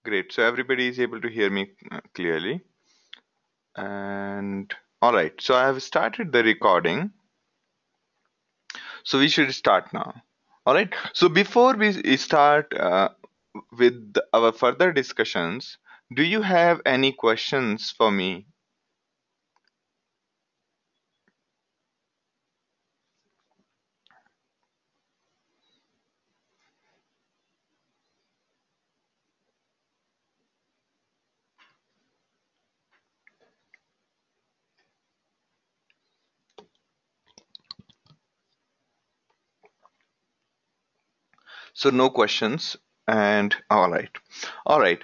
Great. So everybody is able to hear me clearly. And all right. So I have started the recording. So we should start now. All right. So before we start with our further discussions, do you have any questions for me? So no questions. And all right. All right.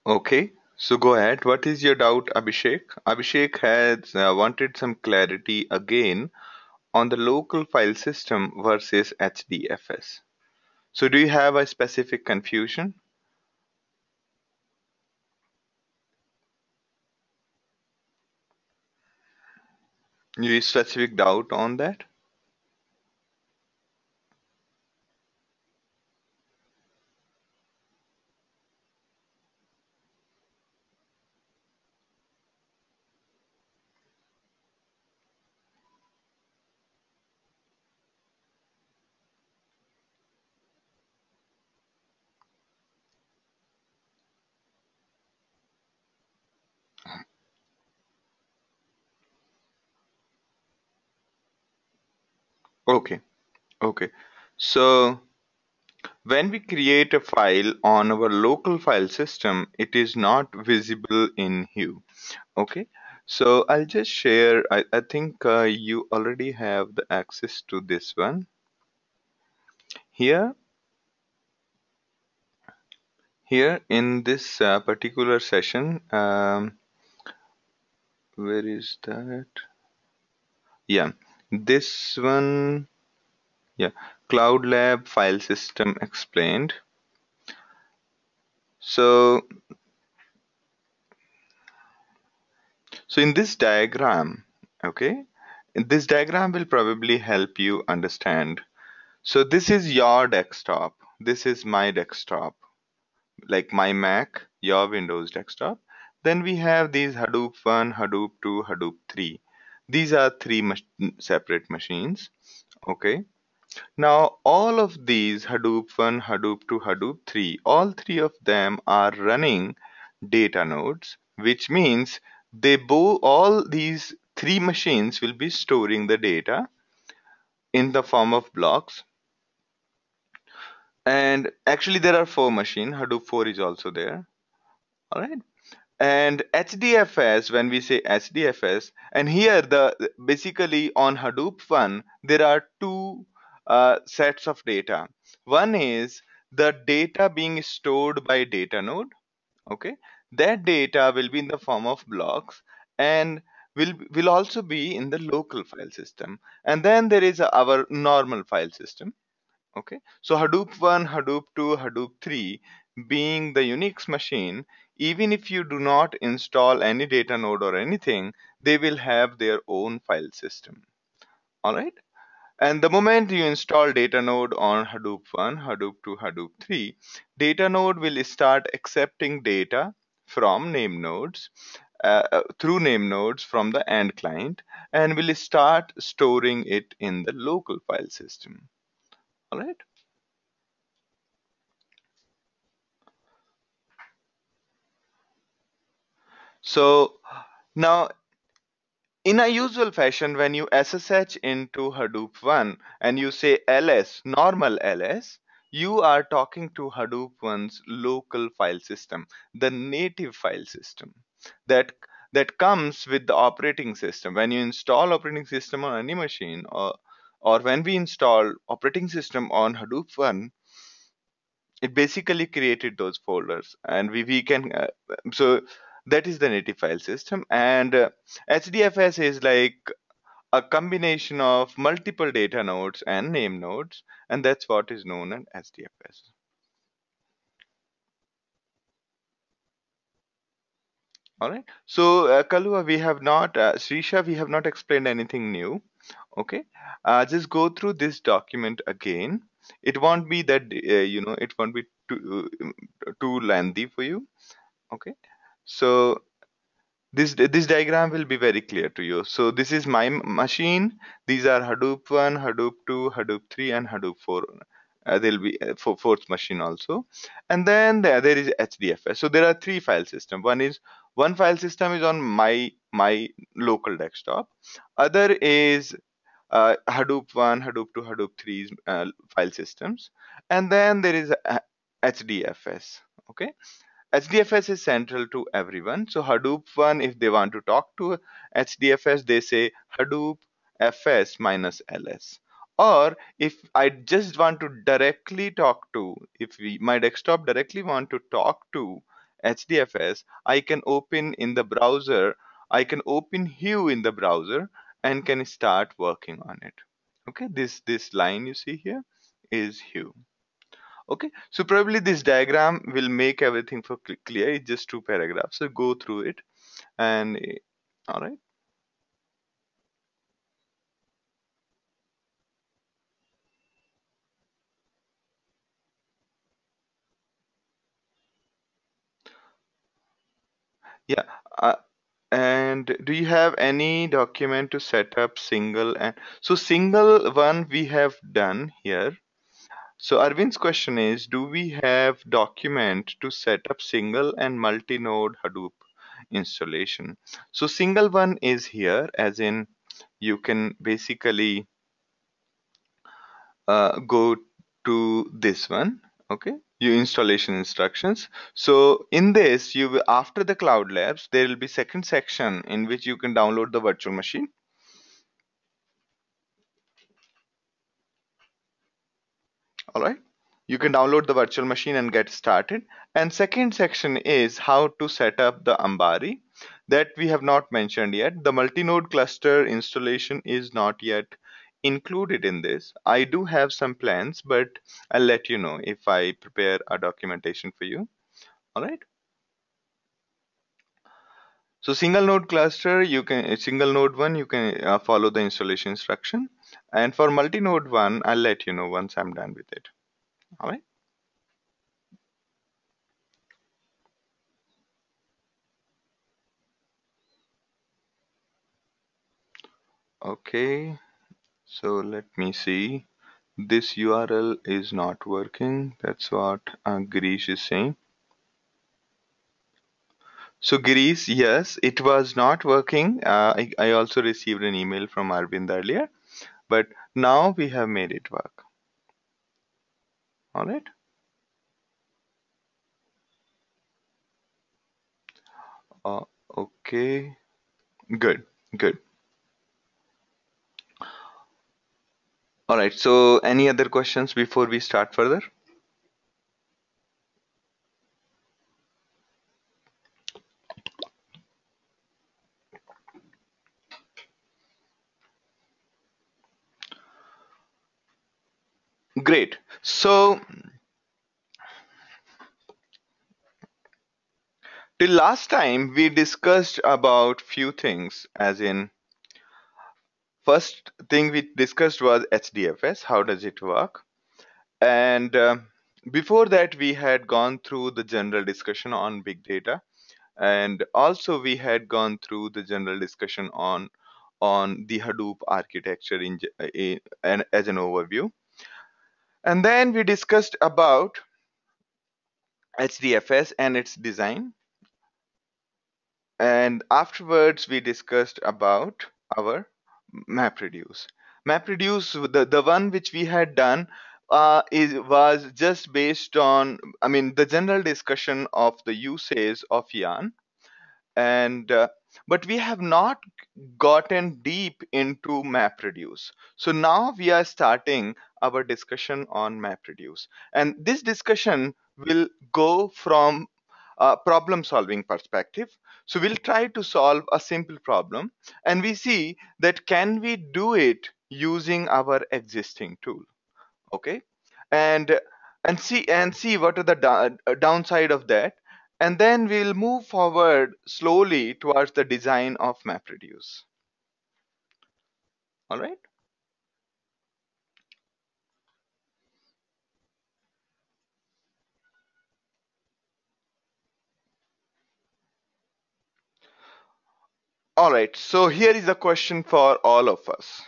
Okay. So go ahead. What is your doubt, Abhishek? Abhishek has wanted some clarity again on the local file system versus HDFS. So do you have a specific confusion? Any specific doubt on that? Okay, okay. So when we create a file on our local file system, it is not visible in Hue. Okay. So I'll just share. I think you already have the access to this one. Here, here in this particular session, where is that? Yeah, this one. Yeah, Cloud Lab file system explained. So, so in this diagram, okay, this diagram will probably help you understand. So this is your desktop. This is my desktop, like my Mac, your Windows desktop. Then we have these Hadoop 1, Hadoop 2, Hadoop 3. These are three separate machines. Okay. Now, all of these Hadoop 1, Hadoop 2, Hadoop 3, all three of them are running data nodes, which means all these three machines will be storing the data in the form of blocks. And actually, there are four machines. Hadoop 4 is also there. All right. And HDFS, when we say HDFS, and here the basically on Hadoop 1, there are two sets of data. One is the data being stored by data node. Okay, that data will be in the form of blocks and will also be in the local file system. And then there is our normal file system. Okay, so Hadoop 1, Hadoop 2, Hadoop 3 being the Unix machine, even if you do not install any data node or anything, they will have their own file system. All right. And the moment you install data node on Hadoop 1, Hadoop 2, Hadoop 3, data node will start accepting data from name nodes through name nodes from the end client and will start storing it in the local file system. All right. So now in a usual fashion, when you SSH into Hadoop 1 and you say ls, normal ls, you are talking to Hadoop 1's local file system, the native file system that comes with the operating system. When you install operating system on any machine, or when we install operating system on Hadoop 1, it basically created those folders, and we can so that is the native file system. And HDFS is like a combination of multiple data nodes and name nodes, and that's what is known as HDFS. All right. So, Kalua, we have not, Srisha, we have not explained anything new. Okay. Just go through this document again. It won't be that, it won't be too lengthy for you. Okay. So, this diagram will be very clear to you. So this is my machine. These are Hadoop 1, Hadoop 2, Hadoop 3, and Hadoop 4. There'll be for fourth machine also. And then there is HDFS. So there are three file system. One file system is on my local desktop. Other is Hadoop 1, Hadoop 2, Hadoop 3 file systems. And then there is HDFS. Okay. HDFS is central to everyone. So Hadoop one, if they want to talk to HDFS, they say Hadoop FS minus LS. Or if I just want to directly talk to, if my desktop directly want to talk to HDFS, I can open in the browser, I can open Hue in the browser and can start working on it. Okay, this line you see here is Hue. Okay, so probably this diagram will make everything for clear. It's just two paragraphs, so go through it. And all right. Yeah. uh, and do you have any document to set up single? And so single one we have done here. So Arvind's question is, do we have document to set up single and multi-node Hadoop installation? So single one is here, as in you can basically go to this one. Okay, your installation instructions. So in this, after the Cloud Labs, there will be second section in which you can download the virtual machine. All right, you can download the virtual machine and get started. And second section is how to set up the Ambari, that we have not mentioned yet. The multi-node cluster installation is not yet included in this. I do have some plans, but I'll let you know if I prepare a documentation for you. All right. So single node cluster, you can single node one, you can follow the installation instruction. And for multi-node one, I'll let you know once I'm done with it. All right. Okay. So let me see. This URL is not working. That's what Girish is saying. So Girish, yes, it was not working. I also received an email from Arvind earlier, but now we have made it work. All right. Okay. Good. Good. All right. So any other questions before we start further? Great. So till last time we discussed about few things, as in first thing we discussed was HDFS. How does it work? And before that, we had gone through the general discussion on big data, and also we had gone through the general discussion on the Hadoop architecture and as an overview. And then we discussed about HDFS and its design. And afterwards, we discussed about our MapReduce. MapReduce, the one which we had done, was just based on, I mean, the general discussion of the usage of yarn, and but we have not gotten deep into MapReduce. So now we are starting our discussion on MapReduce, and this discussion will go from a problem solving perspective. So we'll try to solve a simple problem, and we see that can we do it using our existing tool. Okay, and see what are the downside of that, And then we'll move forward slowly towards the design of MapReduce. All right. All right. So here is a question for all of us.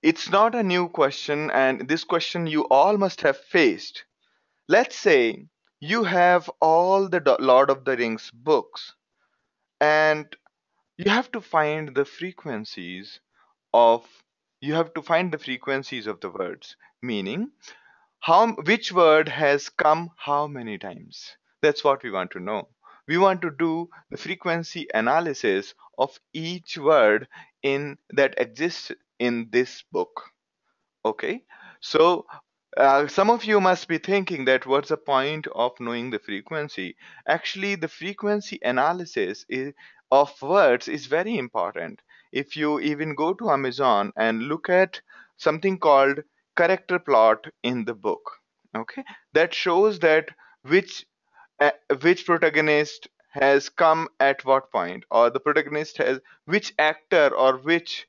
It's not a new question, and this question you all must have faced. Let's say you have all the Lord of the Rings books, and you have to find the frequencies of the words, meaning which word has come how many times. That's what we want to know. We want to do the frequency analysis of each word in that exists in this book. Okay, so some of you must be thinking that what's the point of knowing the frequency? Actually, the frequency analysis of words is very important. If you even go to Amazon and look at something called character plot in the book, okay, that shows that which uh, which protagonist has come at what point, or the protagonist has which actor or which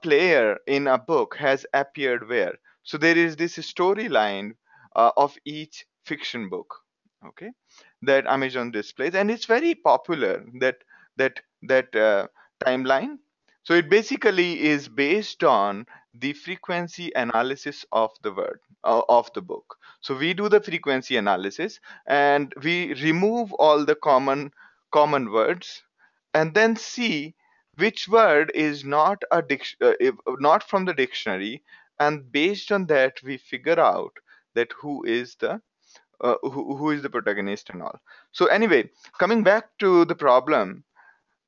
player in a book has appeared where. So there is this storyline of each fiction book, okay, that Amazon displays, and it's very popular. That timeline. So it basically is based on the frequency analysis of the word of the book. So we do the frequency analysis and we remove all the common words and then see which word is not not from the dictionary, and based on that we figure out that who is the protagonist and all. So anyway, coming back to the problem,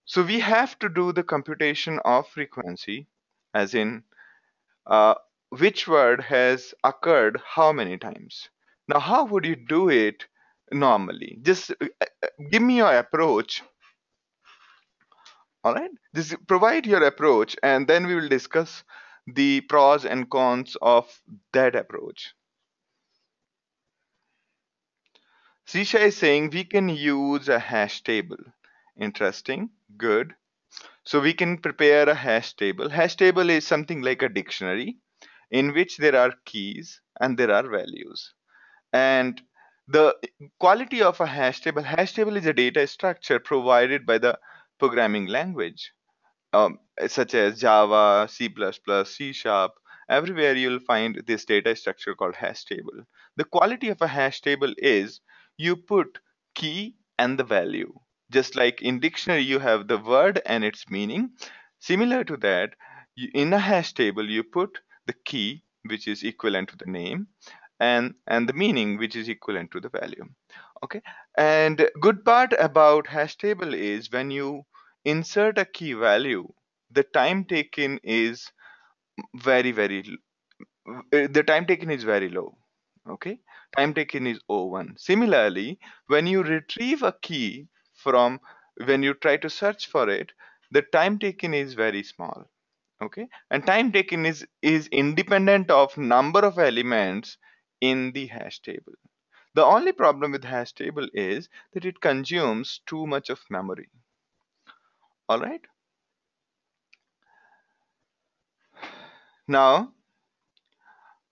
so we have to do the computation of frequency, as in uh, which word has occurred how many times. Now, how would you do it normally? Just give me your approach. All right, just provide your approach, and then we will discuss the pros and cons of that approach. Sisha is saying we can use a hash table. Interesting, good. So we can prepare a hash table. Hash table is something like a dictionary in which there are keys and there are values. And the quality of a hash table is a data structure provided by the programming language, such as Java, C++, C Sharp. Everywhere you'll find this data structure called hash table. The quality of a hash table is you put key and the value. Just like in dictionary you have the word and its meaning. Similar to that, in a hash table you put the key, which is equivalent to the name, and the meaning, which is equivalent to the value. Okay, and good part about hash table is when you insert a key value, the time taken is the time taken is very low. Okay, time taken is O1. Similarly, when you retrieve a key from when you try to search for it, the time taken is very small. Okay, and time taken is independent of number of elements in the hash table. The only problem with hash table is that it consumes too much of memory. All right, now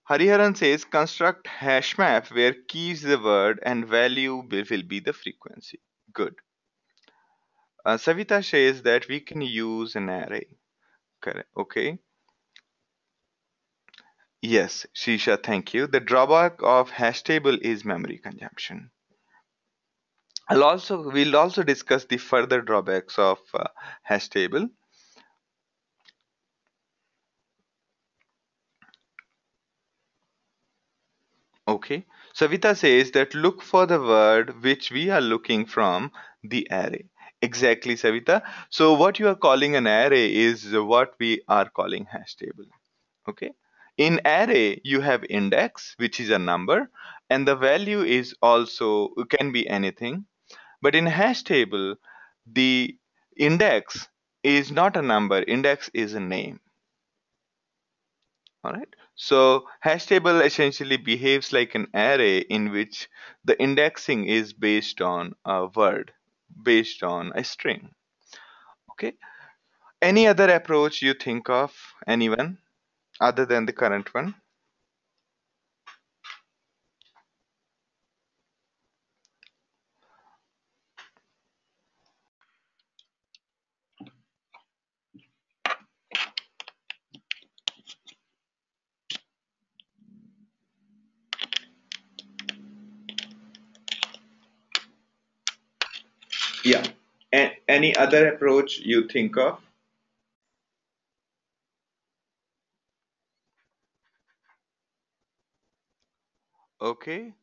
Hariharan says construct hash map where key is the word and value will be the frequency. Good. Savita says that we can use an array. Correct. Okay. Yes, Shisha, thank you. The drawback of hash table is memory consumption. We'll also discuss the further drawbacks of hash table. Okay. Savita says that look for the word which we are looking from the array. Exactly, Savita. So what you are calling an array is what we are calling hash table. Okay. In array, you have index, which is a number, and the value is also can be anything. But in hash table, the index is not a number. Index is a name. All right. So hash table essentially behaves like an array in which the indexing is based on a word, based on a string. Okay. Any other approach you think of, anyone, other than the current one? Yeah. Any other approach you think of? Okay.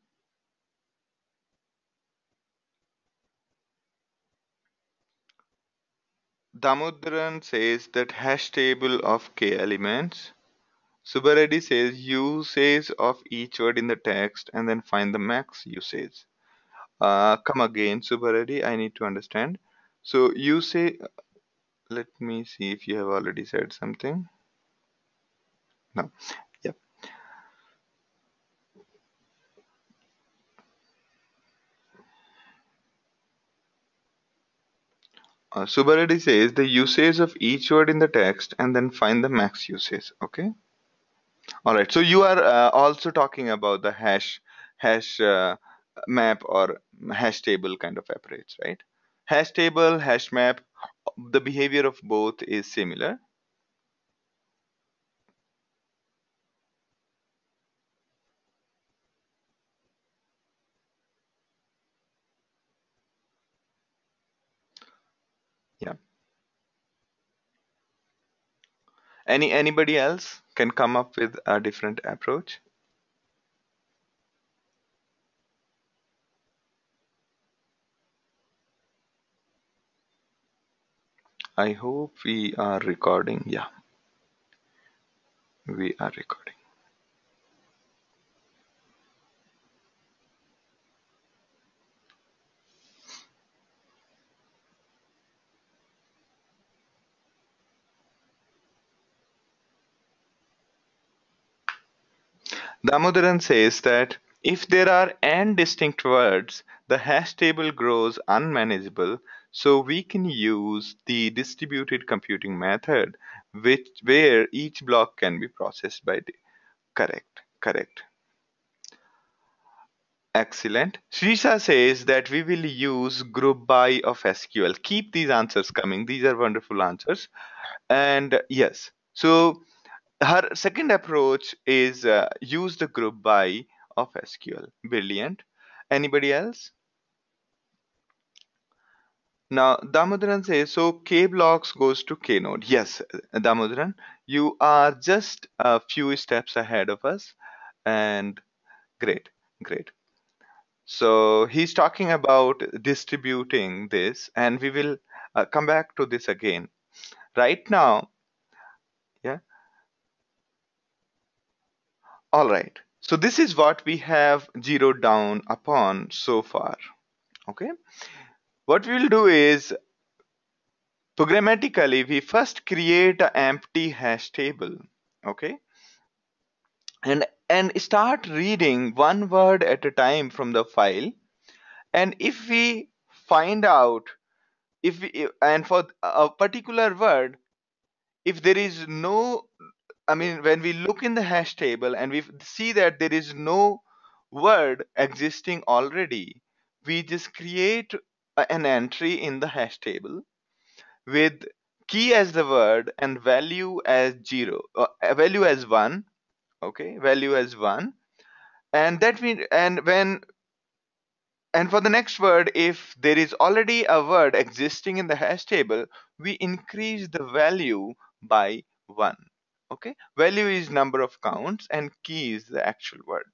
Damodaran says that hash table of k elements. Subareddy says usage of each word in the text and then find the max usage. Come again, Subareddy, I need to understand. So you say, let me see if you have already said something. No. Yep. Subareddy says the usage of each word in the text and then find the max usage. Okay. All right. So you are also talking about the hash map or hash table kind of approach, right? Hash table, hash map, the behavior of both is similar. Yeah. Anybody else can come up with a different approach? I hope we are recording. Yeah, we are recording. Damodaran says that if there are n distinct words, the hash table grows unmanageable, so we can use the distributed computing method, where each block can be processed by the correct, correct. Excellent. Srisha says that we will use group by of SQL. Keep these answers coming. These are wonderful answers. And yes, so her second approach is use the group by of SQL. Brilliant. Anybody else? Now, Damodaran says, so K blocks goes to K node. Yes, Damodaran, you are just a few steps ahead of us. And great, great. So he's talking about distributing this, and we will come back to this again. Right now, yeah, all right. So this is what we have zeroed down upon so far. Okay. What we will do is programmatically, we first create an empty hash table. Okay. And start reading one word at a time from the file. And if we find out if we and for a particular word, if there is no, I mean, when we look in the hash table and we see that there is no word existing already, we just create an entry in the hash table with key as the word and value as zero, value as one. Okay, value as one, and that means, and for the next word, if there is already a word existing in the hash table, we increase the value by 1. Okay, value is number of counts and key is the actual word.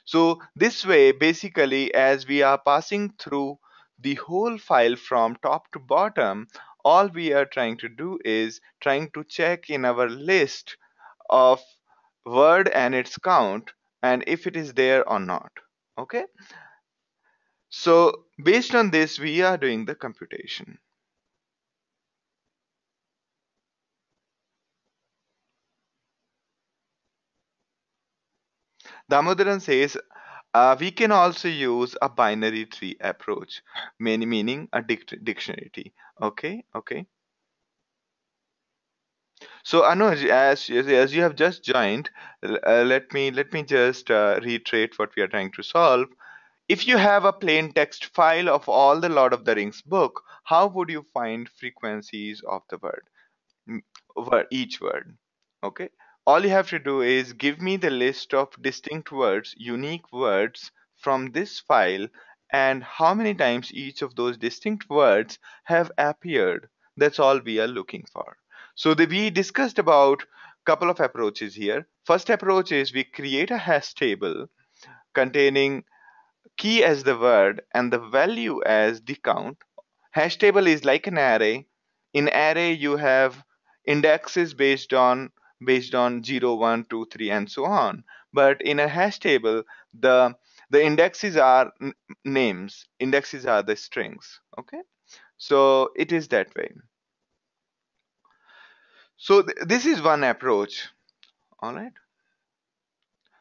So this way, basically, as we are passing through the whole file from top to bottom, all we are trying to do is trying to check in our list of word and its count, and if it is there or not. Okay, so based on this, we are doing the computation. Damodaran says we can also use a binary tree approach, meaning a dictionary tree. Okay, okay. So Anuj, as you have just joined, let me just reiterate what we are trying to solve. If you have a plain text file of all the Lord of the Rings book, how would you find frequencies of the word? Over each word. Okay. All you have to do is give me the list of distinct words, unique words from this file, and how many times each of those distinct words have appeared. That's all we are looking for. So we discussed about couple of approaches here. First approach is we create a hash table containing key as the word and the value as the count. Hash table is like an array. In array you have indexes based on 0, 1, 2, 3, and so on. But in a hash table, the indexes are names. Indexes are the strings. Okay, so it is that way. So this is one approach. All right.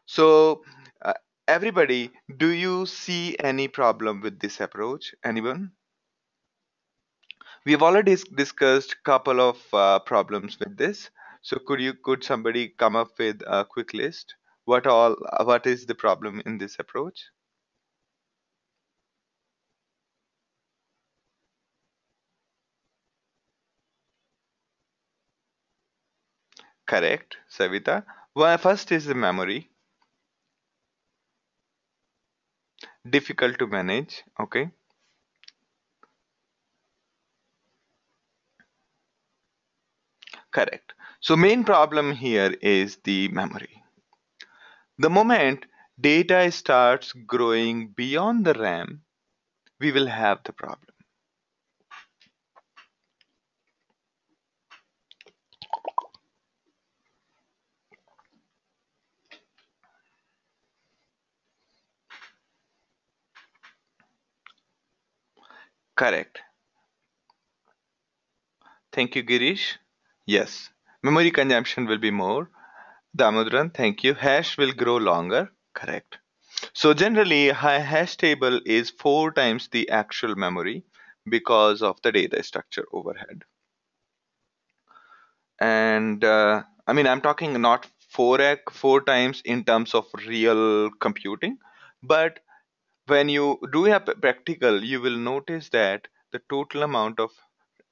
So uh, everybody, do you see any problem with this approach? Anyone? We have already discussed couple of problems with this. So could somebody come up with a quick list? What is the problem in this approach? Correct, Savita. Well, first is the memory, difficult to manage. Okay, correct. So main problem here is the memory. The moment data starts growing beyond the RAM, we will have the problem. Correct. Thank you, Girish. Yes, memory consumption will be more. Damodaran, thank you. Hash will grow longer. Correct. So generally, a hash table is 4 times the actual memory because of the data structure overhead. And I mean, I'm talking not 4 times in terms of real computing, but when you do a practical, you will notice that the total amount of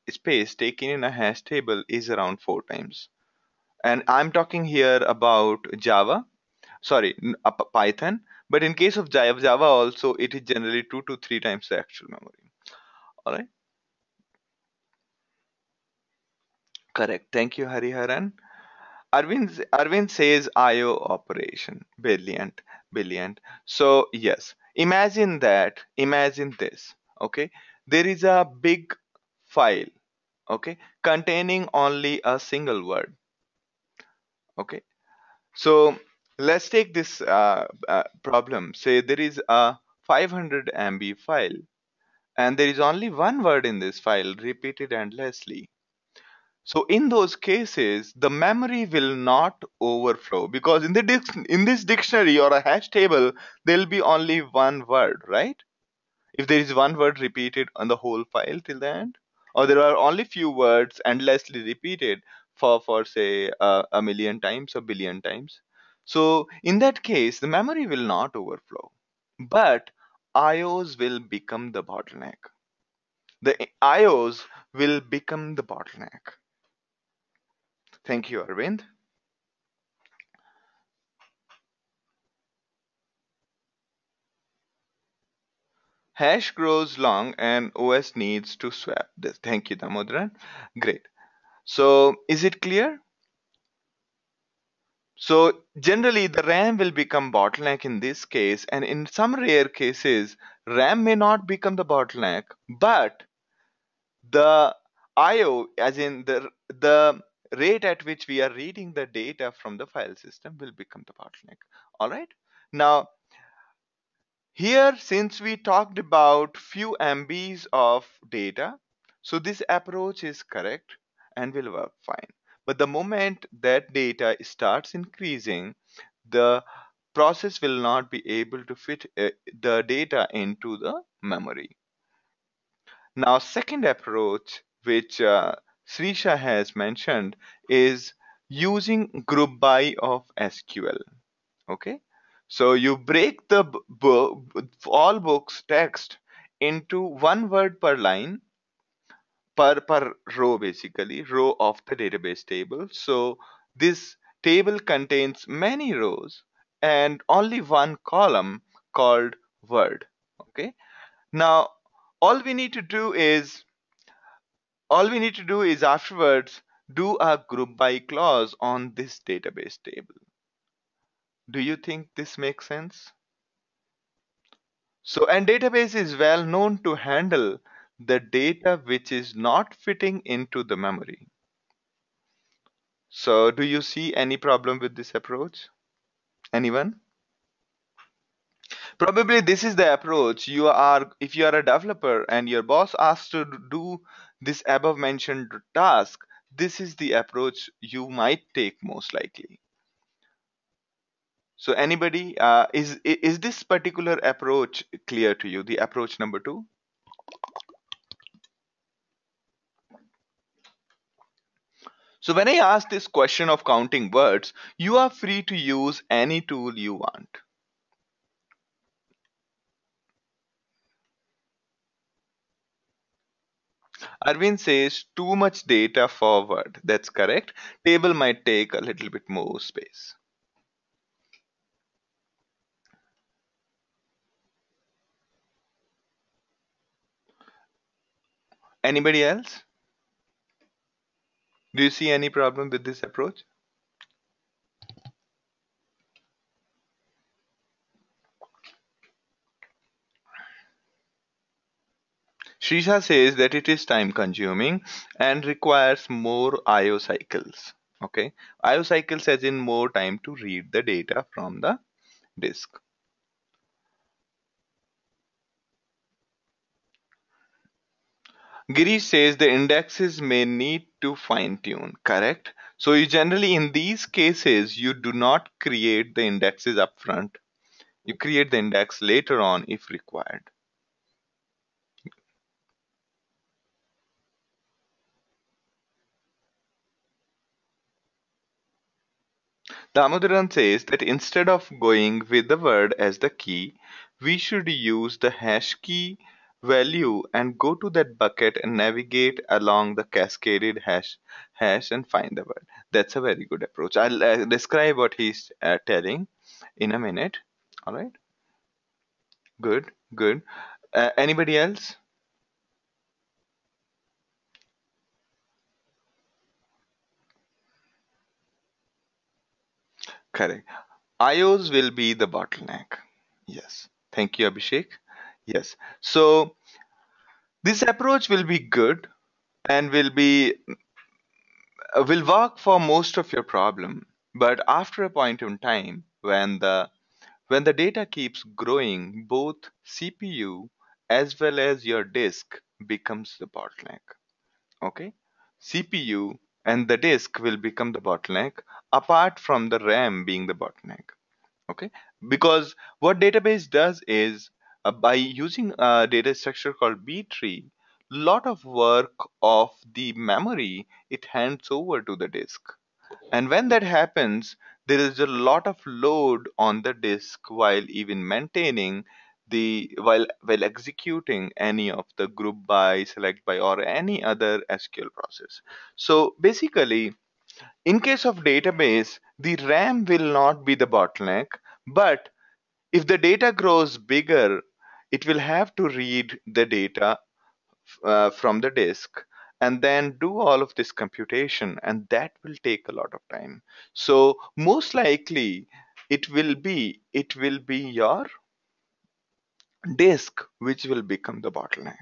space taken in a hash table is around 4 times. And I'm talking here about Java, sorry, Python. But in case of Java also, it is generally 2 to 3 times the actual memory. All right, correct. Thank you, Hariharan. Arvind says IO operation, brilliant, brilliant. So yes, imagine that. Imagine this. Okay, there is a big file. Okay, containing only a single word. Okay, so let's take this problem. Say there is a 500 MB file and there is only one word in this file repeated endlessly. So in those cases, the memory will not overflow because in this dictionary or a hash table, there will be only one word, right? If there is one word repeated on the whole file till the end, or there are only few words endlessly repeated for say a million times, a billion times. So in that case, the memory will not overflow, but IOs will become the bottleneck. The IOs will become the bottleneck. Thank you, Arvind. Hash grows long and OS needs to swap this. Thank you, Damodaran. Great. So is it clear? So generally the RAM will become bottleneck in this case, and in some rare cases, RAM may not become the bottleneck, but the IO, as in the rate at which we are reading the data from the file system, will become the bottleneck. All right. Now here, since we talked about few MBs of data, so this approach is correct and will work fine. But the moment that data starts increasing, the process will not be able to fit the data into the memory. Now, second approach, which Srisha has mentioned, is using group by of SQL. Okay, so you break the all books text into one word per line, per row, basically row of the database table. So this table contains many rows and only one column called word. Okay, now all we need to do is all we need to do is afterwards do a group by clause on this database table. Do you think this makes sense? So, and database is well known to handle the data which is not fitting into the memory. So, do you see any problem with this approach? Anyone? Probably this is the approach you are, if you are a developer and your boss asks to do this above mentioned task, this is the approach you might take most likely. So, anybody, is this particular approach clear to you? The approach number two? So when I ask this question of counting words, you are free to use any tool you want. Arvind says too much data for word. That's correct. Table might take a little bit more space. Anybody else? Do you see any problem with this approach? Srisha says that it is time consuming and requires more IO cycles. Okay. IO cycles as in more time to read the data from the disk. Girish says the indexes may need to fine tune, correct? So you generally in these cases you do not create the indexes upfront. You create the index later on if required. Damodaran says that instead of going with the word as the key, we should use the hash key value and go to that bucket and navigate along the cascaded hash and find the word. That's a very good approach. I'll describe what he's telling in a minute. All right. Good, good. Anybody else? Correct. IOs will be the bottleneck. Yes. Thank you, Abhishek. Yes. So this approach will be good and will work for most of your problem. But after a point in time, when the data keeps growing, both CPU as well as your disk becomes the bottleneck. Okay, CPU and the disk will become the bottleneck apart from the RAM being the bottleneck. Okay, because what database does is by using a data structure called B tree, lot of work of the memory it hands over to the disk, and when that happens there is a lot of load on the disk while even maintaining the while executing any of the group by, select by, or any other SQL process. So basically, in case of database, the RAM will not be the bottleneck, but if the data grows bigger, it will have to read the data from the disk and then do all of this computation, and that will take a lot of time. So most likely it will be your disk which will become the bottleneck.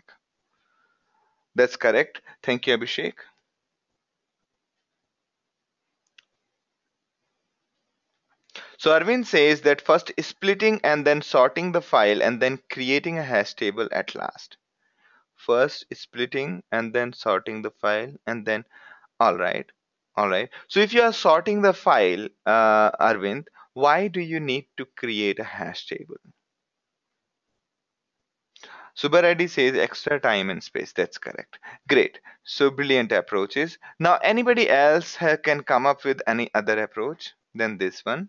That's correct. Thank you, Abhishek. So Arvind says that first splitting and then sorting the file and then creating a hash table at last. First splitting and then sorting the file and then, all right, all right. So if you are sorting the file, Arvind, why do you need to create a hash table? Subbaradi says extra time and space. That's correct. Great. So brilliant approaches. Now, anybody else can come up with any other approach than this one?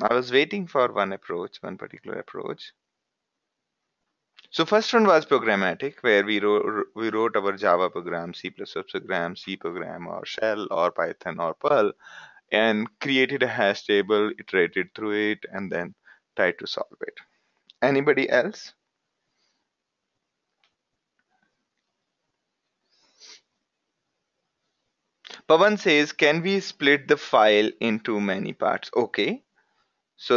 I was waiting for one approach, one particular approach. So first one was programmatic, where we wrote our Java program, C++ program, C program, or Shell, or Python, or Perl, and created a hash table, iterated through it, and then tried to solve it. Anybody else? Pawan says, can we split the file into many parts? Okay. So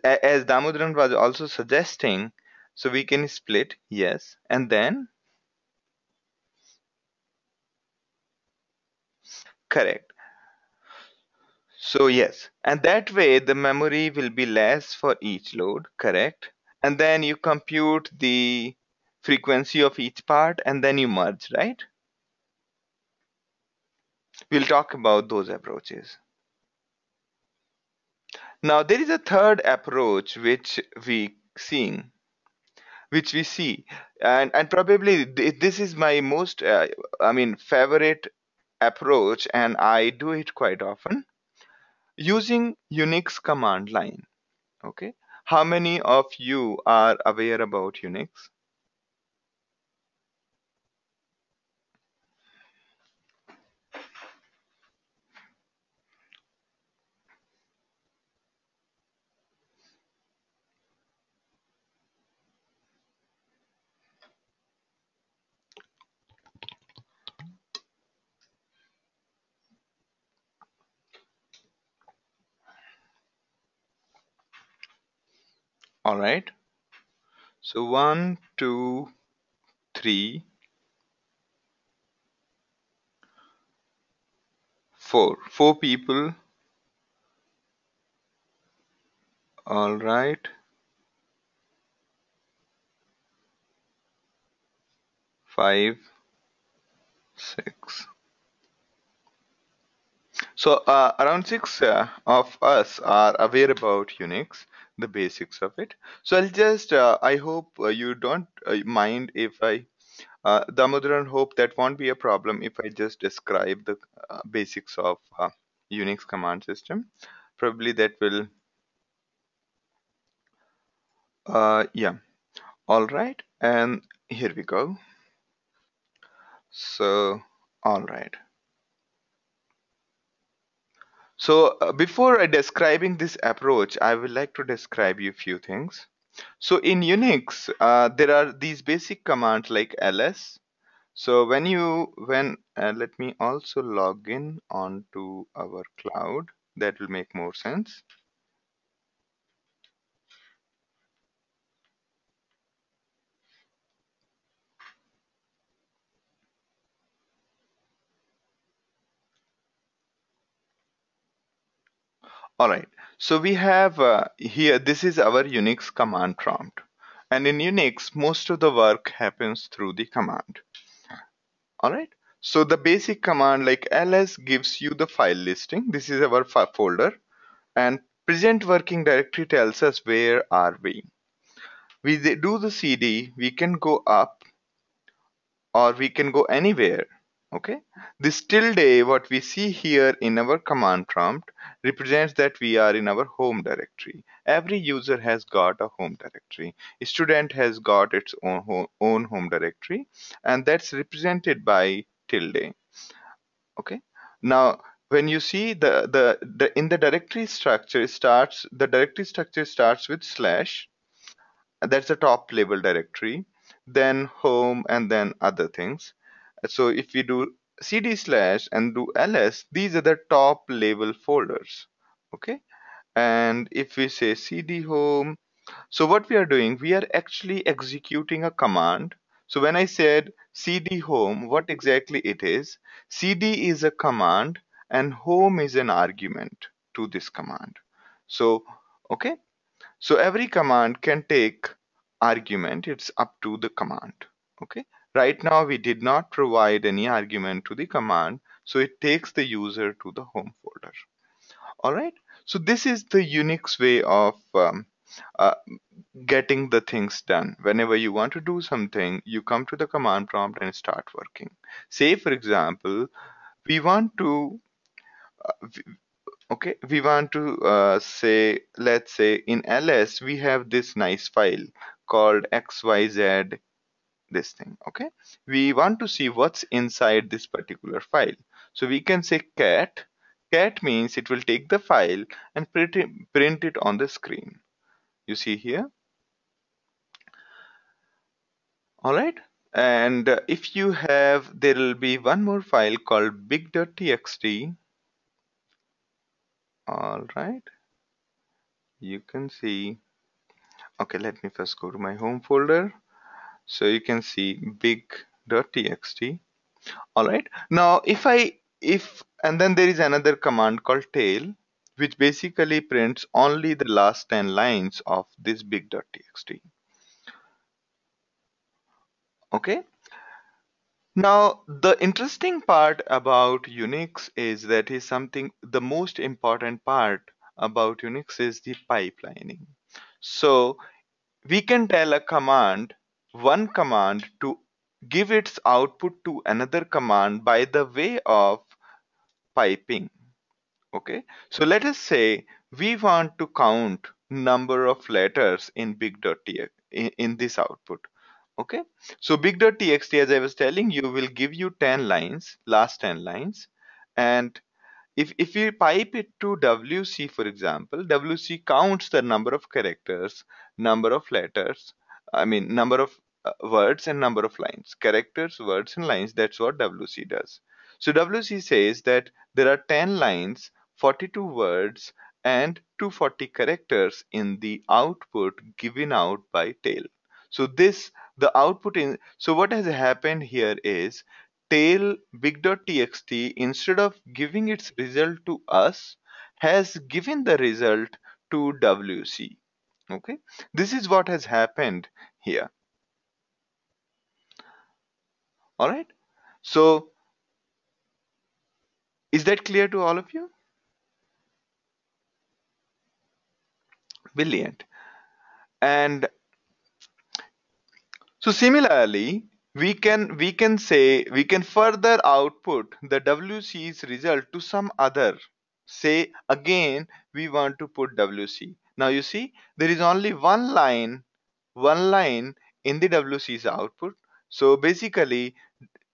as Damodaran was also suggesting, so we can split, yes, and then correct. So yes, and that way the memory will be less for each load, correct? And then you compute the frequency of each part and then you merge, right? We'll talk about those approaches. Now there is a third approach which we see, and probably this is my most, I mean, favorite approach, and I do it quite often using Unix command line. Okay, how many of you are aware about Unix? All right. So one, two, three, four. Four people. All right. Five, six. So around six of us are aware about Unix, the basics of it. So I'll just, I hope you don't mind if I, Damodaran, hope that won't be a problem if I just describe the basics of Unix command system. Probably that will, yeah. All right. And here we go. So, all right. So before describing this approach, I would like to describe you a few things. So in Unix, there are these basic commands like ls. So let me also log in onto our cloud. That will make more sense. All right. So we have here, this is our Unix command prompt. And in Unix, most of the work happens through the command. All right. So the basic command like ls gives you the file listing. This is our folder, and present working directory tells us where are we. We do the cd, we can go up or we can go anywhere. Okay. This tilde, what we see here in our command prompt, represents that we are in our home directory. Every user has got a home directory. A student has got its own home directory, and that's represented by tilde. Okay. Now when you see the in the directory structure starts, the directory structure starts with slash. That's the top level directory, then home, and then other things. So if we do cd slash and do ls, these are the top level folders. Okay. And if we say cd home, so what we are doing, we are actually executing a command. So when I said cd home, what exactly it is? Cd is a command and home is an argument to this command. So, okay. So every command can take argument. It's up to the command. Okay. Right now we did not provide any argument to the command. So it takes the user to the home folder. All right. So this is the Unix way of uh, getting the things done. Whenever you want to do something, you come to the command prompt and start working. Say, for example, we want to okay, we want to say, let's say in ls we have this nice file called xyz, this thing. Okay, we want to see what's inside this particular file, so we can say cat means it will take the file and print it on the screen, you see here. All right. And if you have, there will be one more file called big.txt. All right, you can see. Okay, let me first go to my home folder. So you can see big.txt. All right. Now, if and then there is another command called tail, which basically prints only the last 10 lines of this big.txt. Okay. Now, the interesting part about Unix is that is something, the most important part about Unix is the pipelining. So we can tell a command, one command, to give its output to another command by the way of piping. Okay, so let us say we want to count number of letters in big.txt in this output. Okay, so big.txt, as I was telling you, will give you 10 lines, last 10 lines. And if you pipe it to WC, for example, WC counts the number of characters, number of letters, I mean number of words and number of lines. Characters, words and lines, that's what WC does. So WC says that there are 10 lines, 42 words and 240 characters in the output given out by tail. So this, the output in, so what has happened here is tail big.txt, instead of giving its result to us, has given the result to WC. Okay, this is what has happened here. All right, so is that clear to all of you? Brilliant. And so similarly, we can say we can further output the WC's result to some other. Say again we want to put WC. Now you see there is only one line in the WC's output. So basically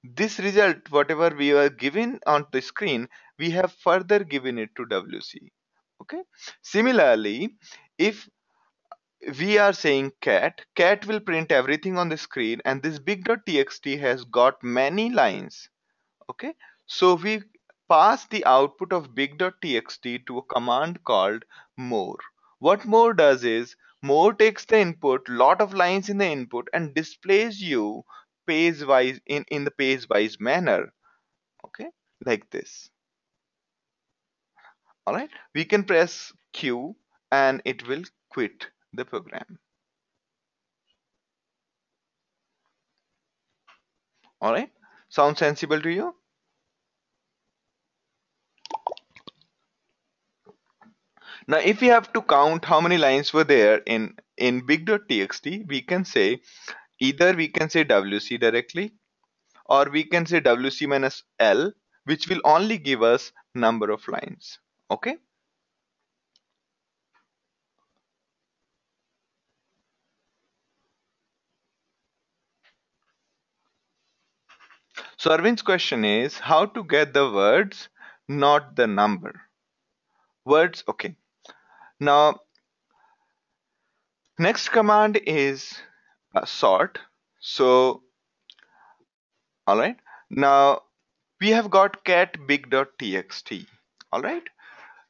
this result, whatever we are given on the screen, we have further given it to WC. Okay. Similarly, if we are saying cat will print everything on the screen, and this big.txt has got many lines. Okay, so we pass the output of big.txt to a command called more. What more does is more takes the input, lot of lines in the input, and displays you page wise in the page wise manner. Okay, like this. All right, we can press q and it will quit the program. All right, sound sensible to you? Now, if we have to count how many lines were there in big.txt, we can say either we can say WC directly, or we can say WC minus L, which will only give us number of lines. Okay. So Arvind's question is how to get the words, not the number. Words. Okay. Now, next command is sort. So, all right. Now we have got cat big.txt. All right.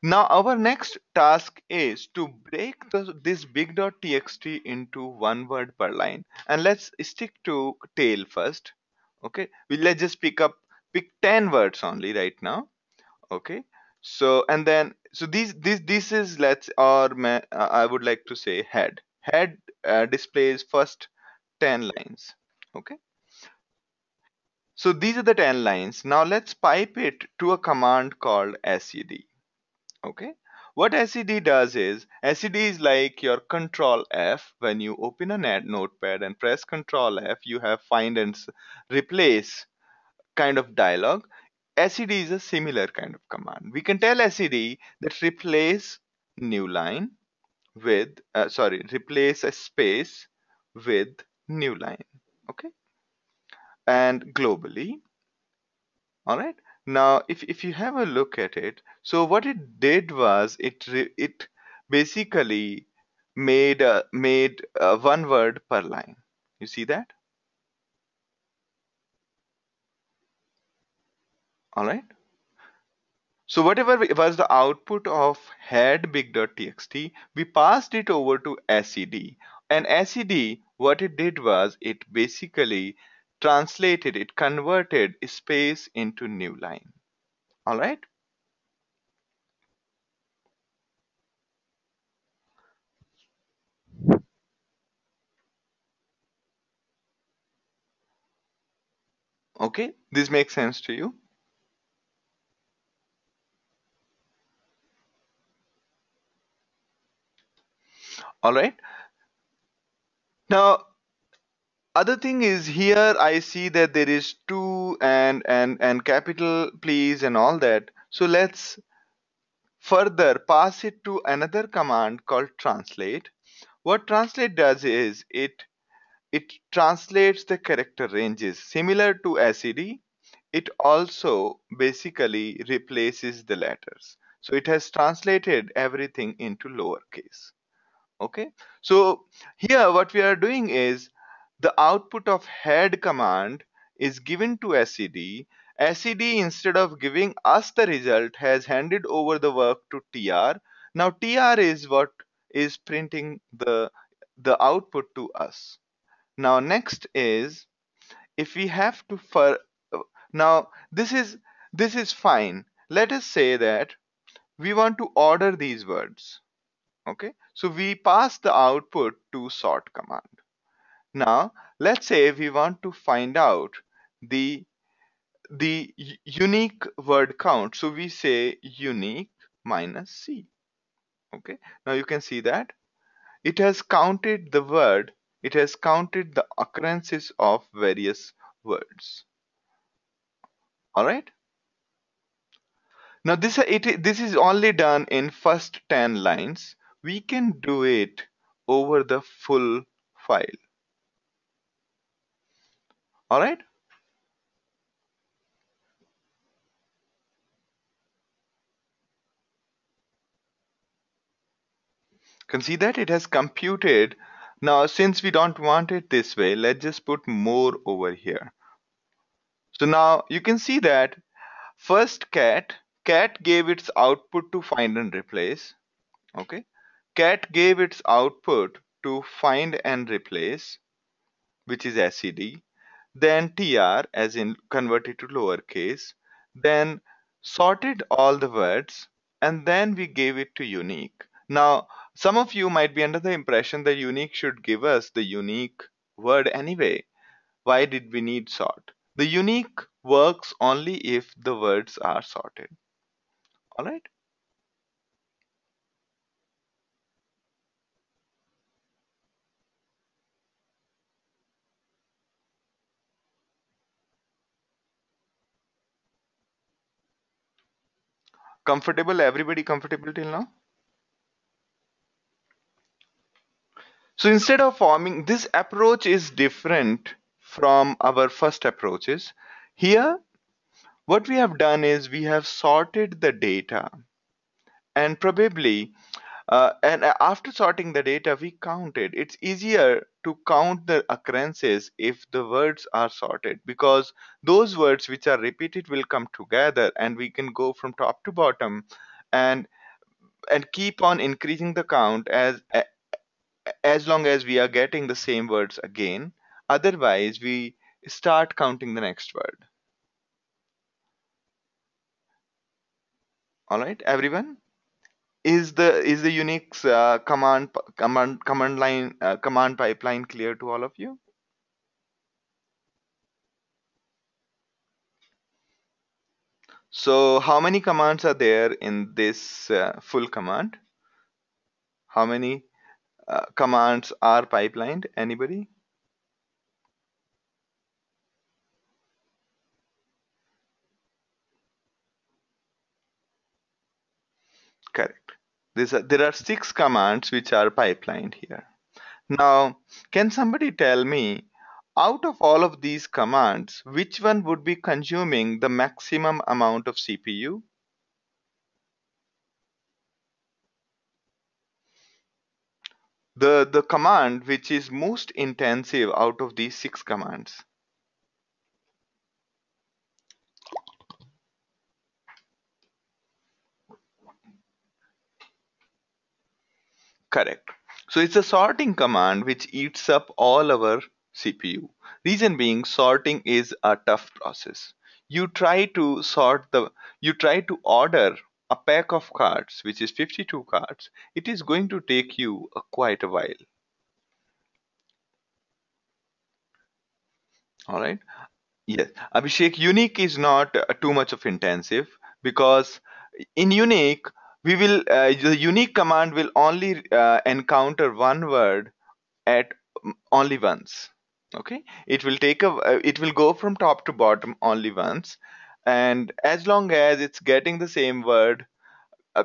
Now our next task is to break this big.txt into one word per line, and let's stick to tail first. Okay, let's just pick 10 words only right now. Okay, so and then so this is let's or I would like to say head displays first 10 lines. Okay, so these are the 10 lines. Now let's pipe it to a command called sed. Okay, What SED does is, SED is like your control F. When you open a notepad and press control F, you have find and replace kind of dialog. SED is a similar kind of command. We can tell SED that replace new line with, replace a space with new line. Okay. And globally, all right. Now, if you have a look at it, so what it did was it basically made one word per line. You see that? All right. So whatever was the output of head big.txt, we passed it over to SED. And SED, what it did was it basically translated, it converted space into new line. All right. Okay. This makes sense to you? All right. Now, other thing is here I see that there is two and capital please and all that. So let's further pass it to another command called translate. What translate does is it translates the character ranges similar to SED. It also basically replaces the letters. So it has translated everything into lowercase. Okay. So here what we are doing is the output of head command is given to SED. SED, instead of giving us the result, has handed over the work to TR. Now TR is what is printing the output to us. Now next is, if we have to now this is fine. Let us say that we want to order these words. Okay, so we pass the output to sort command. Now let's say we want to find out the unique word count, so we say unique minus C. Okay, now you can see that it has counted the word, it has counted the occurrences of various words. All right. Now this is only done in first 10 lines. We can do it over the full file. All right. Can see that it has computed. Now since we don't want it this way, let's just put more over here. So now you can see that first cat gave its output to find and replace. Okay, cat gave its output to find and replace, which is SED. Then TR, as in converted to lowercase, then sorted all the words, and then we gave it to unique. Now, some of you might be under the impression that unique should give us the unique word anyway. Why did we need sort? The unique works only if the words are sorted. All right. Comfortable? Everybody comfortable till now? So instead of forming, this approach is different from our first approaches. Here, what we have done is we have sorted the data, and probably and after sorting the data we counted. It's easier to count the occurrences if the words are sorted, because those words which are repeated will come together and we can go from top to bottom and keep on increasing the count as long as we are getting the same words again. Otherwise we start counting the next word. All right, everyone. Is the Unix command line command pipeline clear to all of you? So how many commands are there in this full command? How many commands are pipelined? Anybody? Correct. There are 6 commands which are pipelined here. Now, can somebody tell me, out of all of these commands, which one would be consuming the maximum amount of CPU? The command which is most intensive out of these 6 commands. Correct. So it's a sorting command which eats up all our CPU. Reason being, sorting is a tough process. You try to sort the, you try to order a pack of cards, which is 52 cards. It is going to take you quite a while. All right. Yes. Abhishek, unique is not too much of intensive, because in unique, the unique command will only encounter one word at only once. Okay, it will go from top to bottom only once, and as long as it's getting the same word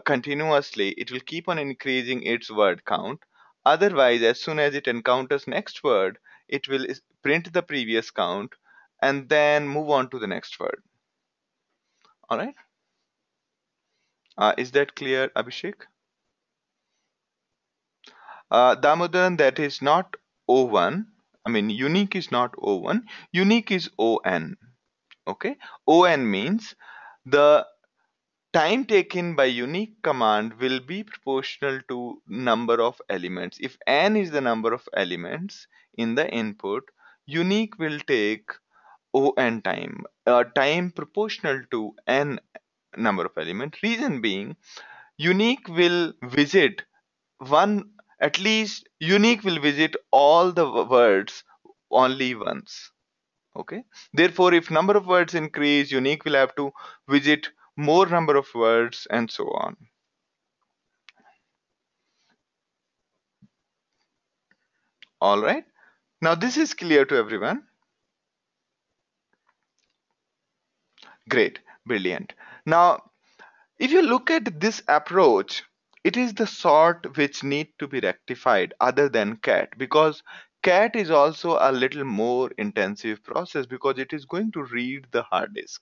continuously, it will keep on increasing its word count. Otherwise, as soon as it encounters next word, it will print the previous count and then move on to the next word. All right. Is that clear, Abhishek? Damodaran, that is not O1. I mean, unique is not O1. Unique is ON. Okay. ON means the time taken by unique command will be proportional to number of elements. If n is the number of elements in the input, unique will take on time, time proportional to n number of elements. Reason being, unique will visit one, at least unique will visit all the words only once. Okay, therefore if number of words increase, unique will have to visit more number of words and so on. All right, now this is clear to everyone. Great, brilliant. Now if you look at this approach, it is the sort which need to be rectified other than cat, because cat is also a little more intensive process, because it is going to read the hard disk,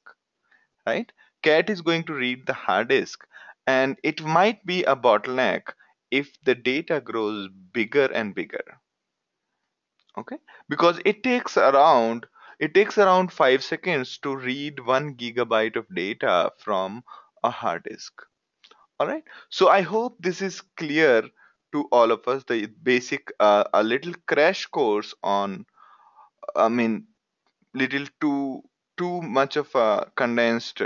right? Cat is going to read the hard disk, and it might be a bottleneck if the data grows bigger and bigger. Okay, because it takes around 5 seconds to read 1 gigabyte of data from a hard disk. All right, so I hope this is clear to all of us, the basic a little crash course on, I mean, little too much of a condensed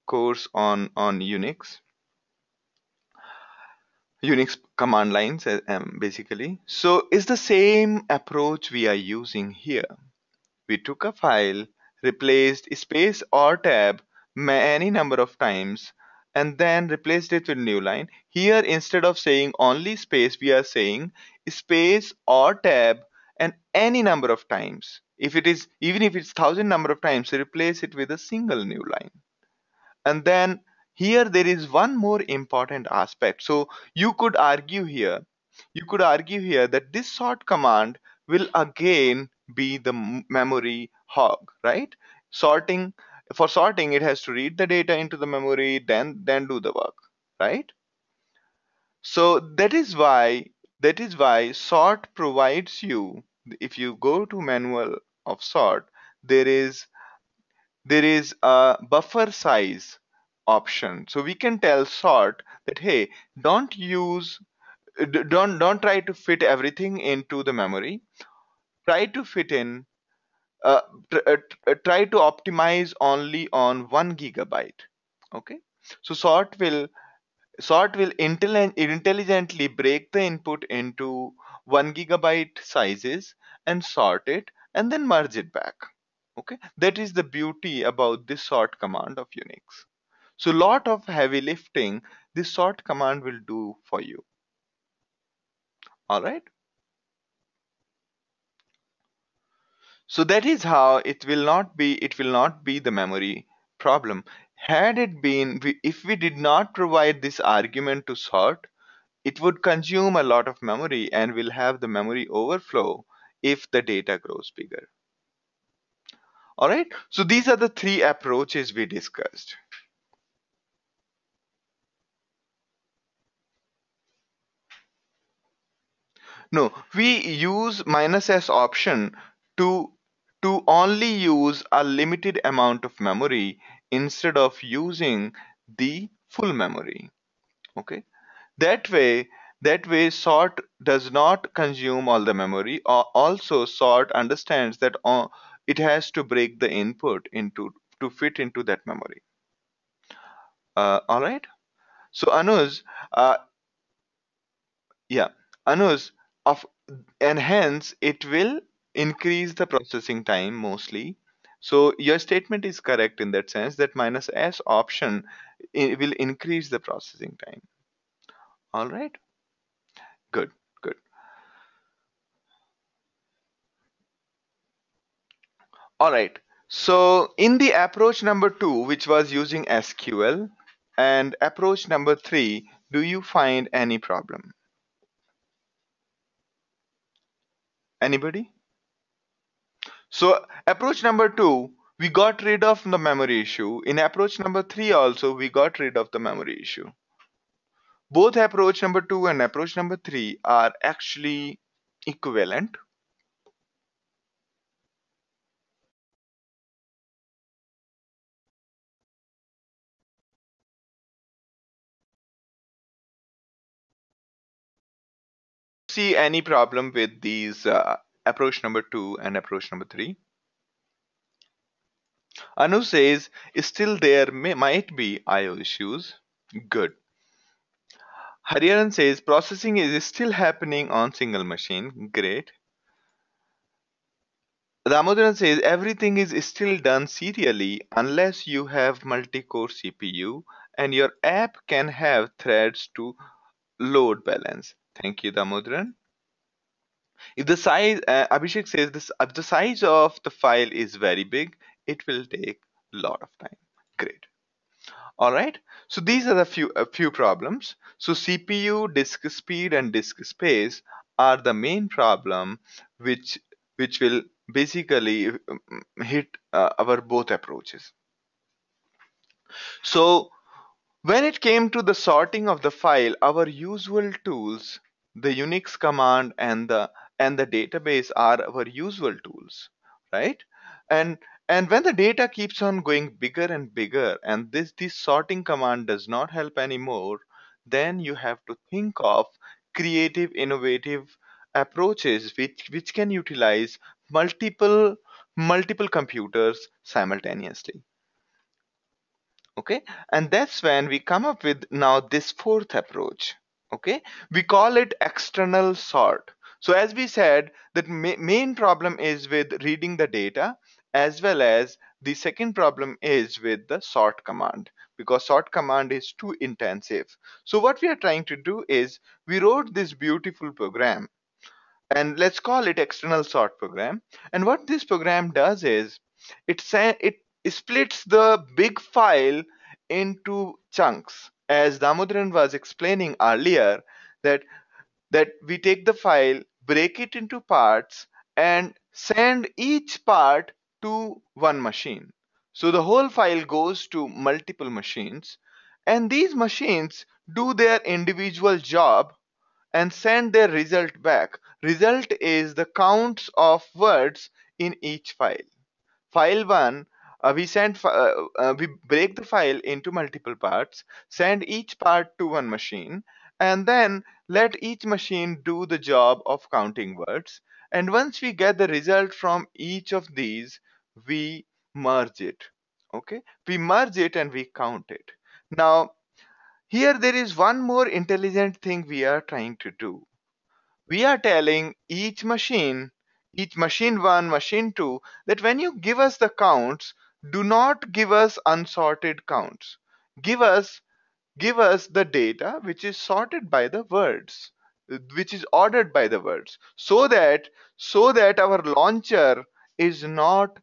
course on Unix command lines, basically. So it's the same approach we are using here. We took a file, replaced space or tab any number of times, and then replaced it with new line. Here, instead of saying only space, we are saying space or tab and any number of times. If it is, even if it's 1,000 number of times, replace it with a single new line. And then here there is one more important aspect. So you could argue here that this sort command will again be the memory hog, right? Sorting, for sorting, it has to read the data into the memory, then do the work, right? So that is why sort provides you, if you go to manual of sort, there is a buffer size option, so we can tell sort that, hey, don't use don't try to fit everything into the memory. Try to fit in uh, try to optimize only on 1 gigabyte. Okay, so sort will intelligently break the input into 1 gigabyte sizes and sort it and then merge it back. Okay, that is the beauty about this sort command of Unix. So lot of heavy lifting this sort command will do for you. All right. So that is how it will not be the memory problem. Had it been if we did not provide this argument to sort, it would consume a lot of memory and will have the memory overflow if the data grows bigger. All right. So these are the three approaches we discussed. No, we use -s option to only use a limited amount of memory instead of using the full memory. Okay. That way, sort does not consume all the memory. Also, sort understands that it has to break the input into to fit into that memory. All right. So Anuj, uh, yeah, Anuj, of and hence it will increase the processing time mostly. So your statement is correct in that sense that -s option will increase the processing time. All right. Good. Good. All right. So in the approach number two, which was using SQL, and approach number three, do you find any problem? Anybody? So approach number two, we got rid of the memory issue. In approach number three also, we got rid of the memory issue. Both approach number two and approach number three are actually equivalent. See any problem with these approach number two and approach number three? Anu says, still there might be IO issues. Good. Hariharan says, processing is still happening on single machine. Great. Damodaran says, everything is still done serially unless you have multi-core CPU and your app can have threads to load balance. Thank you, Damodaran. If the size, Abhishek says, this, if the size of the file is very big, it will take a lot of time. Great. All right. So these are the few problems. So CPU, disk speed, and disk space are the main problem which will basically hit our both approaches. So when it came to the sorting of the file, our usual tools, the Unix command and the database are our usual tools, right? And when the data keeps on going bigger and bigger, and this sorting command does not help anymore, then you have to think of creative, innovative approaches which can utilize multiple computers simultaneously. Okay, and that's when we come up with now this fourth approach. Okay, we call it external sort. So as we said, that main problem is with reading the data, as well as the second problem is with the sort command, because sort command is too intensive. So what we are trying to do is we wrote this beautiful program, and let's call it external sort program. And what this program does is it splits the big file into chunks, as Damodaran was explaining earlier, that we take the file, break it into parts, and send each part to one machine. So the whole file goes to multiple machines, and these machines do their individual job and send their result back. Result is the counts of words in each file. File 1, we break the file into multiple parts, send each part to one machine, and then let each machine do the job of counting words. And once we get the result from each of these, we merge it. Okay, we merge it and we count it. Now here there is one more intelligent thing we are trying to do. We are telling each machine each machine 1, machine 2, that when you give us the counts, do not give us unsorted counts. Give us give us the data which is sorted by the words, which is ordered by the words, so that our launcher is not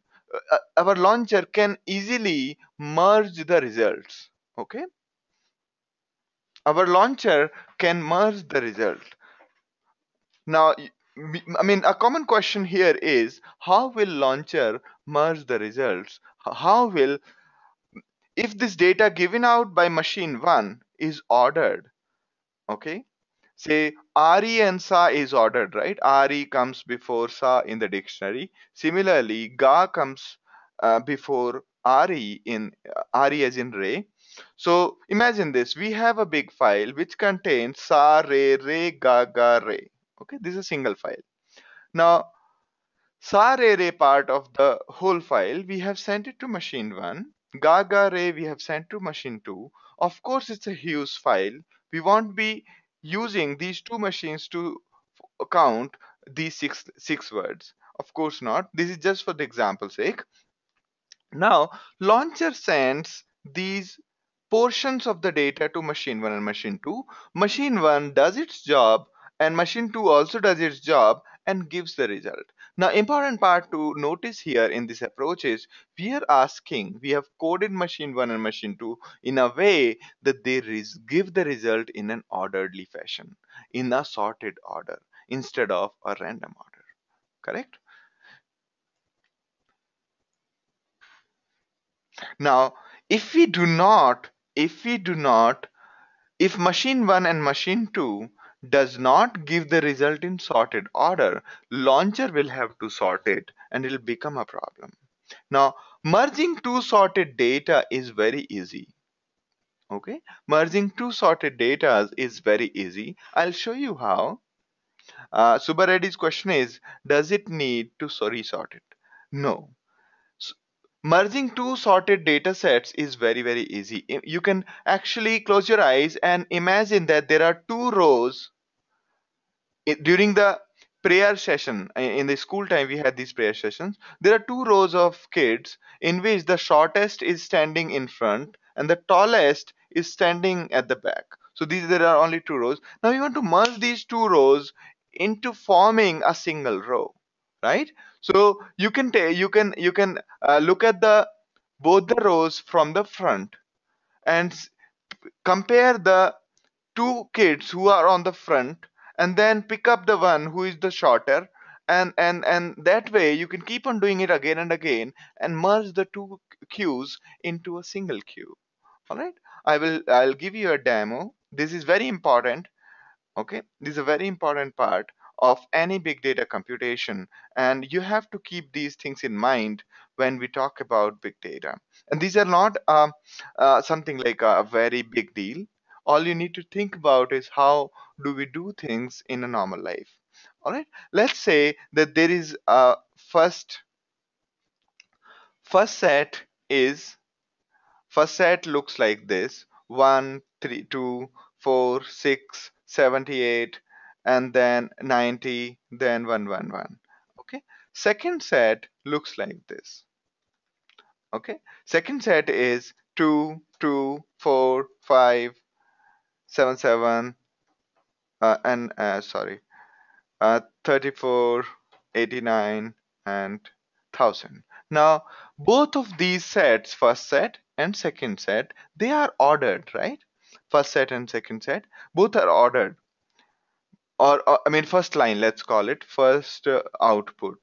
our launcher can easily merge the results. Okay, our launcher can merge the result. Now, I mean, a common question here is how will launcher merge the results? How will, if this data given out by machine 1 is ordered, okay? Say RE and SA is ordered, right? RE comes before SA in the dictionary. Similarly, GA comes before RE in RE as in Ray. So imagine this: we have a big file which contains SA, Re, Ga, Ga, Re. Okay, this is a single file. Now, SAR array part of the whole file, we have sent it to machine 1. Gaga array we have sent to machine 2. Of course, it's a huge file. We won't be using these two machines to count these six words. Of course not. This is just for the example sake. Now, launcher sends these portions of the data to machine 1 and machine 2. Machine 1 does its job and machine 2 also does its job and gives the result. Now, important part to notice here in this approach is we have coded machine 1 and machine 2 in a way that they give the result in an orderly fashion, in a sorted order instead of a random order. Correct? Now, if we do not, if machine 1 and machine 2 does not give the result in sorted order, launcher will have to sort it and it will become a problem. Now, merging two sorted data is very easy. Okay, merging two sorted data is very easy. I'll show you how. Subba Reddy's question is, does it need to resort it? No. S- Merging two sorted data sets is very, very easy. You can actually close your eyes and imagine that there are two rows during the prayer session. In the school time we had these prayer sessions. There are two rows of kids in which the shortest is standing in front and the tallest is standing at the back. So there are only two rows. Now we want to merge these two rows into forming a single row, right? So you can look at the both the rows from the front and compare the two kids who are on the front and then pick up the one who is the shorter, and that way you can keep on doing it again and again and merge the two queues into a single queue. All right, I'll give you a demo. This is very important. Okay, this is a very important part of any big data computation, and you have to keep these things in mind when we talk about big data. And these are not something like a very big deal. All you need to think about is how do we do things in a normal life. All right, let's say that there is a first set is first set looks like this: 1, 3, 2, 4, 6, 78, and then 90, then 111. Okay. Second set looks like this. Okay. Second set is 2, 2, 4, 5, 7, 7, and sorry, 34, 89, and 1000. Now, both of these sets, first set and second set, they are ordered, right? First set and second set, both are ordered. Or I mean, first line, let's call it first output.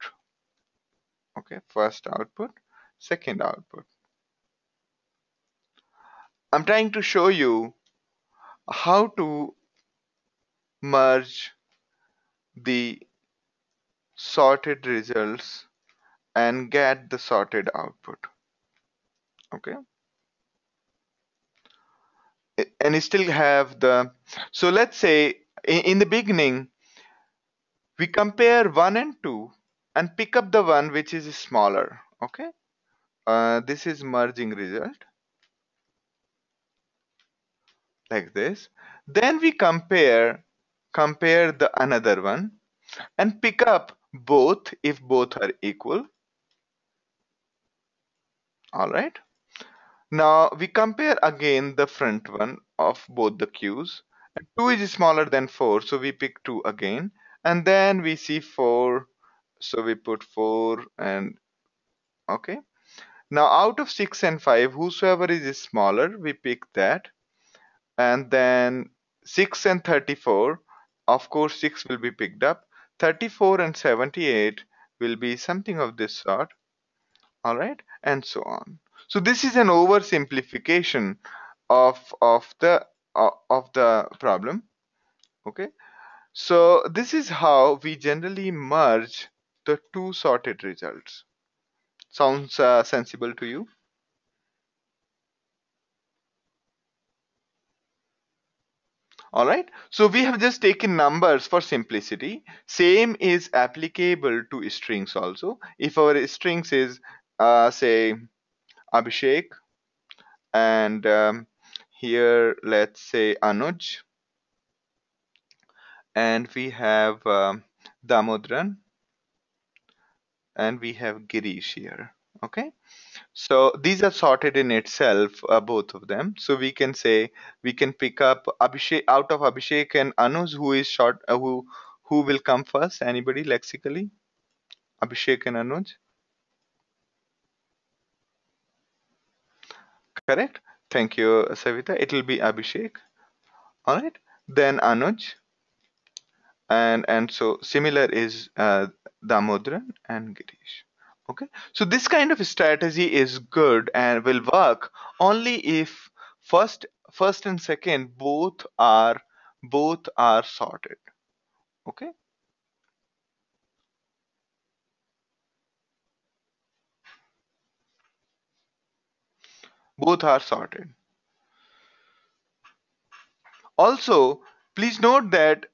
Okay, first output, second output. I'm trying to show you how to merge the sorted results and get the sorted output. Okay, and you still have the, so let's say in the beginning we compare 1 and 2 and pick up the one which is smaller. Okay, this is merging result like this. Then we compare the another one and pick up both if both are equal. All right. Now we compare again the front one of both the queues. 2 is smaller than 4, so we pick 2 again. And then we see 4, so we put 4 and okay. Now out of 6 and 5, whosoever is smaller, we pick that. And then 6 and 34, of course 6 will be picked up. 34 and 78 will be something of this sort. All right, and so on. So this is an oversimplification of the problem. Okay, so this is how we generally merge the two sorted results. Sounds sensible to you? All right, so we have just taken numbers for simplicity. Same is applicable to strings also. If our strings is say Abhishek, and here let's say Anuj, and we have Damodran, and we have Girish here. Okay, so these are sorted in itself, both of them. So we can say we can pick up Abhishek out of Abhishek and Anuj, who is short, who will come first? Anybody lexically? Abhishek and Anuj, correct? Thank you, Savita. It will be Abhishek. All right, then Anuj, and so similar is Damodran and Girish. Okay, so this kind of strategy is good and will work only if first and second both are sorted. Okay, both are sorted. Also, please note that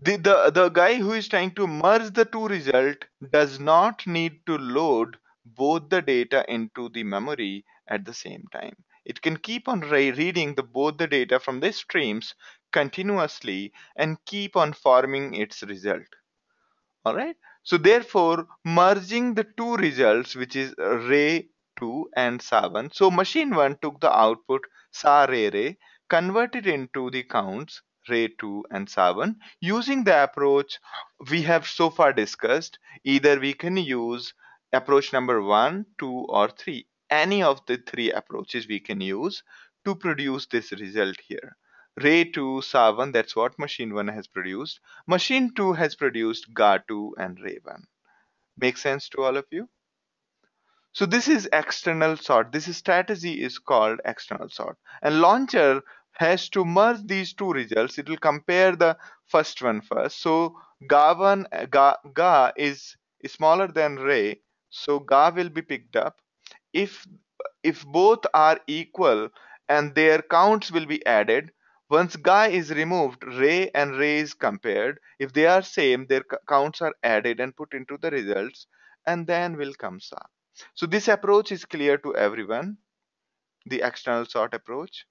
the guy who is trying to merge the two result does not need to load both the data into the memory at the same time. It can keep on reading both the data from the streams continuously and keep on forming its result. All right. So therefore, merging the two results, which is Ray 2 and Sa1. So machine 1 took the output Sa Ray Ray, converted into the counts Ray 2 and Sa1 using the approach we have so far discussed. Either we can use approach number 1, 2, or 3. Any of the three approaches we can use to produce this result here. Ray 2, Sa1, that's what machine 1 has produced. Machine 2 has produced GA2 and Ray 1. Make sense to all of you? So this is external sort. This strategy is called external sort. And launcher has to merge these two results. It will compare the first one first. So GA1, GA is smaller than Ray. So GA will be picked up. If if both are equal and their counts will be added, once guy is removed, ray and ray is compared. If they are same, their counts are added and put into the results, and then will come sa. So this approach is clear to everyone, the external sort approach.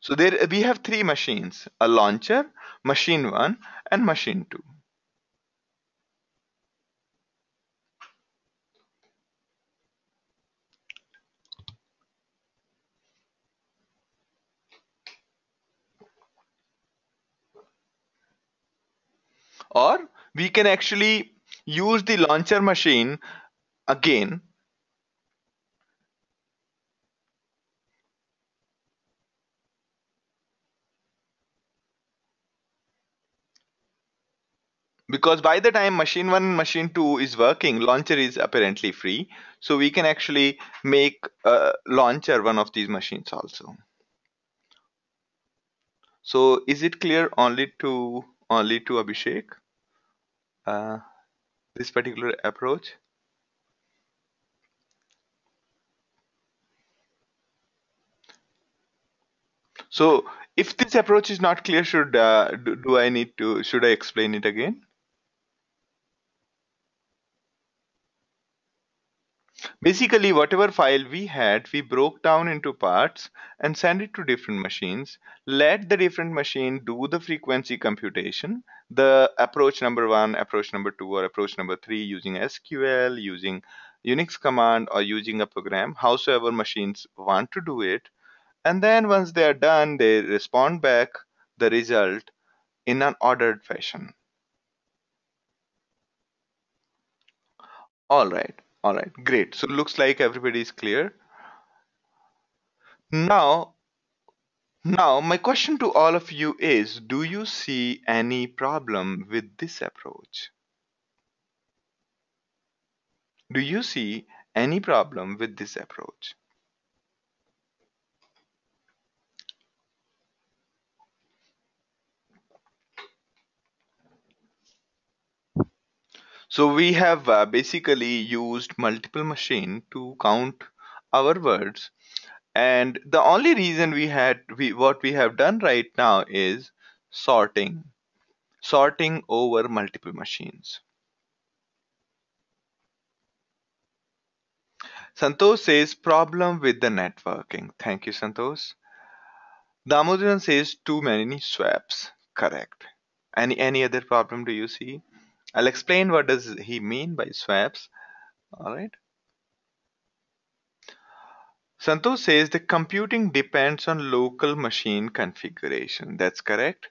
So there we have three machines: a launcher, machine 1, and machine 2. Or we can actually use the launcher machine again, because by the time machine 1 and machine 2 is working, launcher is apparently free, so we can actually make launcher one of these machines also. So is it clear only to Abhishek, uh, this particular approach? So if this approach is not clear, do I need to should I explain it again? Basically, whatever file we had, we broke down into parts and sent it to different machines. Let the different machine do the frequency computation, the approach number one, approach number two, or approach number three using SQL, using Unix command, or using a program, howsoever machines want to do it. And then once they are done, they respond back the result in an ordered fashion. All right, great. So looks like everybody is clear. Now, Now, my question to all of you is, do you see any problem with this approach? Do you see any problem with this approach? So we have basically used multiple machine to count our words, and the only reason what we have done right now is sorting over multiple machines. Santosh says problem with the networking. Thank you, Santosh. Damodaran says too many swaps. Correct. Any other problem do you see? I'll explain what does he mean by swaps. All right. Santosh says the computing depends on local machine configuration. That's correct.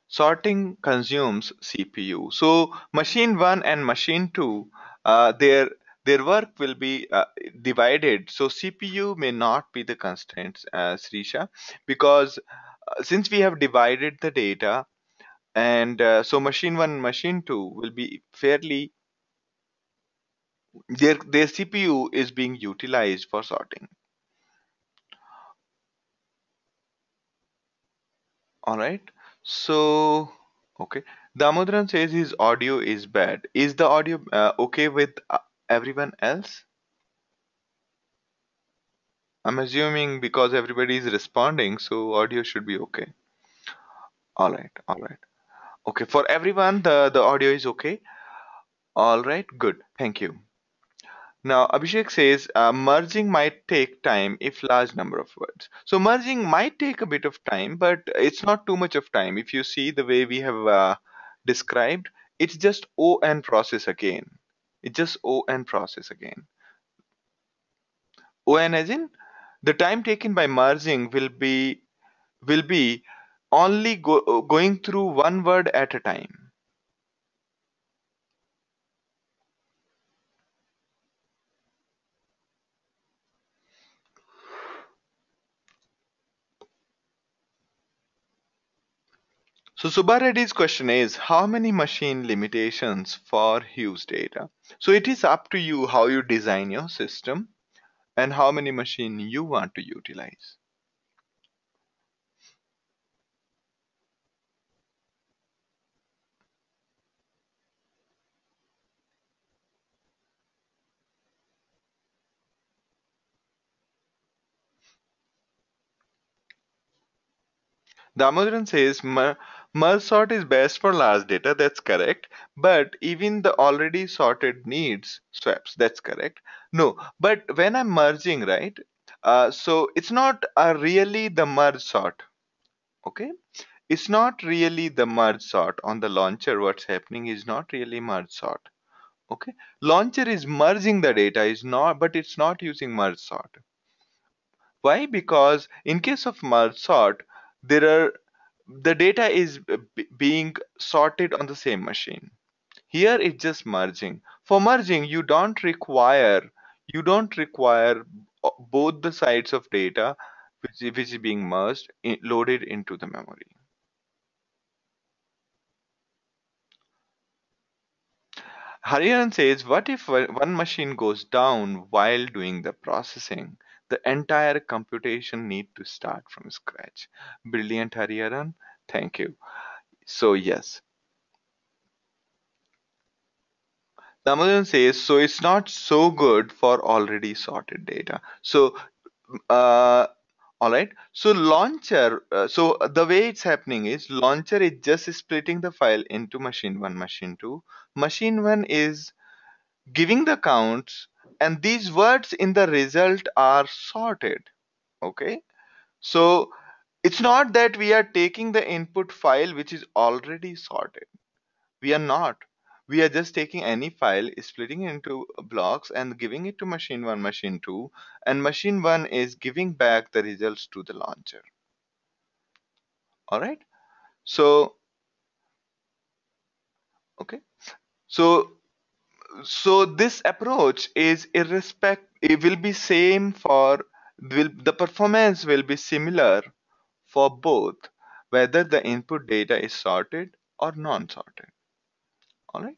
Sorting consumes CPU. So machine 1 and machine 2, their work will be divided. So CPU may not be the constraints, Srisha, because since we have divided the data, and so machine 1 and machine 2 will be fairly, their CPU is being utilized for sorting. All right. So, okay. Damodaran says his audio is bad. Is the audio okay with everyone else? I'm assuming because everybody is responding, so audio should be okay. All right. All right. Okay. For everyone, the audio is okay. All right. Good. Thank you. Now, Abhishek says merging might take time if large number of words. So merging might take a bit of time, but it's not too much of time. If you see the way we have described, it's just O and process again. It's just O and process again. O and as in the time taken by merging will be only going through one word at a time. So Subbareddy's question is how many machine limitations for huge data? So it is up to you how you design your system and how many machine you want to utilize. Damodaran says merge sort is best for large data. That's correct. But even the already sorted needs swaps. That's correct. No, but when I'm merging, right? So it's not really the merge sort. Okay, it's not really the merge sort on the launcher. What's happening is not really merge sort. Okay, launcher is merging the data, is not, but it's not using merge sort. Why? Because in case of merge sort, there are the data is being sorted on the same machine. Here it's just merging. For merging, you don't require both the sides of data which is being merged loaded into the memory. Hariharan says, what if one machine goes down while doing the processing? The entire computation need to start from scratch. Brilliant, Hariharan. Thank you. So yes, Damodaran says, so it's not so good for already sorted data. So, uh, all right. So launcher, so the way it's happening is launcher is just splitting the file into machine one, machine two. Machine one is giving the counts, and these words in the result are sorted. Okay, so it's not that we are taking the input file which is already sorted. We are not. We are just taking any file, splitting it into blocks and giving it to machine 1, machine 2, and machine 1 is giving back the results to the launcher. All right. So, okay. So, so this approach is it will be same for, the performance will be similar for both, whether the input data is sorted or non-sorted. All right.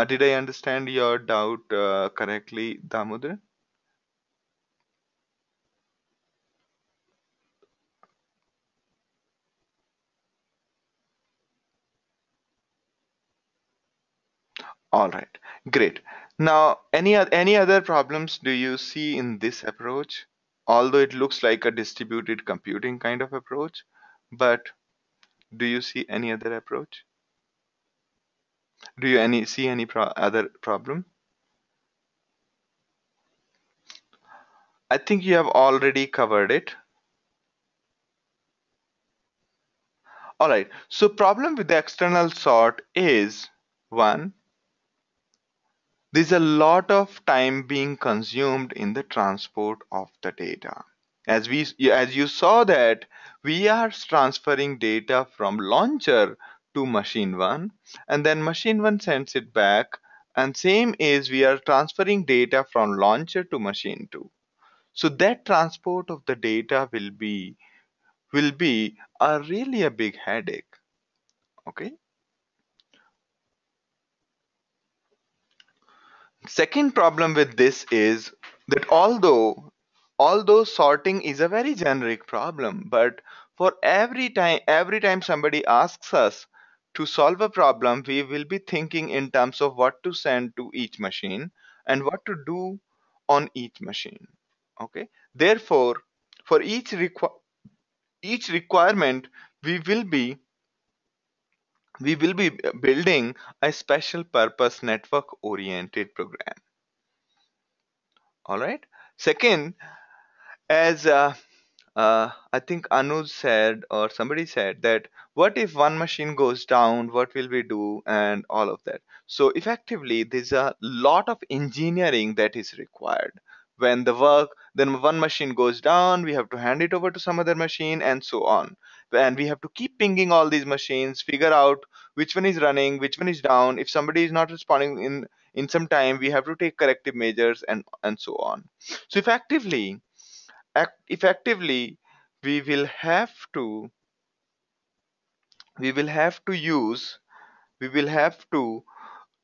Did I understand your doubt correctly, Damodar? All right, great. Now, any other problems do you see in this approach? Although it looks like a distributed computing kind of approach, but do you see any other approach? Do you see any other problem? I think you have already covered it. All right. So problem with the external sort is, one, there's a lot of time being consumed in the transport of the data. As you saw that we are transferring data from launcher to machine 1, and then machine 1 sends it back, and same is we are transferring data from launcher to machine 2. So that transport of the data will be a really a big headache. Okay. Second problem with this is that although sorting is a very generic problem, but for every time somebody asks us to solve a problem, we will be thinking in terms of what to send to each machine and what to do on each machine. Okay. Therefore, for each requirement, we will be we will be building a special purpose network oriented program. All right. Second, as I think Anuj said, or somebody said, that what if one machine goes down, what will we do, and all of that. So effectively, there's a lot of engineering that is required. Then one machine goes down, we have to hand it over to some other machine, and so on. And we have to keep pinging all these machines, figure out which one is running, which one is down. If somebody is not responding in some time, we have to take corrective measures, and so on. So effectively we will have to we will have to use we will have to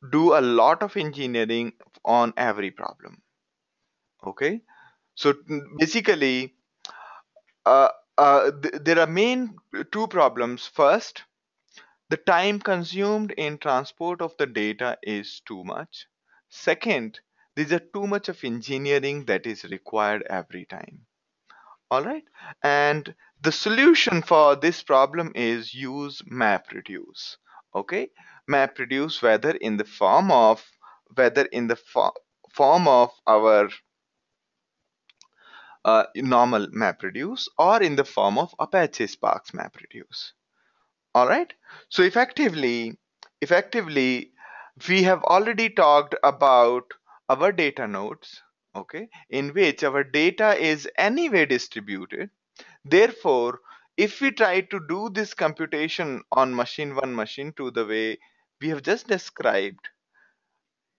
do a lot of engineering on every problem. Okay, so basically, uh, there are main two problems. First, the time consumed in transport of the data is too much. Second, there's a too much of engineering that is required every time. All right. And the solution for this problem is use MapReduce. Okay. MapReduce, whether in the form of our normal MapReduce or in the form of Apache Spark's MapReduce. All right. So effectively, we have already talked about our data nodes. Okay, in which our data is anyway distributed. Therefore, if we try to do this computation on machine 1, machine 2 the way we have just described,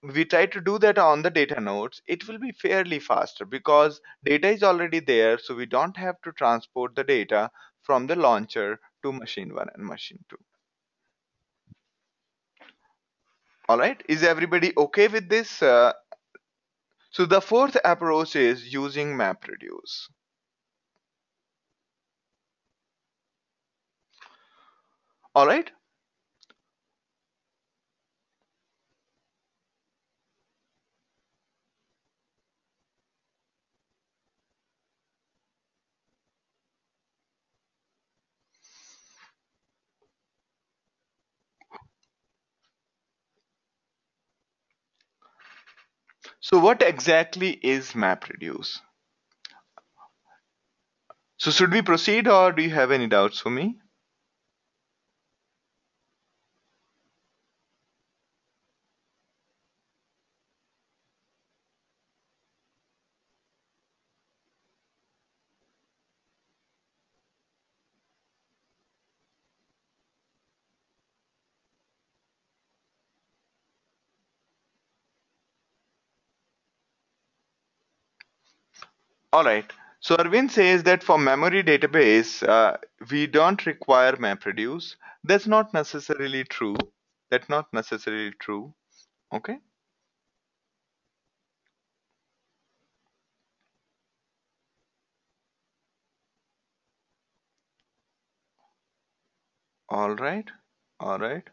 we try to do that on the data nodes, it will be fairly faster because data is already there, so we don't have to transport the data from the launcher to machine 1 and machine 2. All right, is everybody okay with this? So the fourth approach is using MapReduce. All right. So what exactly is MapReduce? So should we proceed or do you have any doubts for me? All right. So Arvind says that for memory database, we don't require MapReduce. That's not necessarily true. That's not necessarily true. Okay. All right. All right.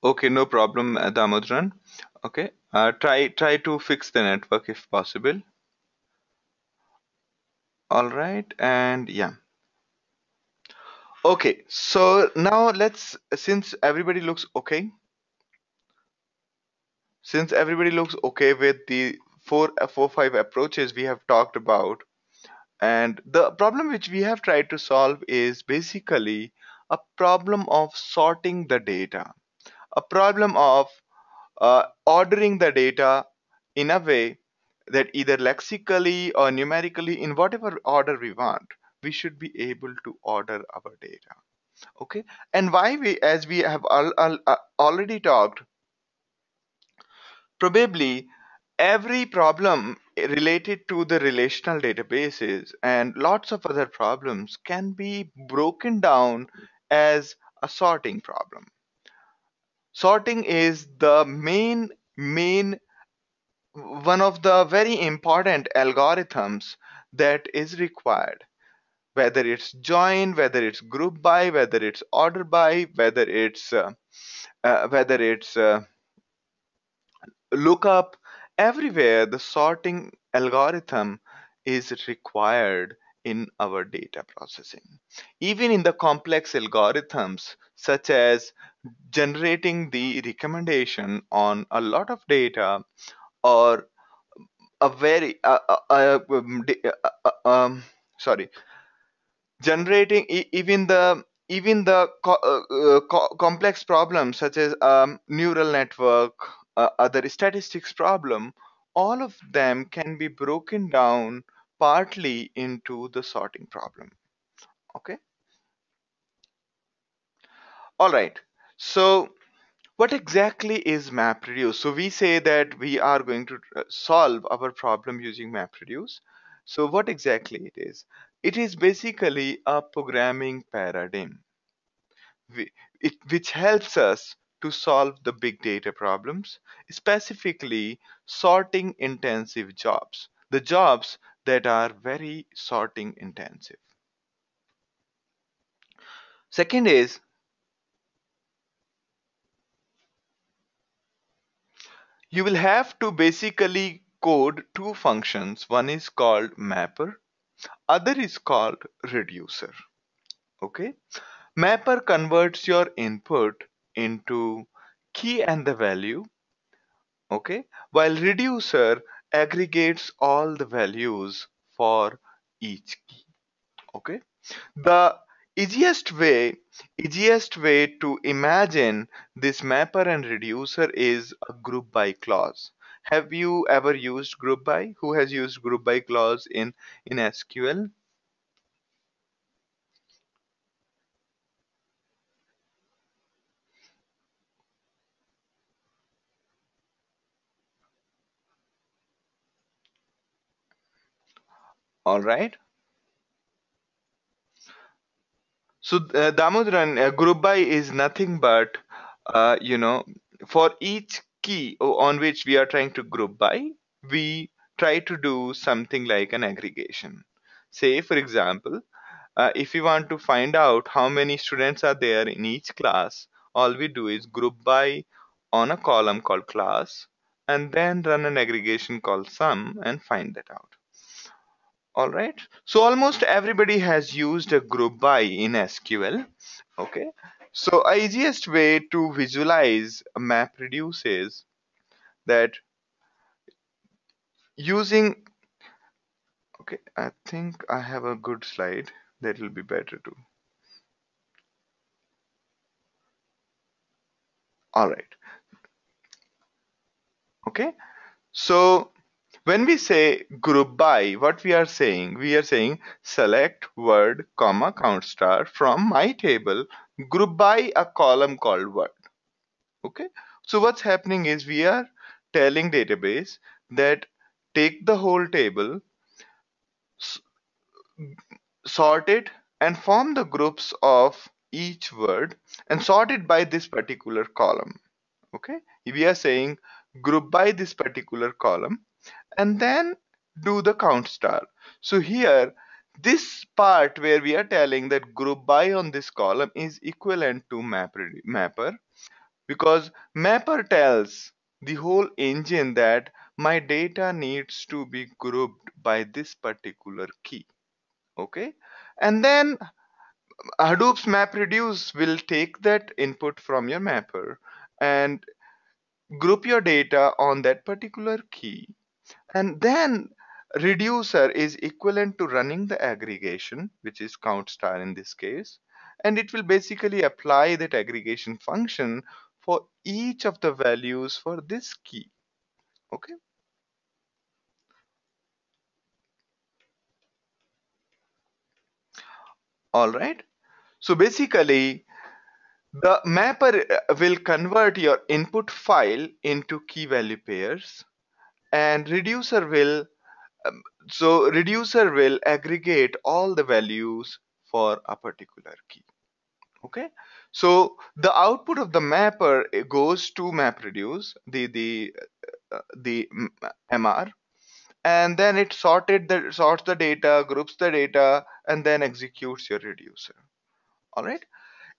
Okay, no problem, Damodran. Okay. Try to fix the network if possible. All right. And yeah. Okay. So now since everybody looks okay, since everybody looks okay with the five approaches we have talked about, and the problem which we have tried to solve is basically a problem of sorting the data, a problem of ordering the data in a way that either lexically or numerically, in whatever order we want, we should be able to order our data. Okay, and why we, as we have already talked, probably every problem related to the relational databases and lots of other problems can be broken down as a sorting problem. Sorting is the main one of the very important algorithms that is required, whether it's join, whether it's group by, whether it's order by, whether it's lookup. Everywhere the sorting algorithm is required in our data processing. Even in the complex algorithms such as generating the recommendation on a lot of data, or a very sorry, generating even the complex problems such as neural network, other statistics problem, all of them can be broken down partly into the sorting problem. Okay. All right. So what exactly is MapReduce? So we say that we are going to solve our problem using MapReduce. So what exactly it is? It is basically a programming paradigm whi- which helps us to solve the big data problems, specifically sorting intensive jobs, the jobs that are very sorting intensive. Second is, you will have to basically code two functions. One is called mapper, other is called reducer. Okay. Mapper converts your input into key and the value. Okay, while reducer aggregates all the values for each key. Okay, the easiest way to imagine this mapper and reducer is a group by clause. Have you ever used group by? Who has used group by clause in SQL? All right. So Damodaran, group by is nothing but, you know, for each key on which we are trying to group by, we try to do something like an aggregation. Say, for example, if we want to find out how many students are there in each class, all we do is group by on a column called class, and then run an aggregation called sum and find that out. All right. So almost everybody has used a group by in SQL. Okay. So easiest way to visualize a map reduce is that using, okay, I think I have a good slide that will be better too. All right. Okay. So when we say group by, what we are saying select word comma count star from my table, group by a column called word. Okay. So what's happening is we are telling database that take the whole table, s- sort it, and form the groups of each word and sort it by this particular column. Okay. We are saying group by this particular column and then do the count star. So here, this part where we are telling that group by on this column is equivalent to mapper, because mapper tells the whole engine that my data needs to be grouped by this particular key. Okay. And then Hadoop's MapReduce will take that input from your mapper and group your data on that particular key. And then reducer is equivalent to running the aggregation, which is count star in this case. And it will basically apply that aggregation function for each of the values for this key. Okay. All right. So basically, the mapper will convert your input file into key value pairs, and um, reducer will aggregate all the values for a particular key. Okay. So the output of the mapper goes to MapReduce, the MR, and then it sorts the data, groups the data, and then executes your reducer. All right.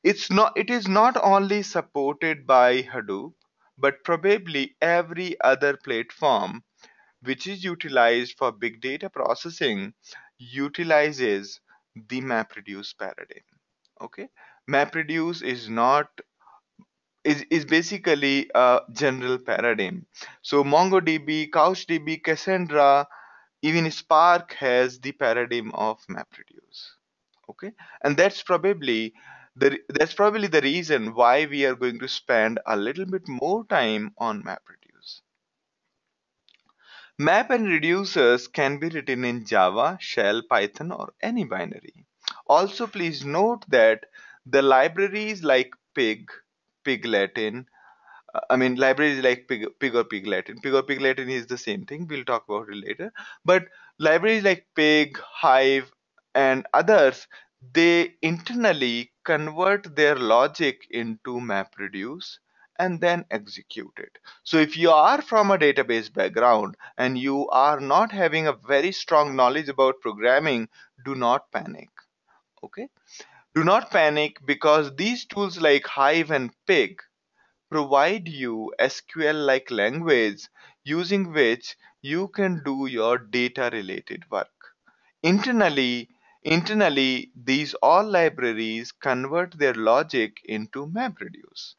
It is not only supported by Hadoop, but probably every other platform which is utilized for big data processing utilizes the MapReduce paradigm. Okay. MapReduce is basically a general paradigm. So MongoDB, CouchDB, Cassandra, even Spark has the paradigm of MapReduce. Okay. And that's probably the reason why we are going to spend a little bit more time on MapReduce. Map and reducers can be written in Java, Shell, Python, or any binary. Also, please note that the libraries like Pig Latin, libraries like Pig or Pig-Latin. Pig or Pig-Latin is the same thing. We'll talk about it later. But libraries like Pig, Hive, and others, they internally convert their logic into MapReduce and then execute it. So if you are from a database background and you are not having a very strong knowledge about programming, do not panic. Okay? Do not panic, because these tools like Hive and Pig provide you SQL-like language using which you can do your data-related work. Internally, internally, these all libraries convert their logic into MapReduce.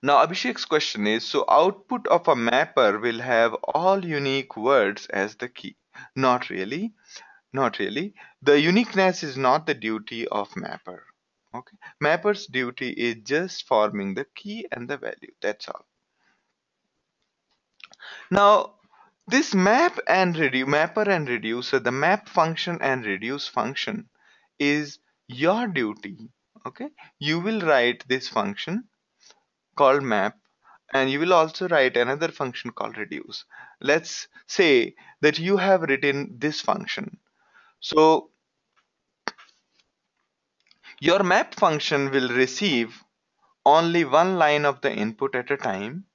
Now, Abhishek's question is, so output of a mapper will have all unique words as the key. Not really. Not really. The uniqueness is not the duty of mapper. Okay. Mapper's duty is just forming the key and the value. That's all. Now, this mapper and reducer, the map function and reduce function is your duty. Okay. You will write this function called map, and you will also write another function called reduce. Let's say that you have written this function. So your map function will receive only one line of the input at a time.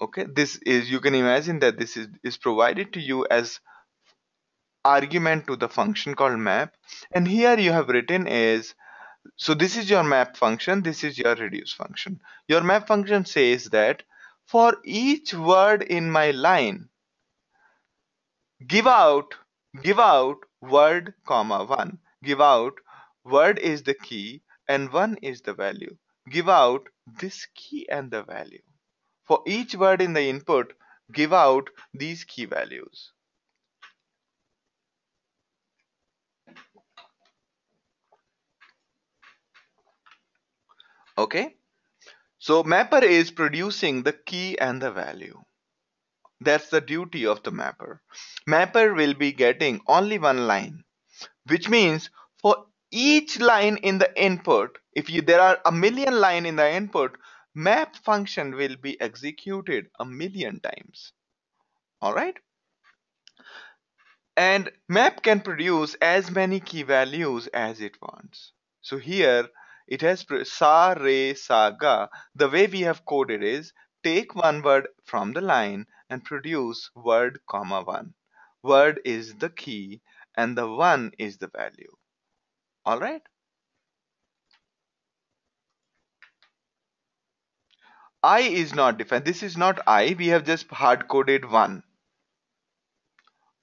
Okay, this is, you can imagine that this is provided to you as argument to the function called map, and here you have written is So this is your map function, this is your reduce function. Your map function says that for each word in my line, give out give out word comma 1. Give out word is the key and 1 is the value. Give out this key and the value. For each word in the input, give out these key values. Okay? So mapper is producing the key and the value. That's the duty of the mapper. Mapper will be getting only one line, which means for each line in the input, if there are a million line in the input, map function will be executed a million times. All right? And map can produce as many key values as it wants. So here it has sa, re, sa, ga. The way we have coded is take one word from the line and produce word comma 1. Word is the key and the 1 is the value. All right? I is not defined. This is not I. We have just hard coded 1.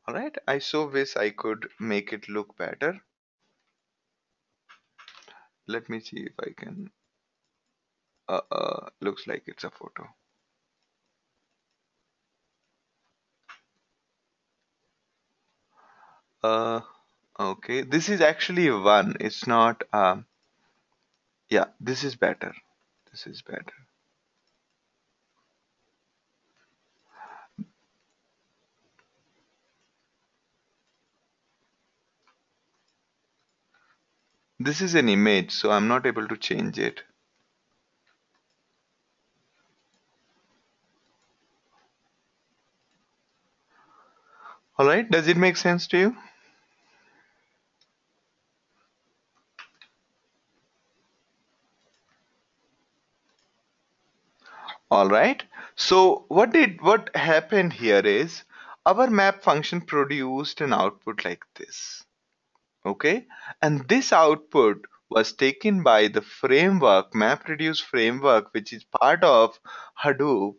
All right? I so wish I could make it look better. Let me see if I can. Looks like it's a photo. Uh, okay. This is actually 1. It's not. Yeah, this is better. This is better. This is an image, so I'm not able to change it. All right. Does it make sense to you? All right. So what happened here is our map function produced an output like this. Okay, and this output was taken by the framework, MapReduce framework, which is part of Hadoop.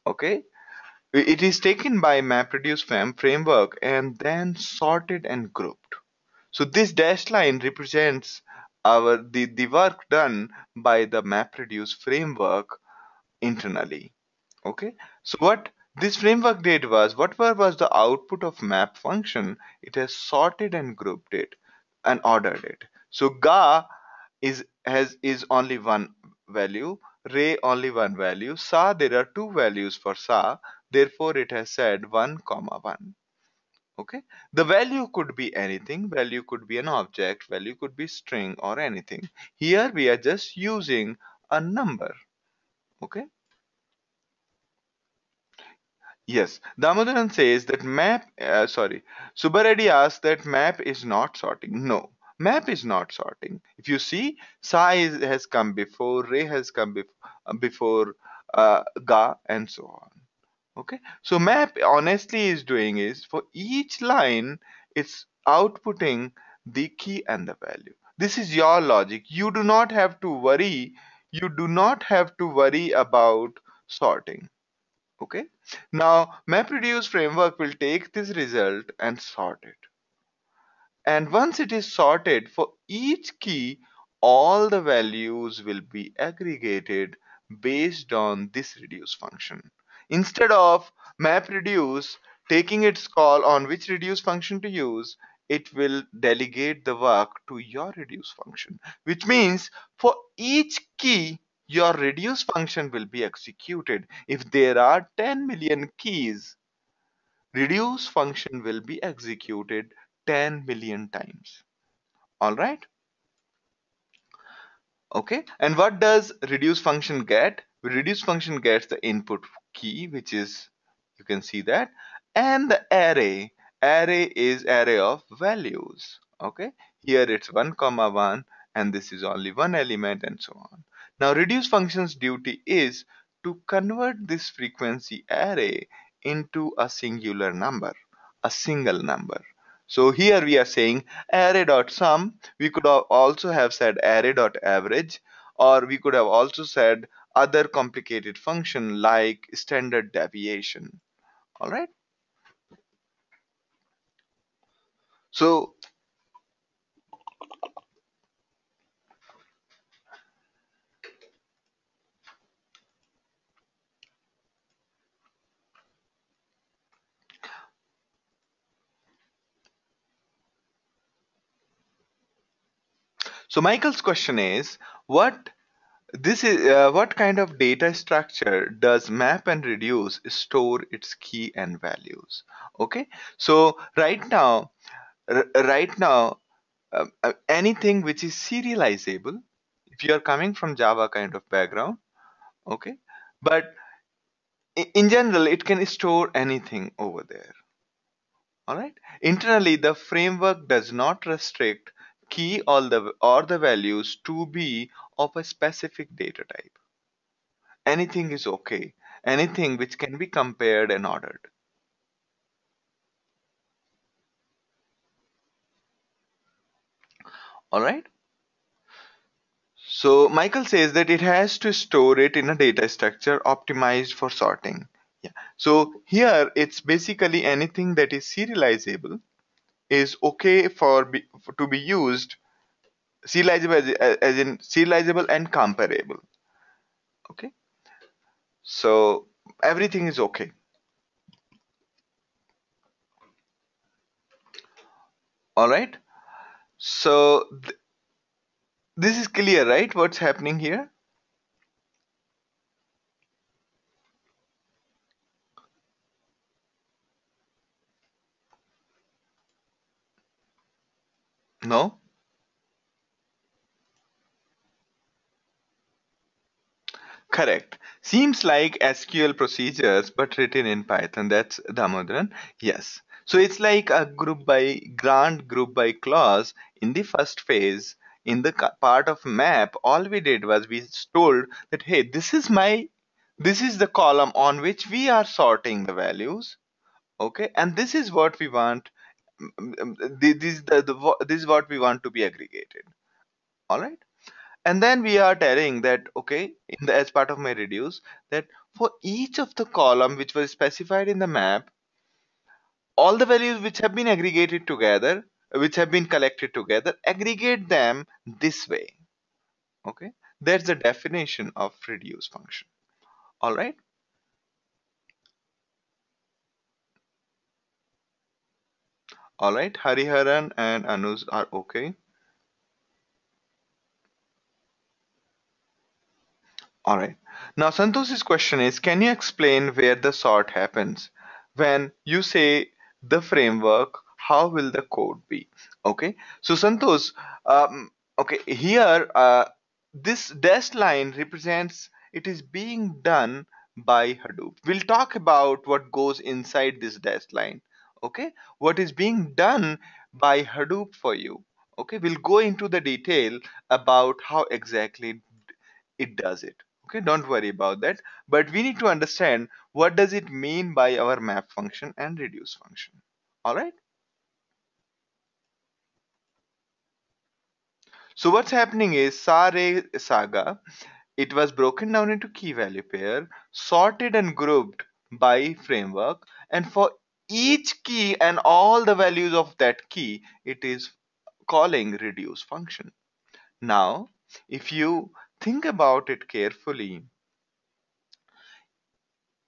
Okay, it is taken by MapReduce framework and then sorted and grouped. So this dashed line represents the work done by the MapReduce framework internally. Okay, so what this framework did was, whatever was the output of map function, it has sorted and grouped it and ordered it. So ga is only one value, re only one value, sa there are two values for sa, therefore it has said 1 comma 1. Okay, the value could be anything, value could be an object, value could be string or anything. Here we are just using a number. Okay. Yes, Damodaran says that Subbareddy asks that map is not sorting. No, map is not sorting. If you see, has come before, Re has come before Ga, and so on. Okay, so map honestly is doing is for each line, it's outputting the key and the value. This is your logic. You do not have to worry. You do not have to worry about sorting. Okay, now MapReduce framework will take this result and sort it. And once it is sorted, for each key, all the values will be aggregated based on this reduce function. Instead of MapReduce taking its call on which reduce function to use, it will delegate the work to your reduce function, which means for each key, your reduce function will be executed. If there are 10 million keys, reduce function will be executed 10 million times. All right. Okay, and what does reduce function get? Reduce function gets the input key, which is, you can see that, and the array. Array is array of values. Okay, here it's 1 comma 1 and this is only one element and so on. Now reduce function's duty is to convert this frequency array into a singular number, a single number. So here we are saying array.sum. We could also have said array.average, or we could have also said other complicated function like standard deviation. All right. So Michael's question is, what kind of data structure does map and reduce store its key and values? Okay, so right now, anything which is serializable, if you are coming from Java kind of background, okay, but in general, it can store anything over there. All right. Internally, the framework does not restrict key or the values to be of a specific data type. Anything is okay. Anything which can be compared and ordered. All right. So Michael says that it has to store it in a data structure optimized for sorting. Yeah. So here it's basically anything that is serializable is okay to be used serializable as in serializable and comparable. Okay. So everything is okay. All right. So this is clear, right? What's happening here? No? Correct. Seems like SQL procedures, but written in Python. That's Damodaran. Yes. So it's like a grand group by clause in the first phase. In the part of map, all we did was we told that, hey, this is the column on which we are sorting the values. Okay. And this is what we want. This is what we want to be aggregated. All right. And then we are telling that, okay, as part of my reduce, that for each of the column which was specified in the map, all the values which have been aggregated together, which have been collected together, aggregate them this way. Okay, that's the definition of reduce function. All right. All right, Hariharan and Anuj are okay. All right. Now, Santosh's question is, can you explain where the sort happens? When you say the framework, how will the code be? Okay. So, Santosh, okay, here, this dash line represents it is being done by Hadoop. We'll talk about what goes inside this dash line. Okay. What is being done by Hadoop for you? Okay. We'll go into the detail about how exactly it does it. Okay, don't worry about that, but we need to understand what does it mean by our map function and reduce function. All right, so what's happening is sare saga, it was broken down into key value pair, sorted and grouped by framework, and for each key and all the values of that key it is calling reduce function. Now if you think about it carefully,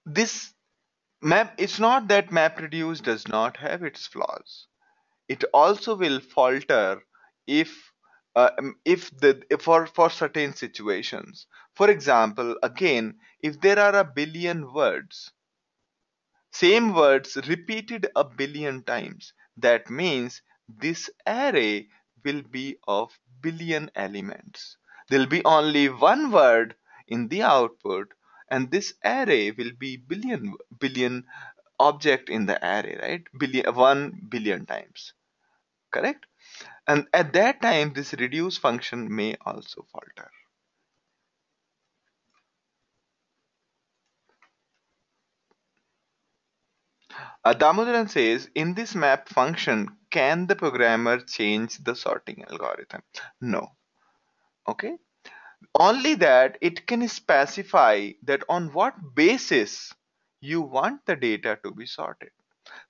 this map, it's not that MapReduce does not have its flaws. It also will falter if for certain situations. For example, again, if there are a billion words, same words repeated a billion times, that means this array will be of billion elements. There'll be only one word in the output, and this array will be billion object in the array, right? 1 billion times, correct? And at that time, this reduce function may also falter. Damodaran says, in this map function, can the programmer change the sorting algorithm? No. Okay. Only that it can specify that on what basis you want the data to be sorted.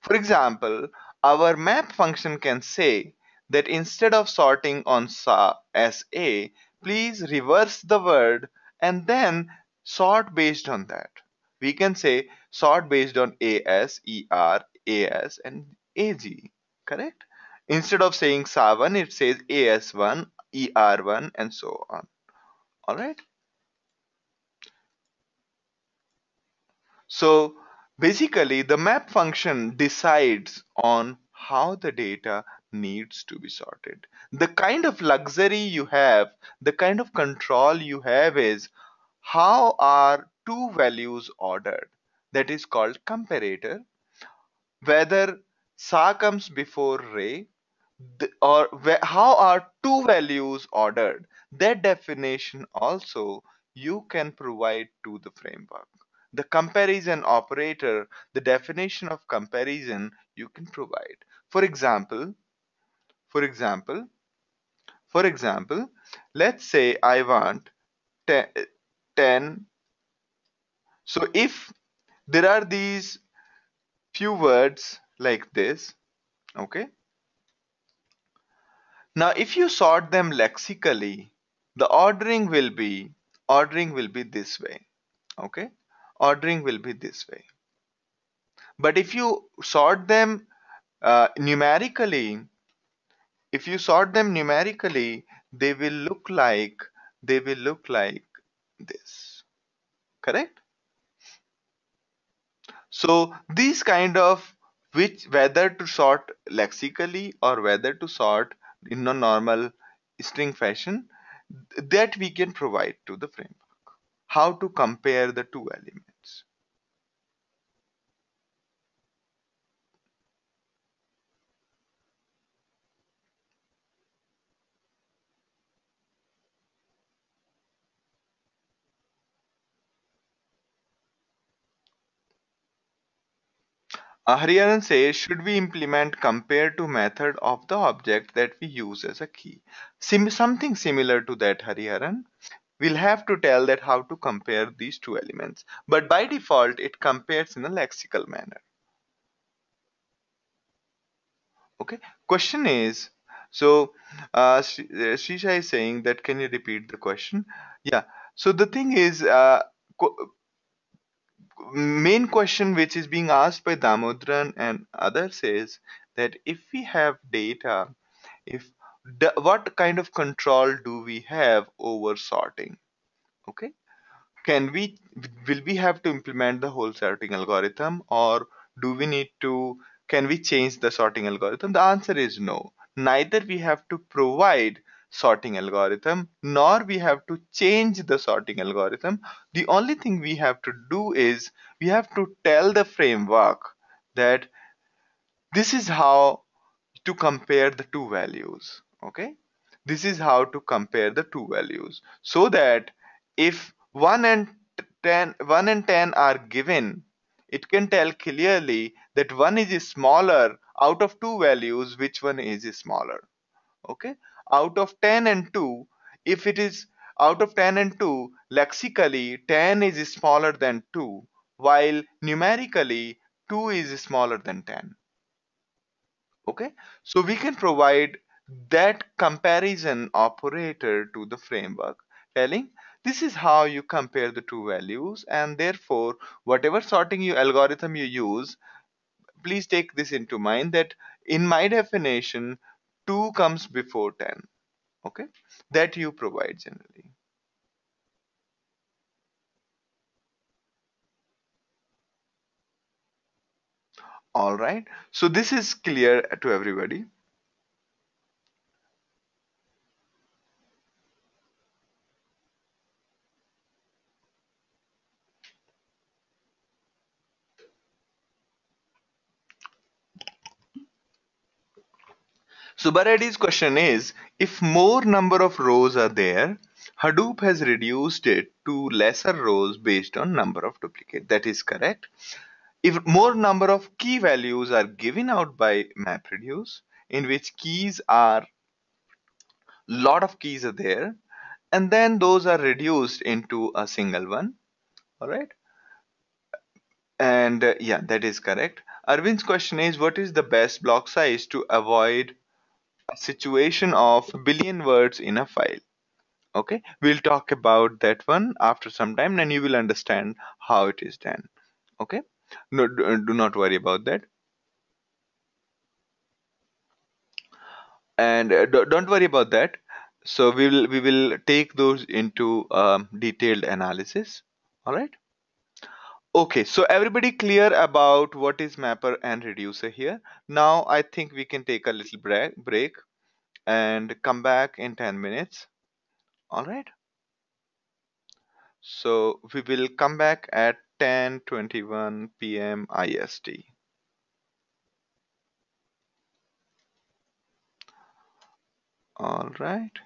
For example, our map function can say that instead of sorting on as A, please reverse the word and then sort based on that. We can say sort based on AS, ER, AS, and AG. Correct? Instead of saying SA1, it says AS1, ER1, and so on. Alright? So basically, the map function decides on how the data needs to be sorted. The kind of luxury you have, the kind of control you have is how are two values ordered. That is called comparator. Whether sa comes before re, or how are two values ordered. That definition also you can provide to the framework. The comparison operator, the definition of comparison you can provide. For example, for example, for example, let's say I want 10, 10. So if there are these few words like this, okay? Now, if you sort them lexically, the ordering will be this way. Okay, ordering will be this way. But if you sort them numerically, if you sort them numerically, they will look like this. Correct? So these kind of which whether to sort lexically or whether to sort in a normal string fashion, that we can provide to the framework. How to compare the two elements. Hariharan says, should we implement compare to method of the object that we use as a key? Something similar to that, Hariharan. We'll have to tell that how to compare these two elements. But by default, it compares in a lexical manner. Okay. Question is, so Shisha is saying that can you repeat the question? Yeah. So the thing is, main question which is being asked by Damodran and others is that if we have data, if what kind of control do we have over sorting? Okay, can we will we have to implement the whole sorting algorithm, or do we need to can we change the sorting algorithm? The answer is no. Neither we have to provide sorting algorithm nor we have to change the sorting algorithm. The only thing we have to do is we have to tell the framework that this is how to compare the two values. Okay, this is how to compare the two values, so that if 1 and 10 are given, it can tell clearly that one is smaller out of two values, which one is smaller. Okay, out of 10 and 2, if it is out of 10 and 2, lexically 10 is smaller than 2, while numerically 2 is smaller than 10. Okay, so we can provide that comparison operator to the framework, telling this is how you compare the two values, and therefore whatever sorting you algorithm you use, please take this into mind that in my definition 2 comes before 10. Okay, that you provide generally. All right, so this is clear to everybody. Subareddy's question is, if more number of rows are there, Hadoop has reduced it to lesser rows based on number of duplicate. That is correct. If more number of key values are given out by MapReduce, in which keys are lot of keys are there, and then those are reduced into a single one. All right. And yeah, that is correct. Arvind's question is, what is the best block size to avoid a situation of billion words in a file? Okay, we'll talk about that one after some time, and you will understand how it is done. Okay, no, do not worry about that. And don't worry about that. So we will take those into detailed analysis. All right. Okay, so everybody clear about what is mapper and reducer here? Now I think we can take a little break and come back in 10 minutes. All right. So we will come back at 10:21 p.m. IST. All right.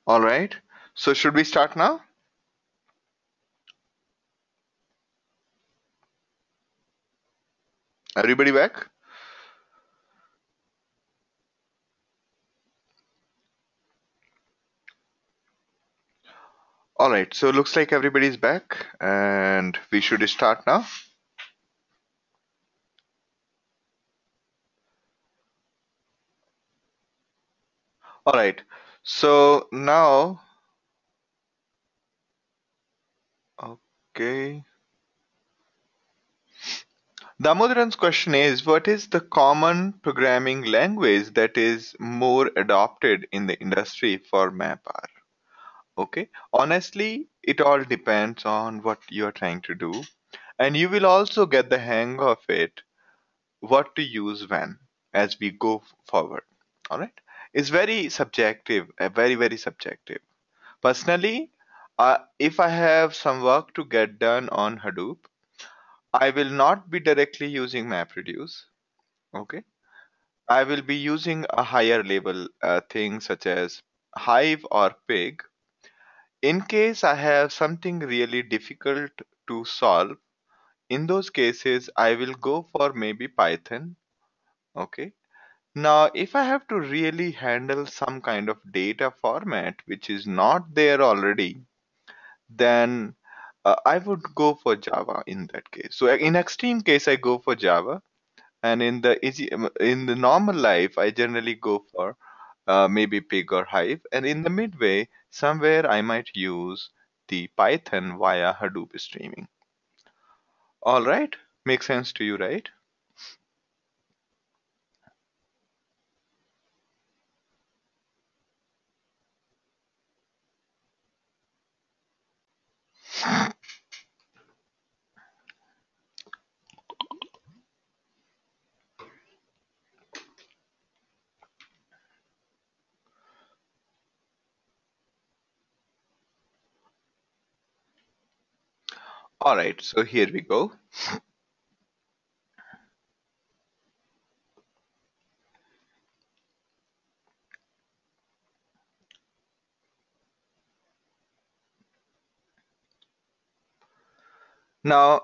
All right. So should we start now? Everybody back? All right. So looks like everybody's back and we should start now. All right. So now, okay. Damodaran's question is, what is the common programming language that is more adopted in the industry for MapR? Okay. Honestly, it all depends on what you're trying to do. And you will also get the hang of it, what to use when as we go forward. All right. It's very subjective, very, very subjective. Personally, if I have some work to get done on Hadoop, I will not be directly using MapReduce. Okay. I will be using a higher level thing such as Hive or Pig. In case I have something really difficult to solve, in those cases, I will go for maybe Python. Okay. Now, if I have to really handle some kind of data format which is not there already, then I would go for Java in that case. So in extreme case, I go for Java, and in the normal life, I generally go for maybe Pig or Hive, and in the midway, somewhere I might use the Python via Hadoop streaming. All right, makes sense to you, right? All right, so here we go. Now,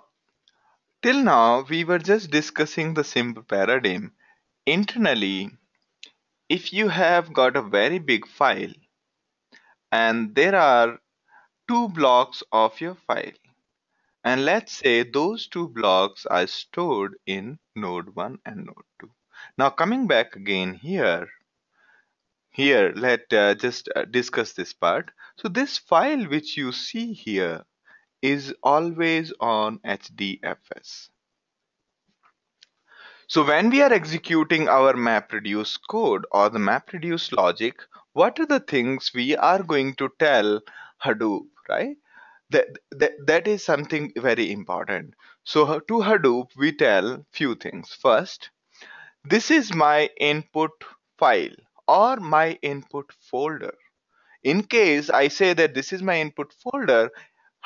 till now, we were just discussing the simple paradigm. Internally, if you have got a very big file and there are two blocks of your file, and let's say those two blocks are stored in node 1 and node 2. Now, coming back again here, let just discuss this part. So, this file which you see here is always on HDFS. So when we are executing our MapReduce code or the MapReduce logic, what are the things we are going to tell Hadoop, right? That is something very important. So to Hadoop, we tell few things. First, this is my input file or my input folder. In case I say that this is my input folder,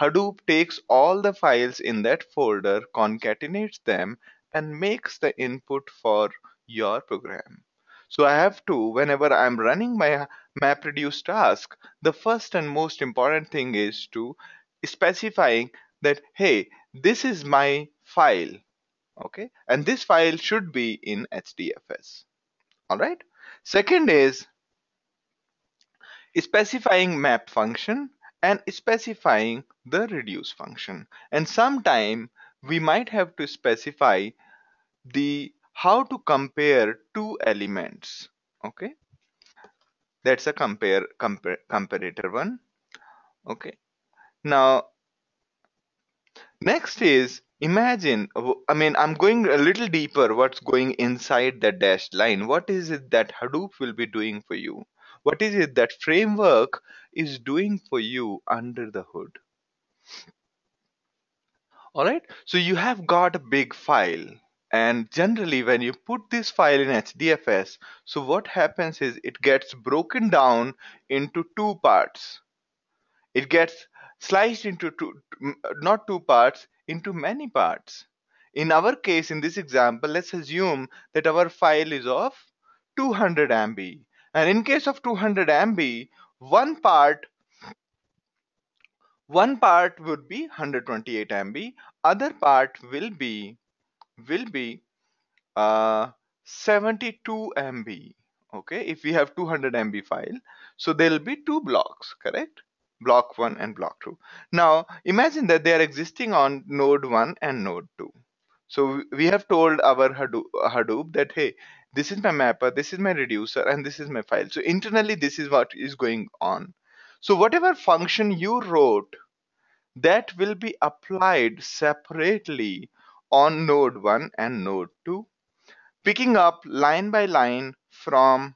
Hadoop takes all the files in that folder, concatenates them, and makes the input for your program. So I have to, whenever I'm running my MapReduce task, the first and most important thing is to specifying that, hey, this is my file, okay? And this file should be in HDFS, all right? Second is specifying map function and specifying the reduce function, and sometime we might have to specify the how to compare two elements. Okay, that's a comparator one. Okay, now next is imagine, I mean, I'm going a little deeper what's going inside the dashed line. What is it that Hadoop will be doing for you? What is it that framework is doing for you under the hood? All right. So you have got a big file. And generally, when you put this file in HDFS, so what happens is it gets broken down into two parts. It gets sliced into not two parts, into many parts. In our case, in this example, let's assume that our file is of 200 MB. And in case of 200 MB, one part one part would be 128 MB, other part will be 72 MB. Okay, if we have 200 MB file, so there will be two blocks, correct? Block 1 and block 2. Now imagine that they are existing on node 1 and node 2. So we have told our Hadoop that, hey, this is my mapper, this is my reducer, and this is my file. So internally, this is what is going on. So whatever function you wrote, that will be applied separately on node 1 and node 2, picking up line by line from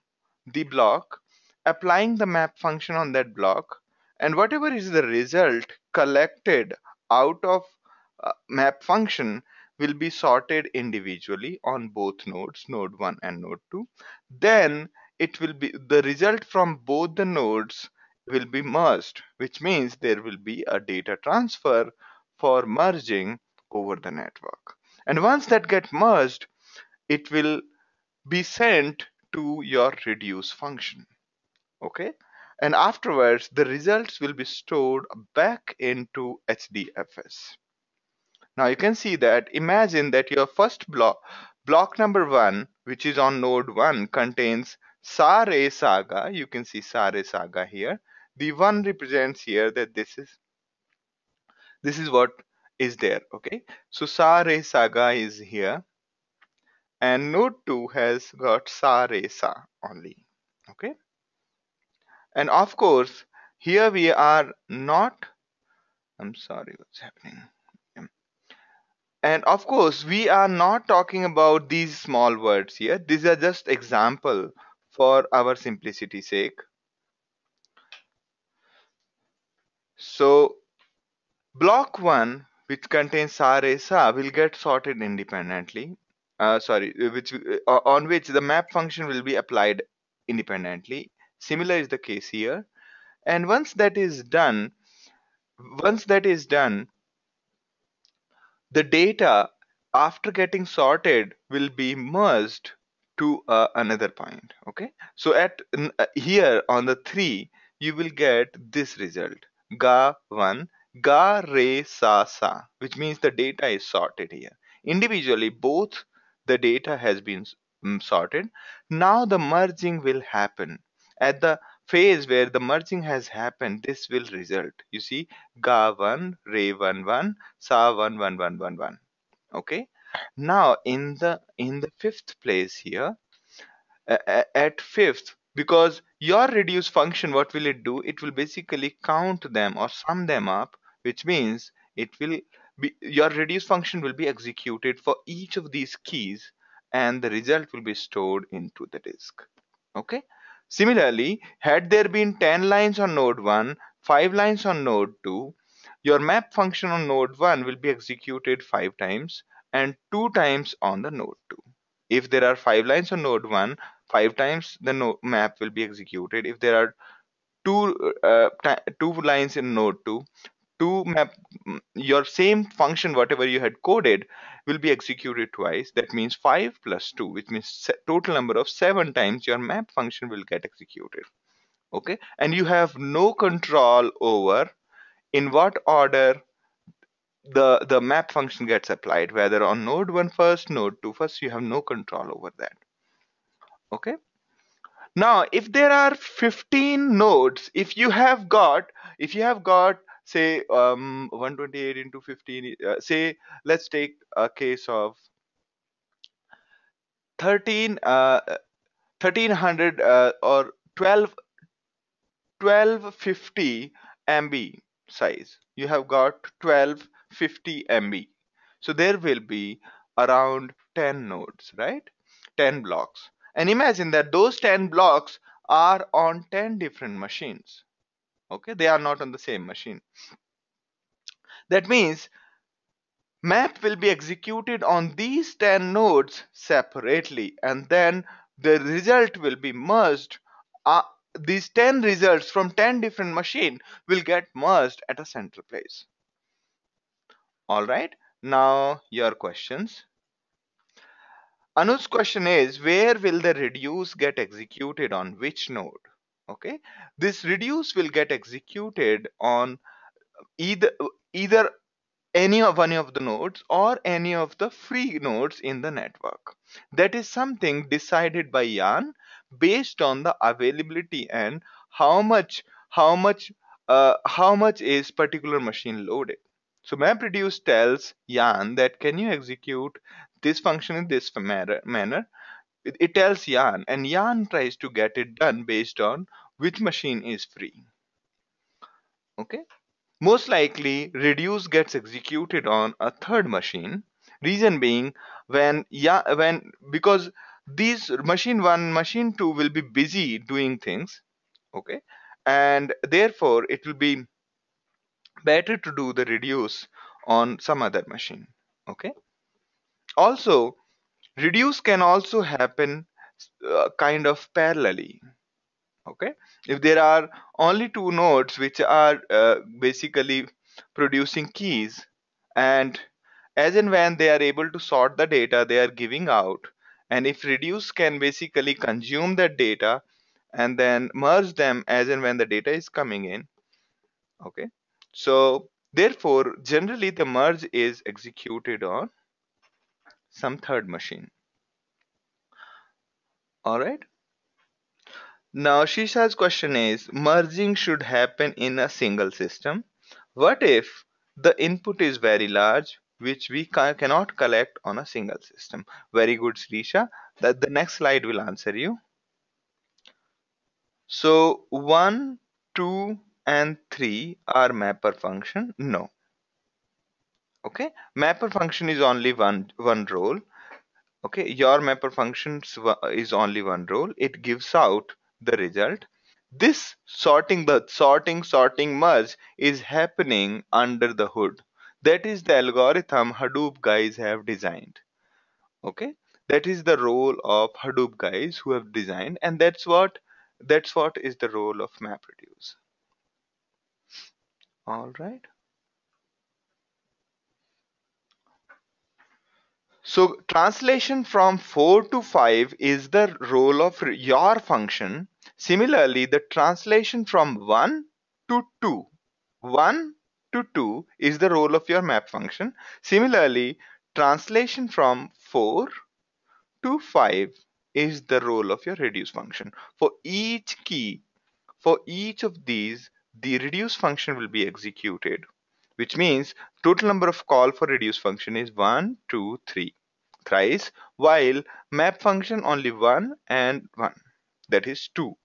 the block, applying the map function on that block, and whatever is the result collected out of map function will be sorted individually on both nodes, node 1 and node 2. Then it will be the result from both the nodes will be merged, which means there will be a data transfer for merging over the network. And once that get merged, it will be sent to your reduce function. Okay, and afterwards the results will be stored back into HDFS. Now you can see that, imagine that your first block number 1, which is on node 1, contains Sare Saga. You can see Sare Saga here. The 1 represents here that this is what is there. Okay, so Sare Saga is here, and node 2 has got Sare Sa only. Okay, and of course here we are not, I'm sorry, what's happening. And of course, we are not talking about these small words here. These are just example for our simplicity sake. So block 1, which contains Sare Sa, will get sorted independently. On which the map function will be applied independently. Similar is the case here. And once that is done, the data after getting sorted will be merged to another point. Okay, so here on the 3 you will get this result, ga 1 ga re sa sa, which means the data is sorted here individually. Both the data has been sorted. Now the merging will happen. At the phase where the merging has happened, this will result, you see, ga 1 re 1 1 sa 1 1 1 1 1. Okay, now in the fifth place here, at fifth, because your reduce function, what will it do? It will basically count them or sum them up, which means it will be, your reduce function will be executed for each of these keys, and the result will be stored into the disk. Okay, similarly, had there been 10 lines on node 1, 5 lines on node 2, your map function on node 1 will be executed 5 times and 2 times on the node 2. If there are 5 lines on node 1, 5 times the map will be executed. If there are two lines in node 2, your same function whatever you had coded will be executed twice. That means 5 plus 2, which means total number of 7 times your map function will get executed. Okay, and you have no control over in what order the map function gets applied, whether on node 1 first, node 2 first. You have no control over that. Okay, now if there are 15 nodes, if you have got say 128 into 15, say let's take a case of 13 1300 or 1250 MB size. You have got 1250 MB. So there will be around 10 nodes, right? 10 blocks. And imagine that those 10 blocks are on 10 different machines. Okay, they are not on the same machine. That means map will be executed on these 10 nodes separately, and then the result will be merged. These 10 results from 10 different machines will get merged at a central place. All right, now your questions. Anu's question is, where will the reduce get executed on which node? Okay, this reduce will get executed on either either any of one of the nodes or any of the free nodes in the network. That is something decided by Yarn based on the availability and how much how much how much is particular machine loaded. So MapReduce tells Yarn that can you execute this function in this manner. It tells Yarn, and Yarn tries to get it done based on which machine is free. Okay. Most likely, reduce gets executed on a third machine. Reason being, when because these machine one, machine two will be busy doing things, okay, and therefore it will be better to do the reduce on some other machine. Okay. Also, reduce can also happen kind of parallelly. Okay, if there are only two nodes which are basically producing keys, and as and when they are able to sort the data they are giving out, and if reduce can basically consume that data and then merge them as and when the data is coming in. Okay, so therefore generally the merge is executed on some third machine. All right. Now, Shisha's question is merging should happen in a single system. What if the input is very large, which we cannot collect on a single system? Very good, Srisha. That the next slide will answer you. So 1, 2, and 3 are mapper function? No. Okay, mapper function is only one role. Okay, your mapper functions is only one role. It gives out the result. This sorting merge is happening under the hood. That is the algorithm Hadoop guys have designed. Okay, that is the role of Hadoop guys who have designed, and that's what is the role of MapReduce. All right. So translation from 4 to 5 is the role of your function. Similarly, the translation from 1 to 2, 1 to 2 is the role of your map function. Similarly, translation from 4 to 5 is the role of your reduce function. For each key, for each of these, the reduce function will be executed, which means total number of call for reduce function is 1, 2, 3 thrice, while map function only 1 and 1, that is 2.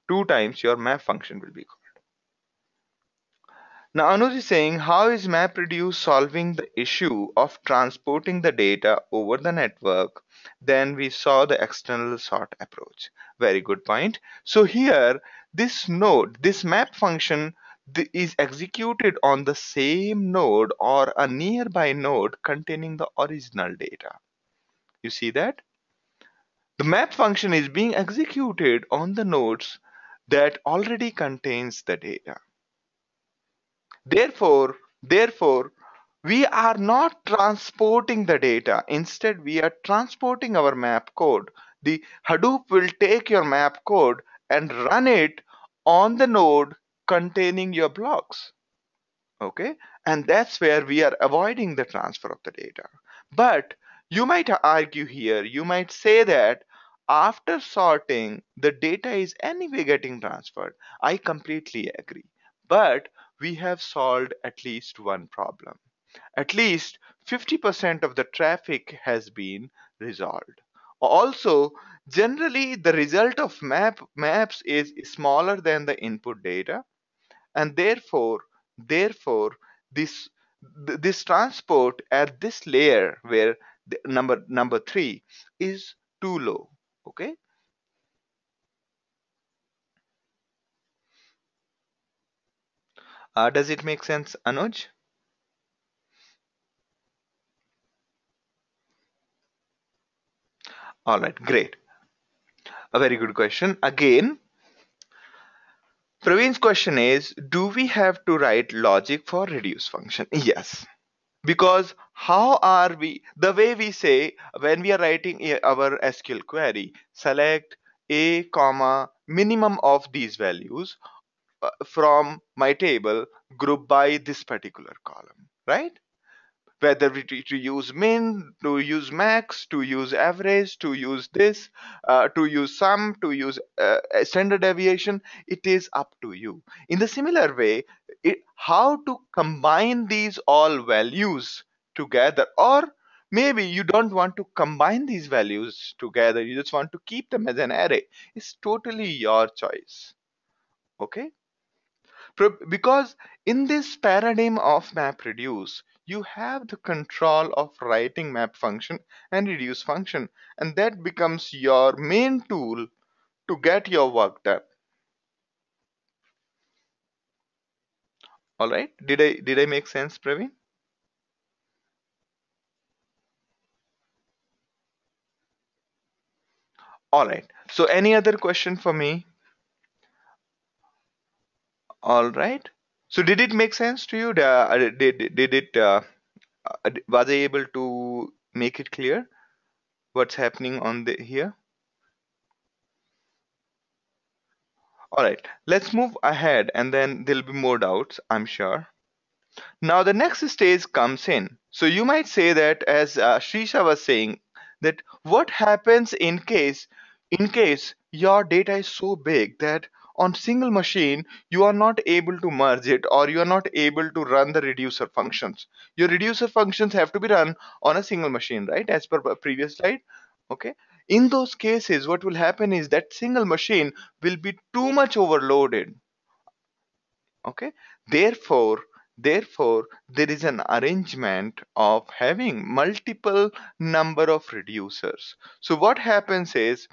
2 times your map function will be called. Now Anuj is saying, how is MapReduce solving the issue of transporting the data over the network? Then we saw the external sort approach. Very good point. So here, this node, this map function is executed on the same node or a nearby node containing the original data. You see that? The map function is being executed on the nodes that already contains the data. Therefore, we are not transporting the data. Instead, we are transporting our map code. The Hadoop will take your map code and run it on the node containing your blocks. Okay, and that's where we are avoiding the transfer of the data. But you might argue here, you might say that after sorting the data is anyway getting transferred. I completely agree, but we have solved at least one problem. At least 50% of the traffic has been resolved. Also, generally the result of maps is smaller than the input data, and therefore this this transport at this layer where the number 3 is too low. Okay. Does it make sense, Anuj? All right, great. A very good question again. Praveen's question is, do we have to write logic for reduce function? Yes, because how are we, the way we say when we are writing our SQL query, select a comma minimum of these values from my table group by this particular column, right? Whether to use min, to use max, to use average, to use this, to use sum, to use standard deviation, it is up to you. In the similar way, how to combine these all values together, or maybe you don't want to combine these values together, you just want to keep them as an array, it's totally your choice. Okay, because in this paradigm of map reduce, you have the control of writing map function and reduce function, and that becomes your main tool to get your work done. All right, did I make sense, Praveen? All right, so any other question for me? All right, so did it make sense to you? Did it was I able to make it clear what's happening on the here? All right, let's move ahead and then there'll be more doubts, I'm sure. Now the next stage comes in. So you might say that, as Shrisha was saying, that what happens in case your data is so big that on single machine you are not able to merge it, or you are not able to run the reducer functions. Your reducer functions have to be run on a single machine, right? As per previous slide. Okay. In those cases, what will happen is that single machine will be too much overloaded. Okay, therefore there is an arrangement of having multiple number of reducers. So what happens is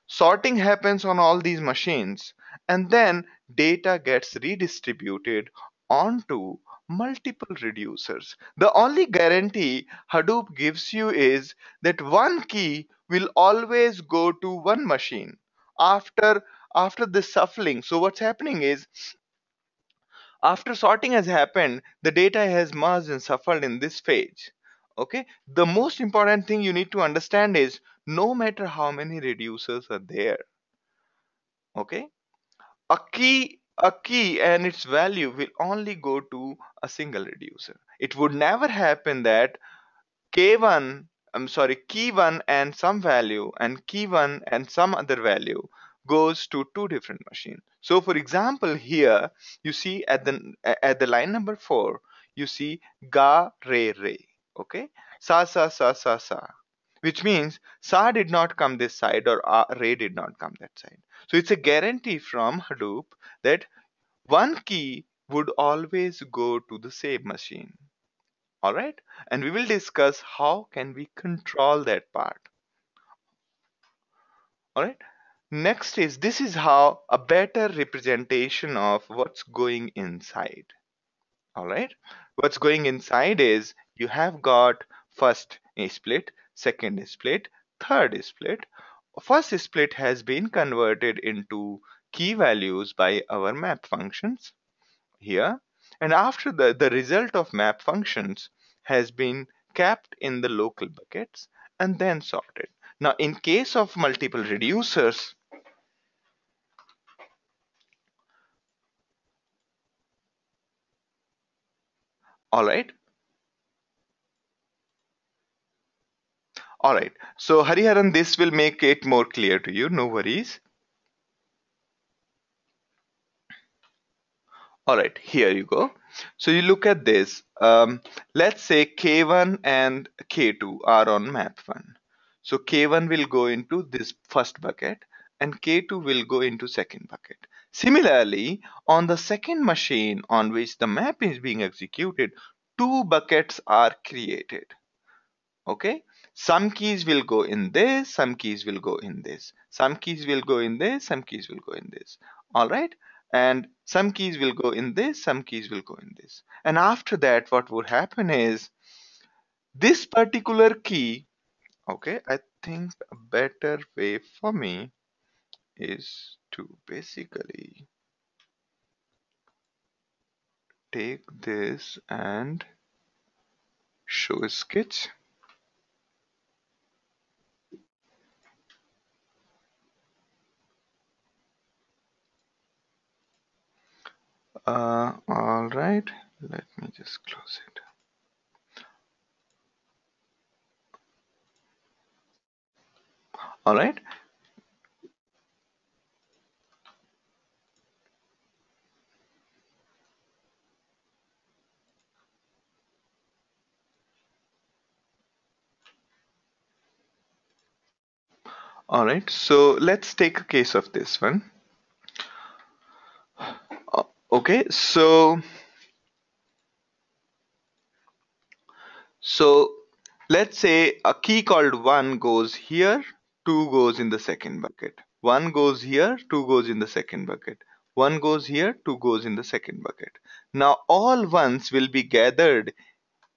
sorting happens on all these machines, and then data gets redistributed onto multiple reducers. The only guarantee Hadoop gives you is that one key will always go to one machine after after the shuffling. So what's happening is, after sorting has happened, the data has merged and shuffled in this phase. Okay, the most important thing you need to understand is, no matter how many reducers are there, okay, a key and its value will only go to a single reducer. It would never happen that k1 I'm sorry key 1 and some value and key 1 and some other value goes to two different machines. So for example, here you see at the line number 4, you see ga re re. Okay, sa, which means sa did not come this side, or re did not come that side. So it's a guarantee from Hadoop that one key would always go to the same machine. All right, and we will discuss how can we control that part. All right, next is, this is how a better representation of what's going inside. All right, what's going inside is, you have got first a split, second is split, third is split. First split has been converted into key values by our map functions here, and after the result of map functions has been kept in the local buckets and then sorted. Now in case of multiple reducers, all right, all right, so Hariharan, this will make it more clear to you, no worries. All right, here you go. So you look at this. Let's say K1 and K2 are on map 1. So K1 will go into this first bucket and K2 will go into second bucket. Similarly, on the second machine on which the map is being executed, two buckets are created. Okay, some keys will go in this, some keys will go in this, some keys will go in this, some keys will go in this. All right, and some keys will go in this, some keys will go in this. And after that, what would happen is, this particular key, okay, I think a better way for me is to basically take this and show a sketch. All right, let me just close it. All right. All right. So let's take a case of this one. Okay. So let's say a key called 1 goes here, 2 goes in the second bucket. 1 goes here, 2 goes in the second bucket. 1 goes here, 2 goes in the second bucket. Now all ones will be gathered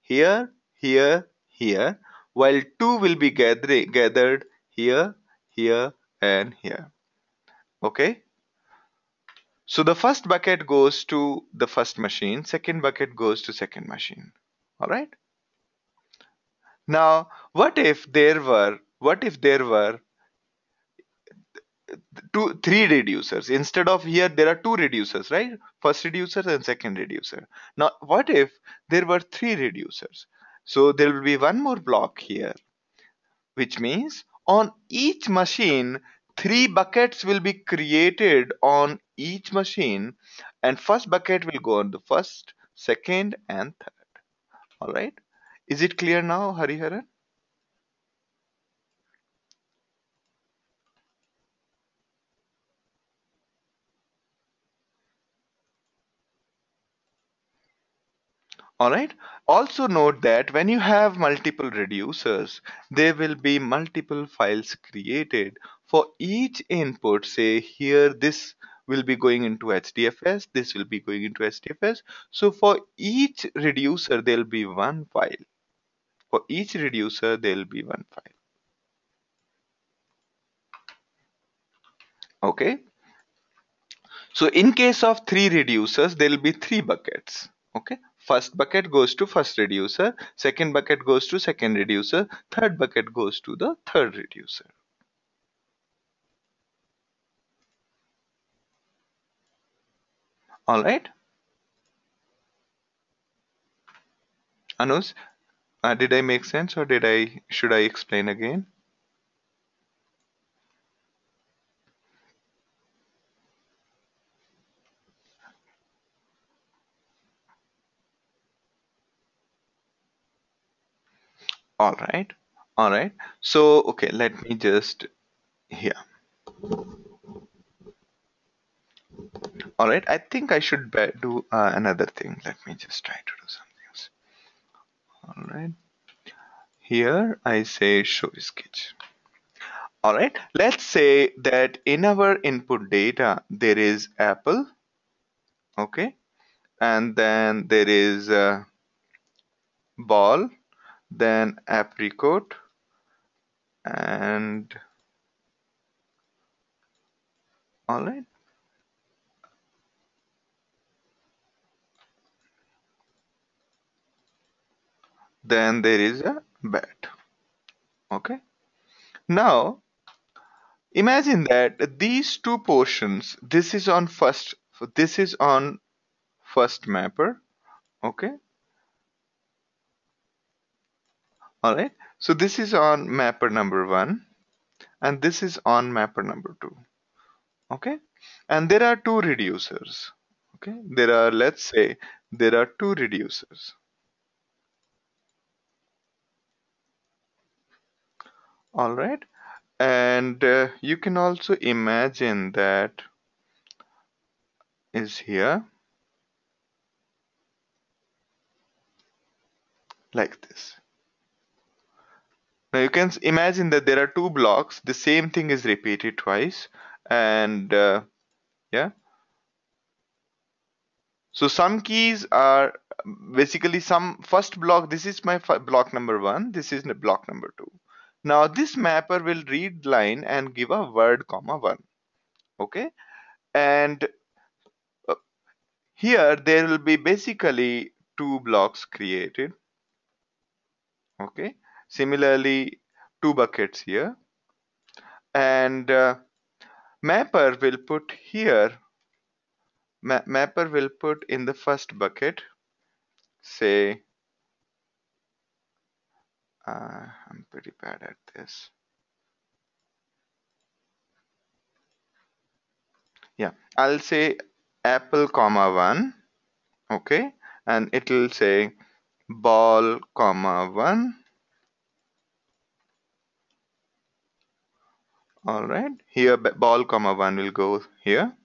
here, here, here, while 2 will be gathered here, here, and here. Okay? So the first bucket goes to the first machine, second bucket goes to second machine. All right? Now, what if there were three reducers? Instead of here, there are two reducers, right? First reducer and second reducer. Now, what if there were three reducers? So there will be one more block here, which means on each machine, three buckets will be created on each machine, and first bucket will go on the first, second, and third. All right? Is it clear now, Hariharan? Alright. Also note that when you have multiple reducers, there will be multiple files created for each input. Say here this will be going into HDFS, this will be going into HDFS. So for each reducer, there will be one file. For each reducer, there will be one file. Okay. So in case of three reducers, there will be three buckets. Okay. First bucket goes to first reducer, second bucket goes to second reducer, third bucket goes to the third reducer. All right. Anuj, did I make sense or should I explain again? All right. All right. So, okay, let me just here. All right. I think I should do another thing. Let me just try to do something else. All right. Here I say show sketch. All right. Let's say that in our input data there is apple, okay, and then there is ball, then apricot, and all right, then there is a bat. Okay. Now imagine that these two portions. This is on first mapper. Okay. All right. So this is on mapper number one, and this is on mapper number two. Okay. And there are two reducers. Okay. Let's say there are two reducers. All right. And you can also imagine that is here like this. Now you can imagine that there are two blocks. The same thing is repeated twice, and yeah. So some keys are basically some first block. This is my block number one. This is the block number two. Now this mapper will read line and give a word comma one. Okay, and uh, here there will be basically two blocks created. Okay, similarly two buckets here, and mapper will put here mapper will put in the first bucket, say, I'm pretty bad at this. Yeah, I'll say apple comma 1, okay, and it will say ball comma 1. All right, here ball comma 1 will go here.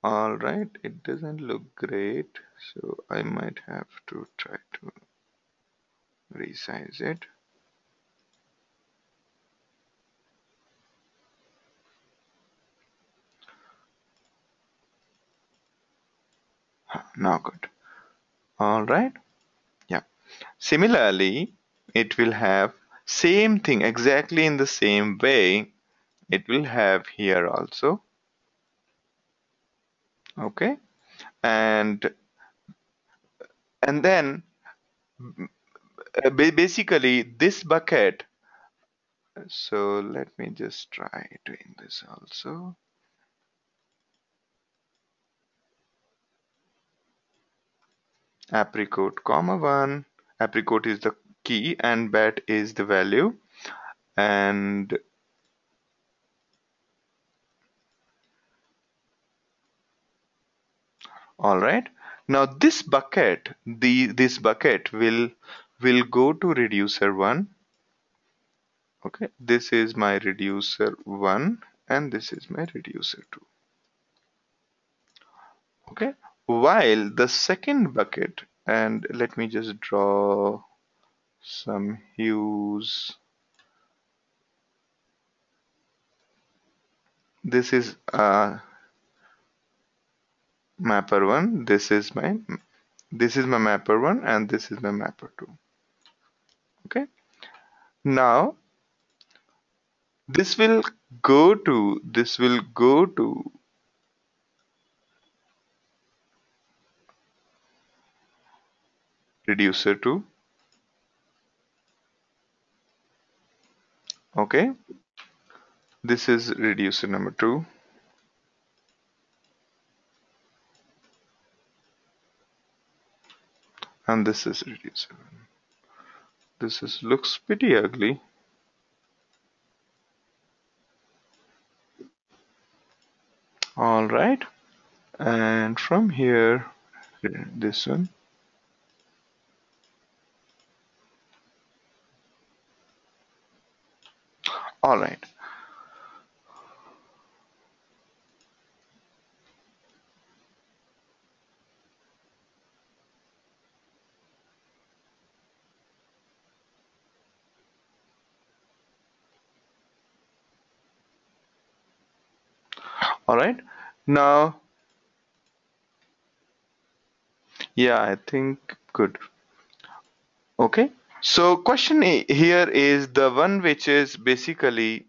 All right, it doesn't look great, so I might have to try to resize it. Now good. All right. Yeah. Similarly, it will have same thing exactly in the same way. It will have here also. Okay. And then basically this bucket. So let me just try doing this also. Apricot comma 1. Apricot is the key and bat is the value. And all right. Now this bucket, this bucket will go to reducer 1. Okay, this is my reducer 1 and this is my reducer 2. Okay, while the second bucket, and let me just draw some hues. This is mapper 1, this is my mapper 1 and this is my mapper 2. Okay, now this will go to reducer 2. Okay, this is reducer number 2, and this is reducer 1. This is looks pretty ugly. All right, and from here, this one. All right. All right. Now, yeah, I think good. Okay. So question here is the one which is basically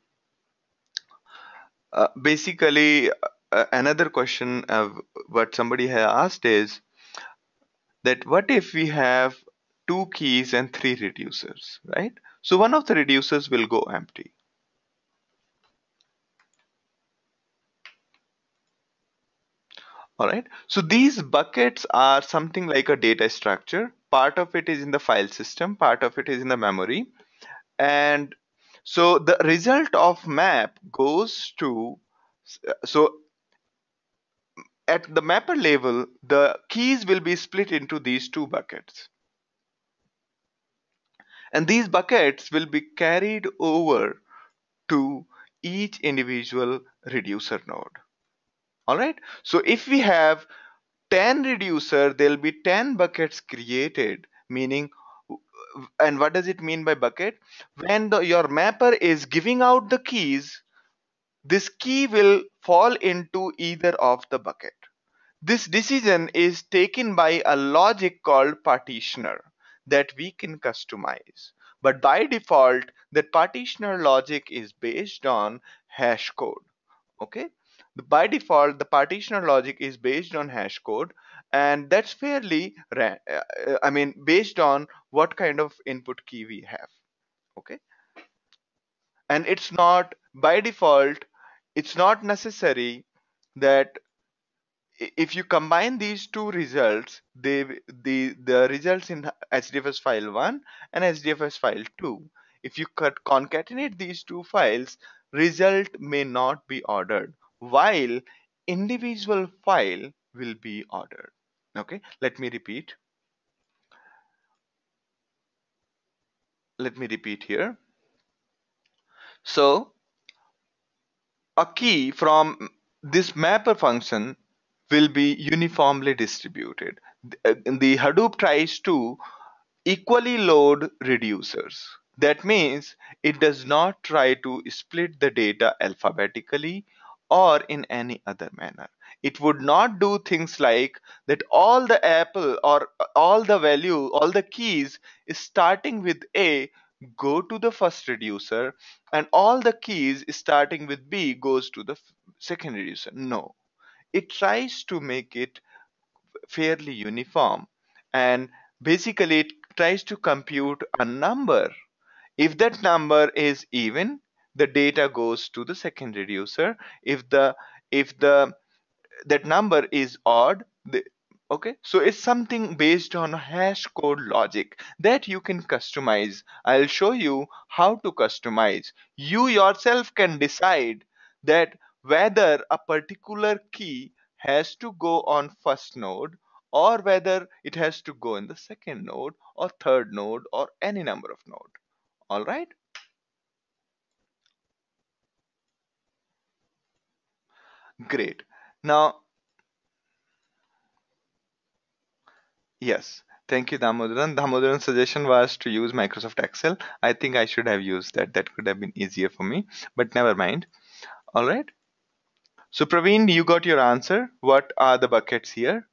another question what somebody has asked is that what if we have two keys and three reducers, right? So one of the reducers will go empty. All right. So these buckets are something like a data structure. Part of it is in the file system, part of it is in the memory. And so the result of map goes to, so at the mapper level, the keys will be split into these two buckets. And these buckets will be carried over to each individual reducer node. All right. So if we have 10 reducer, there'll be 10 buckets created, meaning, and what does it mean by bucket? When your mapper is giving out the keys, this key will fall into either of the bucket. This decision is taken by a logic called partitioner that we can customize. But by default, that partitioner logic is based on hash code. Okay, by default the partitioner logic is based on hash code, and that's fairly I mean based on what kind of input key we have. Okay, and it's not by default, it's not necessary that if you combine these two results, the results in HDFS file 1 and HDFS file 2, if you concatenate these two files, result may not be ordered, while individual file will be ordered. Okay, let me repeat here. So a key from this mapper function will be uniformly distributed. The Hadoop tries to equally load reducers. That means it does not try to split the data alphabetically or in any other manner. It would not do things like that all the apple or all the value, all the keys is starting with A go to the first reducer, and all the keys starting with B goes to the second reducer. No, it tries to make it fairly uniform, and basically it tries to compute a number. If that number is even, the data goes to the second reducer. If the that number is odd, okay, so it's something based on hash code logic that you can customize. I'll show you how to customize. You yourself can decide that whether a particular key has to go on first node, or whether it has to go in the second node or third node or any number of node. All right, great. Now, yes, thank you, Damodaran. Damodaran's suggestion was to use Microsoft Excel. I think I should have used that. That could have been easier for me, but never mind. All right. So, Praveen, you got your answer. What are the buckets here?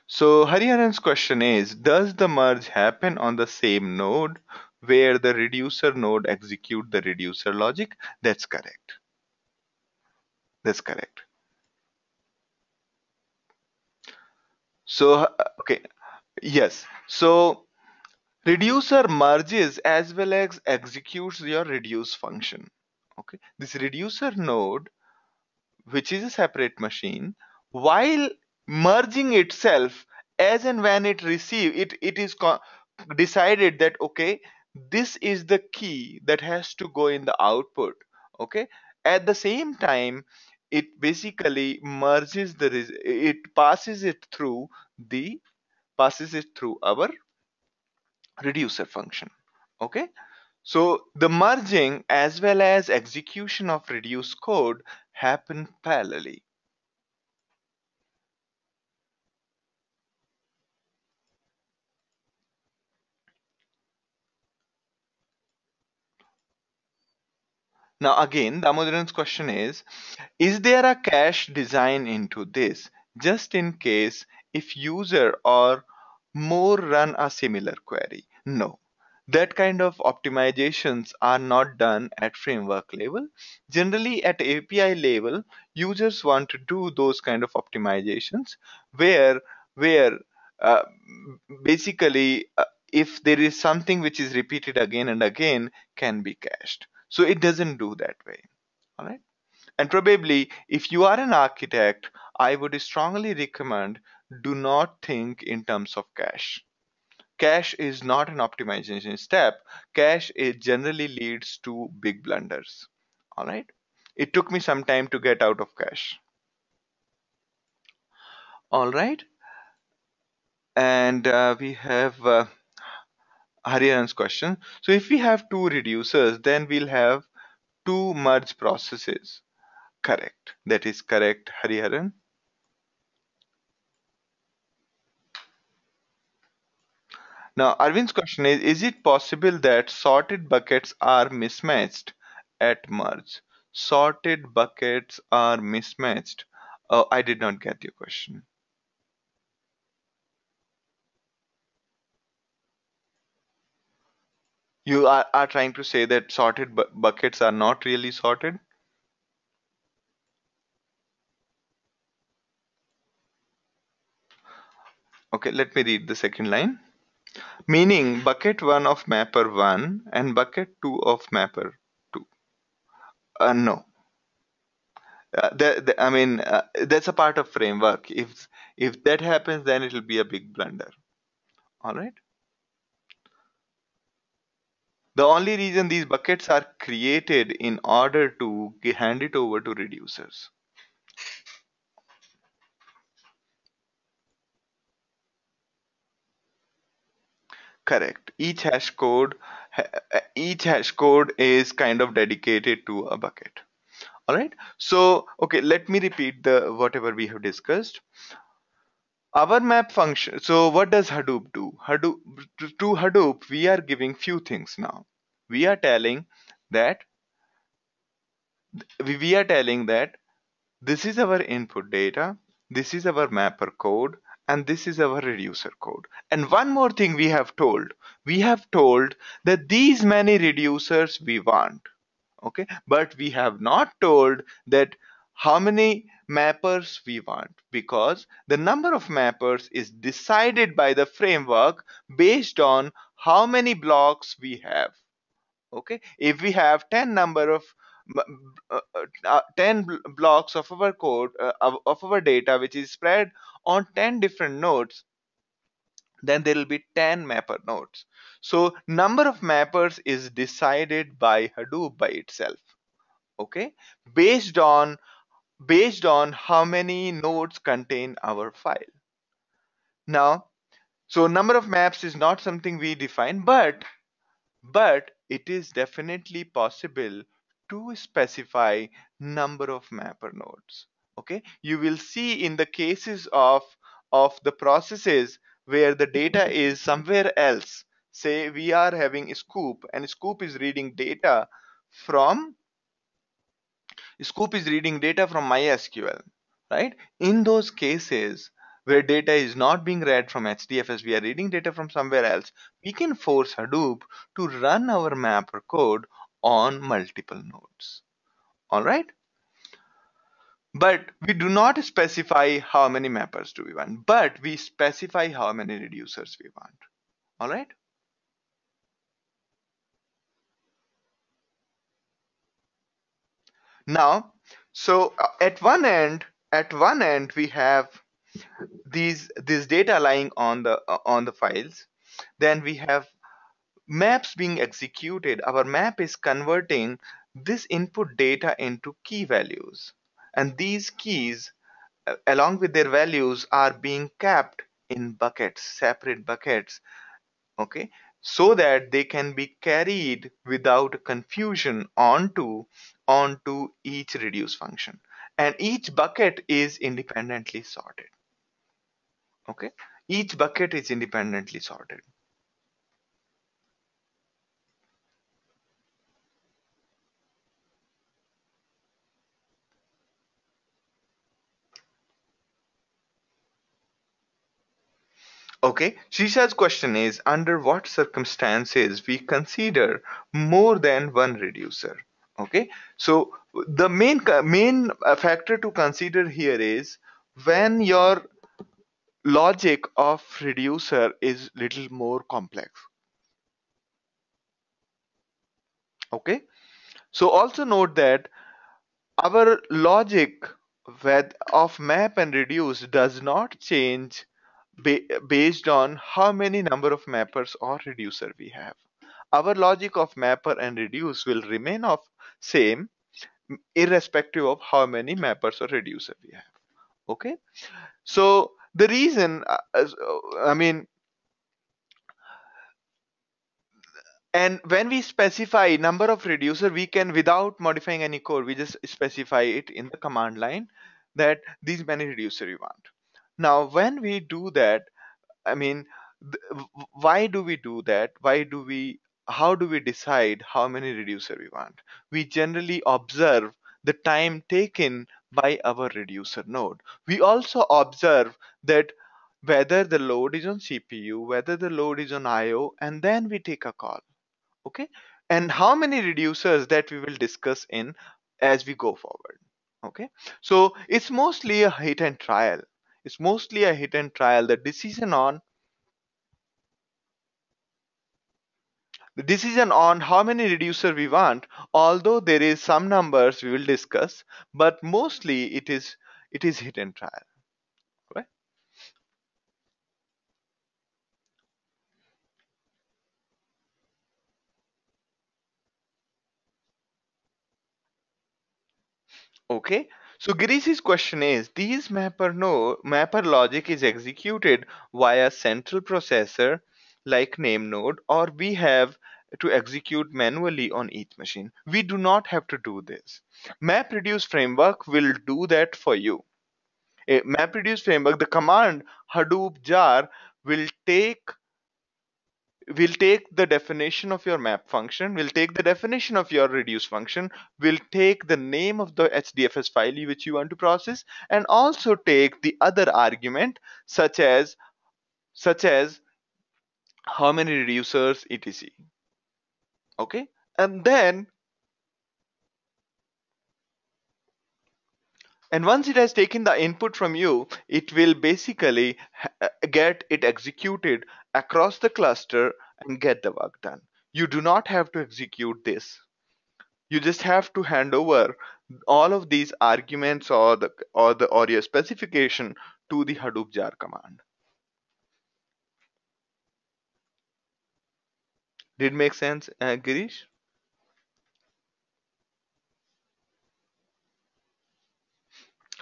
So, Hariharan's question is, does the merge happen on the same node where the reducer node execute the reducer logic? That's correct. That's correct. So, okay. Yes. So, reducer merges as well as executes your reduce function. Okay, this reducer node, which is a separate machine, while merging itself, as and when it receive it, it is decided that okay, this is the key that has to go in the output. Okay, at the same time, it basically merges it the passes it through our reducer function. Okay, so the merging as well as execution of reduce code happen parallelly. Now again, Damodaran's question is there a cache design into this just in case if user or more run a similar query? No. That kind of optimizations are not done at framework level. Generally at API level, users want to do those kind of optimizations where where uh, basically if there is something which is repeated again and again, can be cached. So it doesn't do that way. All right. And probably if you are an architect, I would strongly recommend do not think in terms of cache. Cache is not an optimization step. Cache it generally leads to big blunders. All right. It took me some time to get out of cache. All right. And we have Hariharan's question. So if we have two reducers, then we'll have two merge processes. Correct. That is correct, Hariharan. Now, Arvind's question is it possible that sorted buckets are mismatched at merge? Sorted buckets are mismatched. Oh, I did not get your question. You are trying to say that sorted buckets are not really sorted? Okay, let me read the second line. Meaning bucket 1 of mapper 1 and bucket 2 of mapper 2. No. I mean, that's a part of framework. If that happens, then it will be a big blunder. All right. The only reason these buckets are created in order to hand it over to reducers. Correct. Each hash code is kind of dedicated to a bucket. All right. So, okay, let me repeat the whatever we have discussed. Our map function. So, what does Hadoop do? To Hadoop, we are giving few things now. We are telling that we are telling that this is our input data, this is our mapper code, and this is our reducer code. And one more thing we have told that these many reducers we want. Okay, but we have not told that how many mappers we want, because the number of mappers is decided by the framework based on how many blocks we have. Okay, if we have 10 number of 10 blocks of our code of our data which is spread on 10 different nodes, then there will be 10 mapper nodes. So number of mappers is decided by Hadoop by itself. Okay, based on how many nodes contain our file. Now, so number of maps is not something we define, but it is definitely possible to specify number of mapper nodes. Okay, you will see in the cases of the processes where the data is somewhere else. Say we are having a scoop, and scoop is reading data from MySQL, right? In those cases where data is not being read from HDFS, we are reading data from somewhere else, we can force Hadoop to run our mapper code on multiple nodes. All right? But we do not specify how many mappers do we want, but we specify how many reducers we want. All right? Now, so at one end we have these data lying on the files. Then we have maps being executed. Our map is converting this input data into key values, and these keys along with their values are being kept in buckets, separate buckets. Okay, so that they can be carried without confusion onto each reduce function, and each bucket is independently sorted. Okay, each bucket is independently sorted. Okay, Shisha's question is, under what circumstances we consider more than one reducer? Okay, so the main factor to consider here is when your logic of reducer is little more complex. Okay, so also note that our logic of map and reduce does not change based on how many number of mappers or reducer we have. Our logic of mapper and reduce will remain of same irrespective of how many mappers or reducer we have. Okay, so the reason I mean, and when we specify number of reducer, we can, without modifying any code, we just specify it in the command line that these many reducer we want. Now when we do that, I mean, why do we do that? How do we decide how many reducer we want? We generally observe the time taken by our reducer node. We also observe that whether the load is on CPU, whether the load is on IO, and then we take a call. Okay, and how many reducers, that we will discuss in as we go forward. Okay, so it's mostly a hit and trial. It's mostly a hit and trial. The decision on how many reducer we want, although there is some numbers we will discuss, but mostly it is hit and trial, right? Okay. So Girish's question is, these mapper logic is executed via central processor like name node, or we have to execute manually on each machine. We do not have to do this. MapReduce framework will do that for you. A MapReduce framework, the command Hadoop jar will take the definition of your map function, will take the definition of your reduce function, will take the name of the HDFS file which you want to process, and also take the other argument such as how many reducers etc. Okay, and once it has taken the input from you, it will basically get it executed across the cluster and get the work done. You do not have to execute this. You just have to hand over all of these arguments or your specification to the Hadoop jar command. Did make sense, Girish?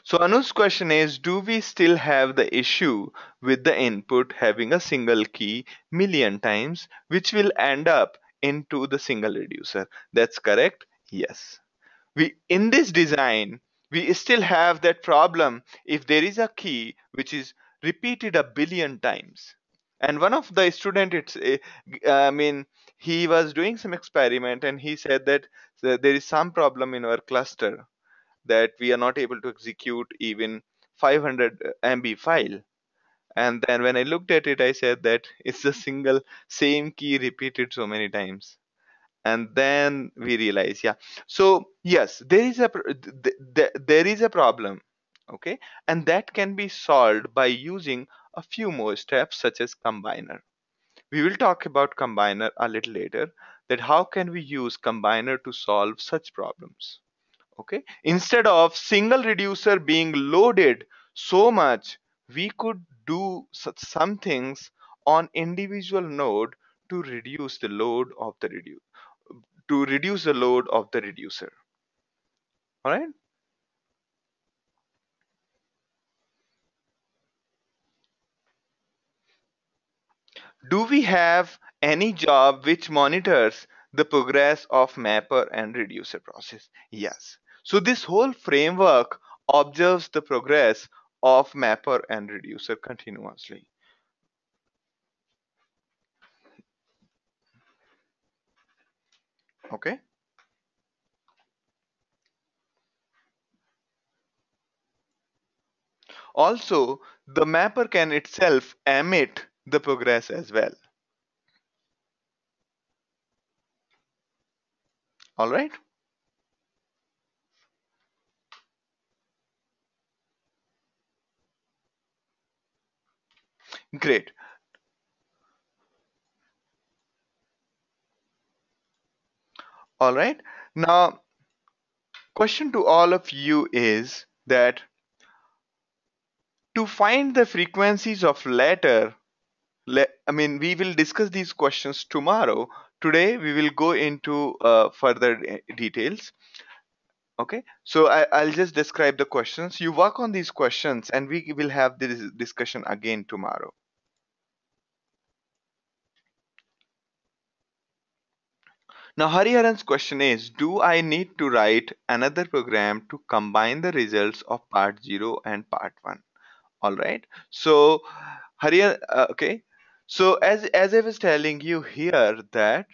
So Anu's question is, do we still have the issue with the input having a single key million times, which will end up into the single reducer? That's correct. Yes. We in this design we still have that problem if there is a key which is repeated a billion times. And one of the student, I mean, he was doing some experiment and he said that there is some problem in our cluster that we are not able to execute even 500 MB file. And then when I looked at it, I said that it's a single same key repeated so many times. And then we realize, yeah. So yes, there is a problem, okay, and that can be solved by using a few more steps such as combiner. We will talk about combiner a little later, that how can we use combiner to solve such problems. Okay, instead of single reducer being loaded so much, we could do such some things on individual node to reduce the load of the reducer. All right. Do we have any job which monitors the progress of mapper and reducer process? Yes. So this whole framework observes the progress of mapper and reducer continuously. Okay. Also, the mapper can itself emit the progress as well. All right. Great. All right. Now, question to all of you is that to find the frequencies of letter, I mean, we will discuss these questions tomorrow. Today, we will go into further details. Okay, so I'll just describe the questions. You work on these questions, and we will have this discussion again tomorrow. Now, Hariharan's question is, do I need to write another program to combine the results of part 0 and part 1? All right. So, okay. So, as I was telling you here that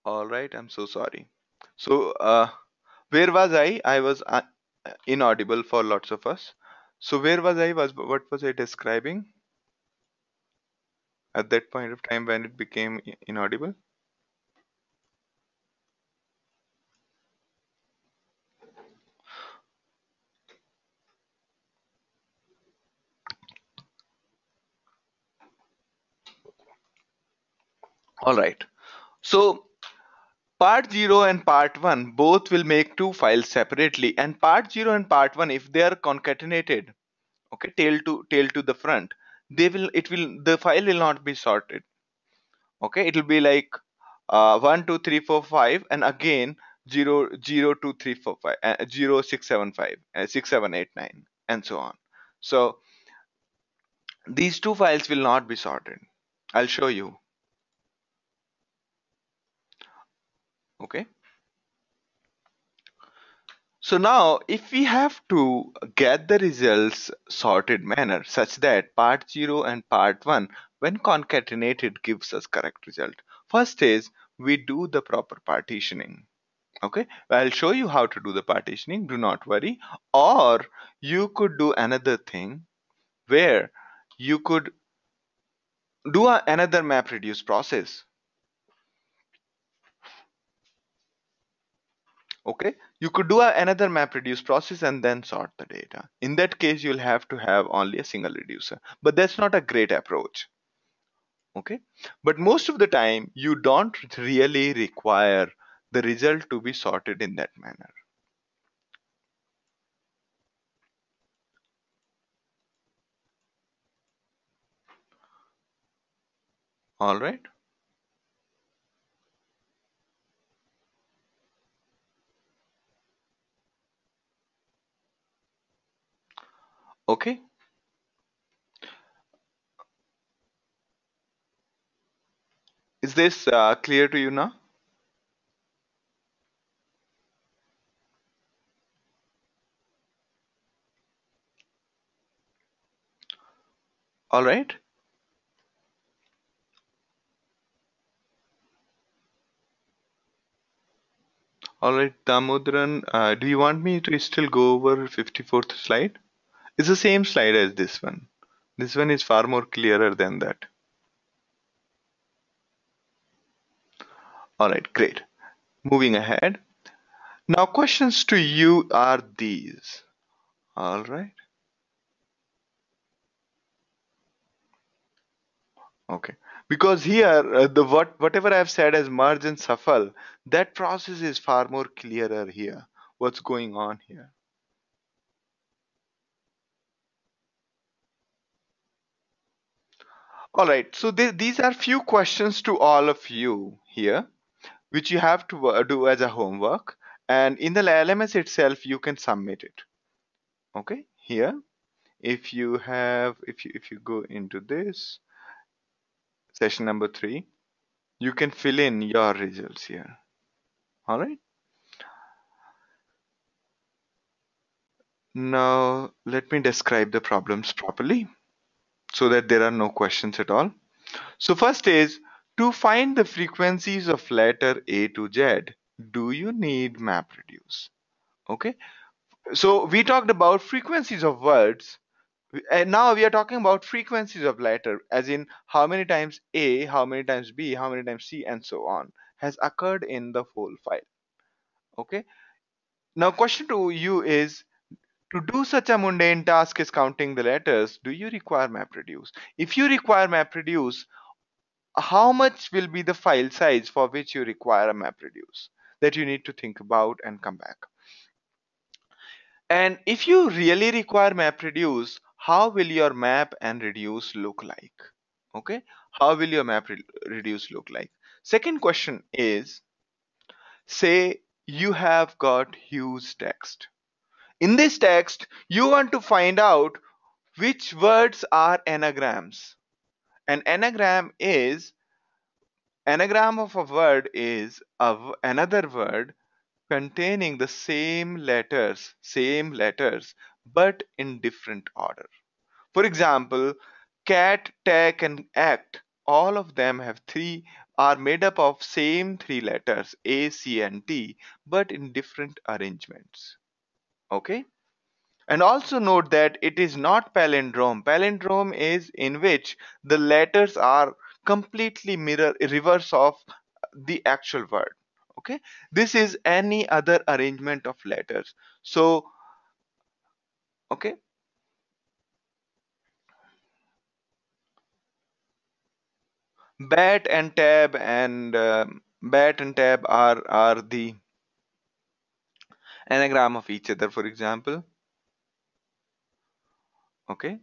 All right, I'm so sorry. So, where was I? I was inaudible for lots of us. So, where was I? Was what was I describing at that point of time when it became inaudible? All right. So, part 0 and part 1 both will make two files separately, and part 0 and part 1, if they are concatenated, okay, tail to the front, the file will not be sorted. Okay, it will be like 1 2 3 4 5, and again 0 0 2 3 4 5, 0 6 7 5, 6 7 8 9, and so on. So these two files will not be sorted. I'll show you. Okay, so now if we have to get the results sorted manner such that part 0 and part 1 when concatenated gives us correct result, first is we do the proper partitioning. Okay, I'll show you how to do the partitioning, do not worry. Or you could do another thing where you could do another map reduce process. Okay, you could do another map reduce process and then sort the data. In that case, you'll have to have only a single reducer, but that's not a great approach. Okay, but most of the time you don't really require the result to be sorted in that manner. All right. Okay, is this clear to you now? All right. All right, Damodran, do you want me to still go over 54th slide? It's the same slide as this one. This one is far more clearer than that. All right, great. Moving ahead. Now, questions to you are these. All right. Okay. Because here, whatever I've said as merge and shuffle, that process is far more clearer here. What's going on here? All right. So these are few questions to all of you here, which you have to do as a homework, and in the LMS itself you can submit it. Okay, here if you go into this session number 3, you can fill in your results here. All right, now let me describe the problems properly so that there are no questions at all. So first is, to find the frequencies of letter A to Z, do you need MapReduce? Okay, so we talked about frequencies of words, and now we are talking about frequencies of letter, as in how many times A, how many times B, how many times C, and so on has occurred in the whole file. Okay, now question to you is, to do such a mundane task as counting the letters, do you require MapReduce? If you require MapReduce, how much will be the file size for which you require a MapReduce? That you need to think about and come back. And if you really require MapReduce, how will your map and reduce look like? Okay, how will your reduce look like? Second question is, say you have got huge text. In this text, you want to find out which words are anagrams. An anagram of a word is another word containing the same letters, but in different order. For example, cat, take, and act all of them have three, are made up of same three letters A, C, and T, but in different arrangements. Okay. And also note that it is not palindrome. Palindrome is in which the letters are completely mirror reverse of the actual word. Okay. This is any other arrangement of letters. So, okay. Bat and tab and bat and tab are the anagram of each other, for example. Okay.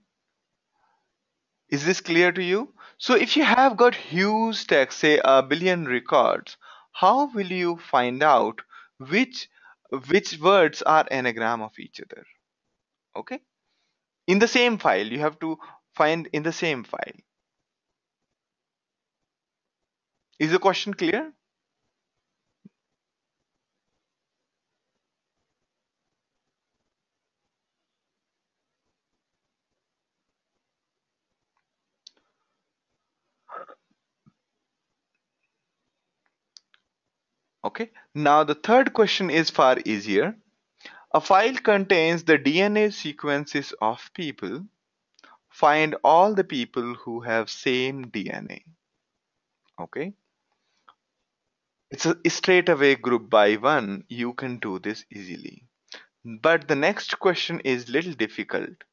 Is this clear to you? So if you have got huge text, say a billion records, how will you find out which which words are anagram of each other? Okay. In the same file, you have to find in the same file. Is the question clear? Okay. Now the third question is far easier. A file contains the DNA sequences of people. Find all the people who have same DNA. Okay. It's a straight away group by one. You can do this easily. But the next question is little difficult,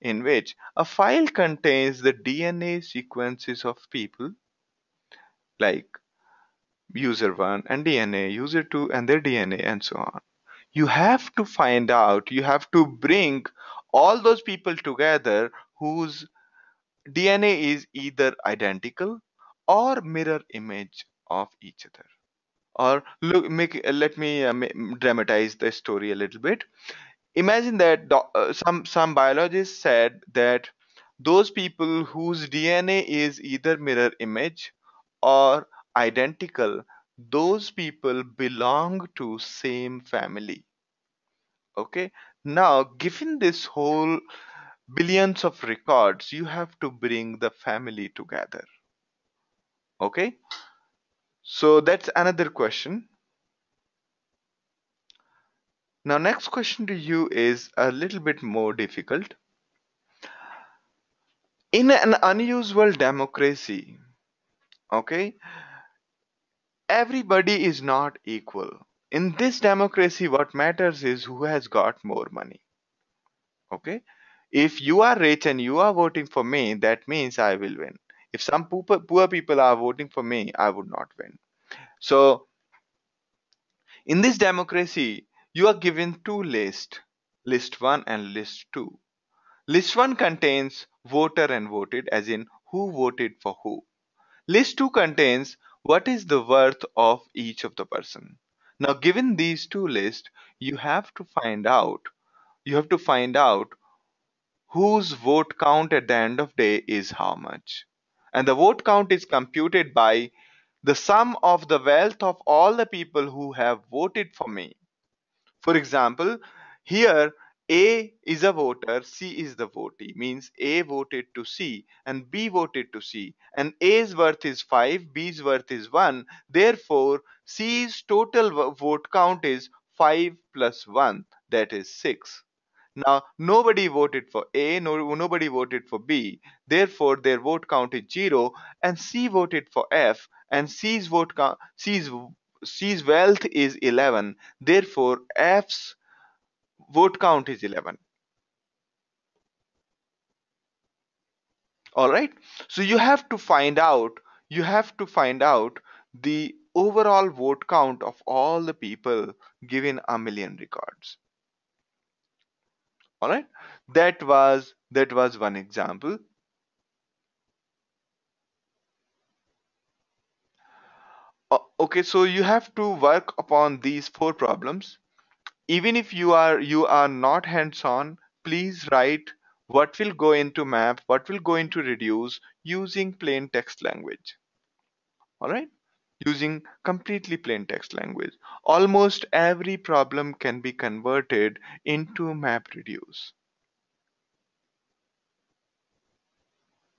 in which a file contains the DNA sequences of people like user 1 and DNA, user 2 and their DNA, and so on. You have to find out, you have to bring all those people together whose DNA is either identical or mirror image of each other. Or look, let me dramatize the story a little bit. Imagine that some biologists said that those people whose DNA is either mirror image or identical, those people belong to same family. Okay. Now, given this whole billions of records, you have to bring the family together. Okay. So that's another question. Now, next question to you is a little bit more difficult. In an unusual democracy, okay, everybody is not equal. In this democracy, what matters is who has got more money. Okay, if you are rich and you are voting for me, that means I will win. If some poor people are voting for me, I would not win. So, in this democracy, you are given two lists, list 1 and list 2. List 1 contains voter and voted, as in who voted for who. List 2 contains what is the worth of each of the person. Now, given these two lists, you have to find out, you have to find out whose vote count at the end of day is how much. And the vote count is computed by the sum of the wealth of all the people who have voted for me. For example, here A is a voter, C is the votee, means A voted to C and B voted to C, and A's worth is 5, B's worth is 1. Therefore, C's total vote count is 5 plus 1, that is 6. Now, nobody voted for A, nobody voted for B. Therefore, their vote count is 0, and C voted for F, and C's wealth is 11. Therefore, F's vote count is 11. All right. So you have to find out the overall vote count of all the people given a million records. All right. That was one example. Okay, so you have to work upon these four problems. Even if you are not hands on, please write what will go into map, what will go into reduce using plain text language. All right, using completely plain text language. Almost every problem can be converted into map reduce.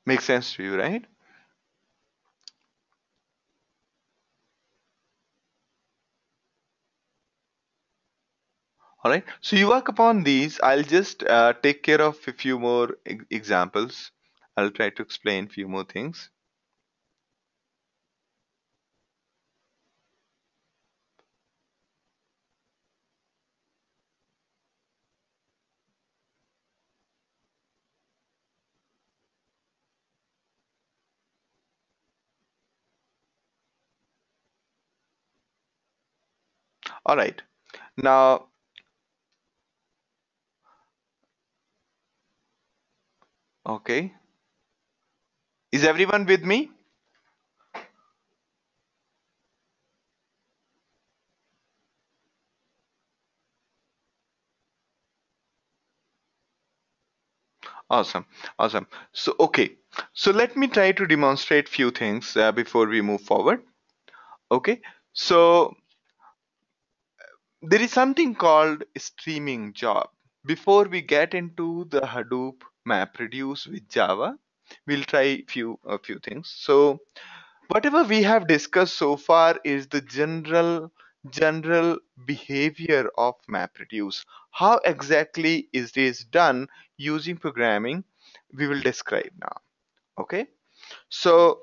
Makes sense to you, right? All right. So you work upon these. I'll just take care of a few more examples. I'll try to explain few more things. All right. Now, okay. Is everyone with me? Awesome. Awesome. So, okay. So let me try to demonstrate few things before we move forward. Okay. So there is something called streaming job. Before we get into the Hadoop MapReduce with Java, we'll try a few things. So whatever we have discussed so far is the general behavior of MapReduce. How exactly is this done using programming? We will describe now. Okay. So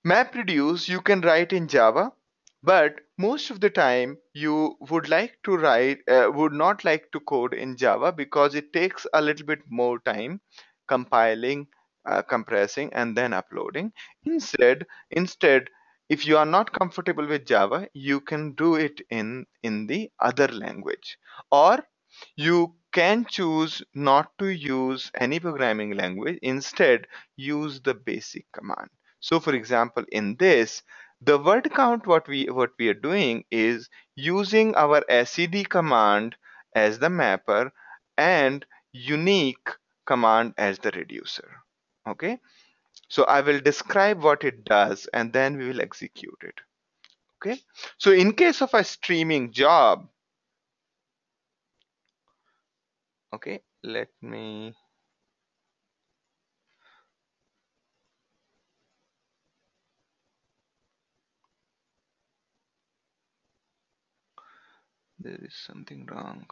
MapReduce you can write in Java, but most of the time you would not like to code in Java because it takes a little bit more time compiling, compressing, and then uploading. Instead, if you are not comfortable with Java, you can do it in the other language, or you can choose not to use any programming language. Instead, use the basic command. So for example, in this, the word count what we are doing is using our sed command as the mapper and unique command as the reducer. Okay, so I will describe what it does and then we will execute it. Okay, so in case of a streaming job, okay, let me, there is something wrong.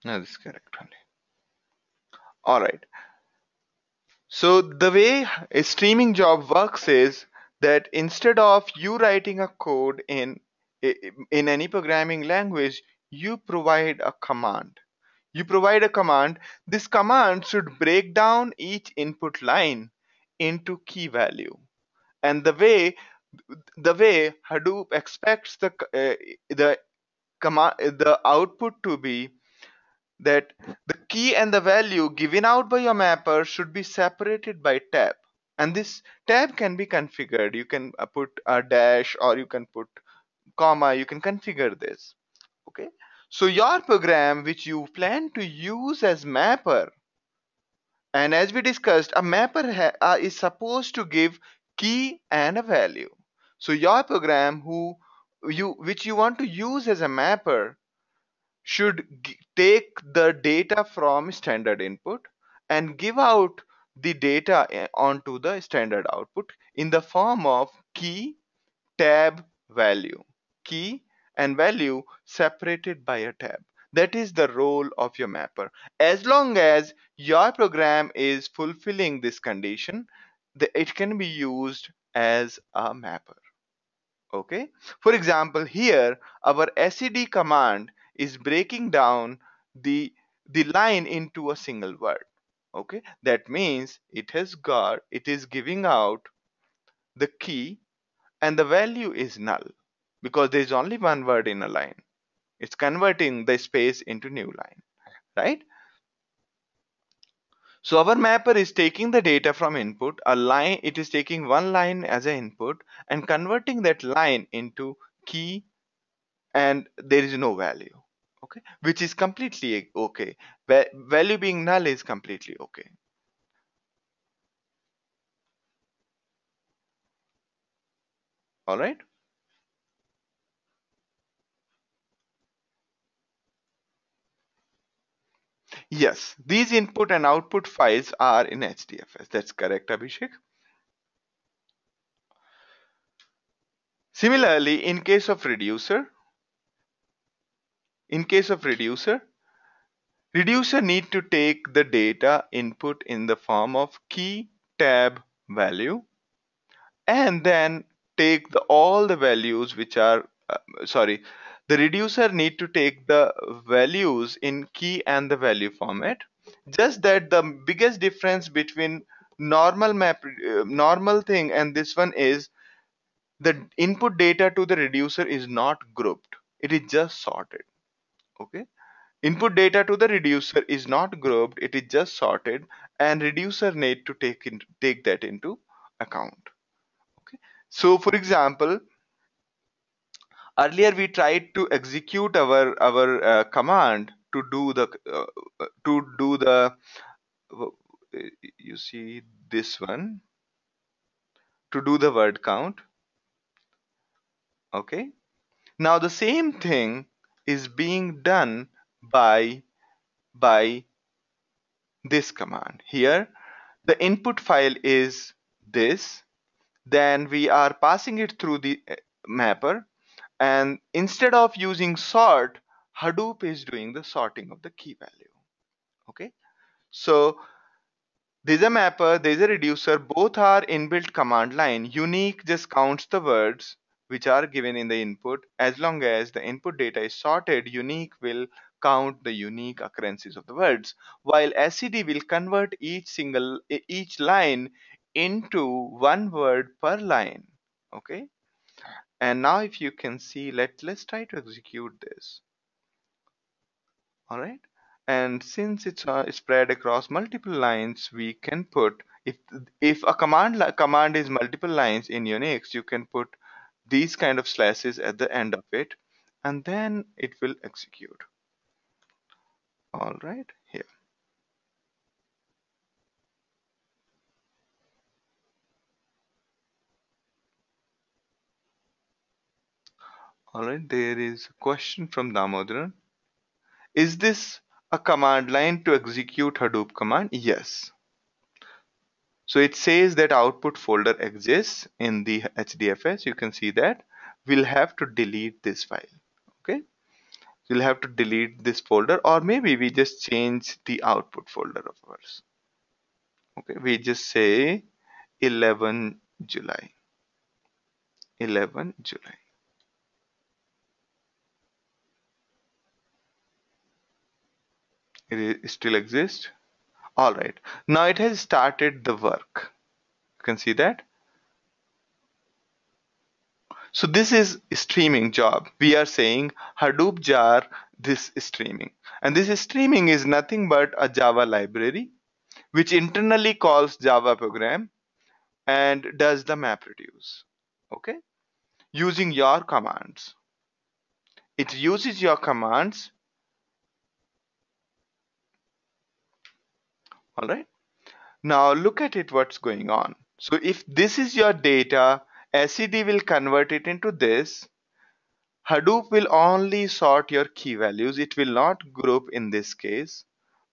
No, this is correct only. All right. So the way a streaming job works is that instead of you writing a code in any programming language, you provide a command. You provide a command. This command should break down each input line into key value. And the way Hadoop expects the command the output to be that the key and the value given out by your mapper should be separated by tab, and this tab can be configured. You can put a dash or you can put comma, you can configure this. Okay, so your program which you plan to use as mapper, and as we discussed, a mapper is supposed to give key and a value. So your program which you want to use as a mapper should take the data from standard input and give out the data onto the standard output in the form of key, tab, value. Key and value separated by a tab. That is the role of your mapper. As long as your program is fulfilling this condition, it can be used as a mapper. Okay, for example, here our sed command is breaking down the line into a single word. Okay, that means it is giving out the key and the value is null because there is only one word in a line. It's converting the space into new line, right? So our mapper is taking the data from input, a line, it is taking one line as an input and converting that line into key, and there is no value. okay, which is completely okay. Value being null is completely okay. All right. Yes, these input and output files are in HDFS. That's correct, Abhishek. Similarly, in case of reducer need to take the data input in the form of key tab value and then take all the values which are sorry, the reducer need to take the values in key and the value format. Just that the biggest difference between normal thing and this one is the input data to the reducer is not grouped, it is just sorted. Okay, input data to the reducer is not grouped, it is just sorted, and reducer need to take that into account. Okay, so for example, earlier we tried to execute our command to do the uh, you see this one, to do the word count. Okay, now the same thing is being done by this command here. The input file is this, then we are passing it through the mapper, and instead of using sort, Hadoop is doing the sorting of the key value. Okay, so there's a mapper, there's a reducer, both are inbuilt command line. Unique just counts the words which are given in the input. As long as the input data is sorted, unique will count the unique occurrences of the words, while SCD will convert each line into one word per line. Okay, and now if you can see, let's try to execute this. All right, and since it's spread across multiple lines, we can put, if a command is multiple lines in Unix, you can put these kind of slashes at the end of it, and then it will execute. All right, here. All right, there is a question from Damodaran. Is this a command line to execute Hadoop command? Yes. So it says that output folder exists in the HDFS. You can see that. We'll have to delete this file. Okay. We'll have to delete this folder, or maybe we just change the output folder of ours. Okay. We just say 11 July. 11 July. It still exists. All right. Now it has started the work. You can see that. So this is streaming job. We are saying Hadoop jar this streaming. And this streaming is nothing but a Java library which internally calls Java program and does the map reduce. Okay? Using your commands. It uses your commands. All right? Now look at it what's going on. So if this is your data, SCD will convert it into this. Hadoop will only sort your key values. It will not group in this case.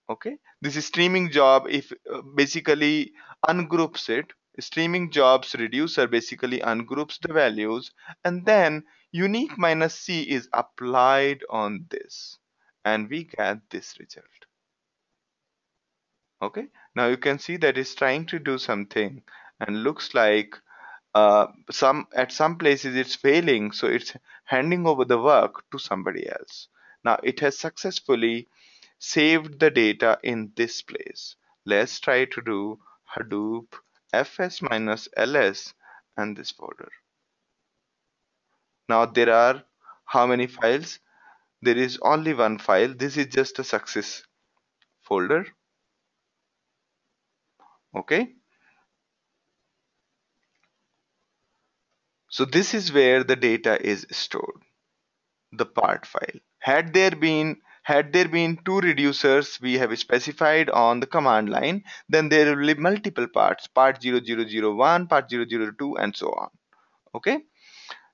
Okay, this is streaming job if basically ungroups it. Streaming jobs reducer basically ungroups the values, and then unique minus c is applied on this, and we get this result. Okay, now you can see that it's trying to do something and looks like some at some places it's failing, so it's handing over the work to somebody else. Now it has successfully saved the data in this place. Let's try to do Hadoop fs minus ls and this folder. Now there are how many files? There is only one file. This is just a success folder. Okay. So this is where the data is stored, the part file. Had there been two reducers we have specified on the command line, then there will be multiple parts, part 0001, part 002, and so on. Okay,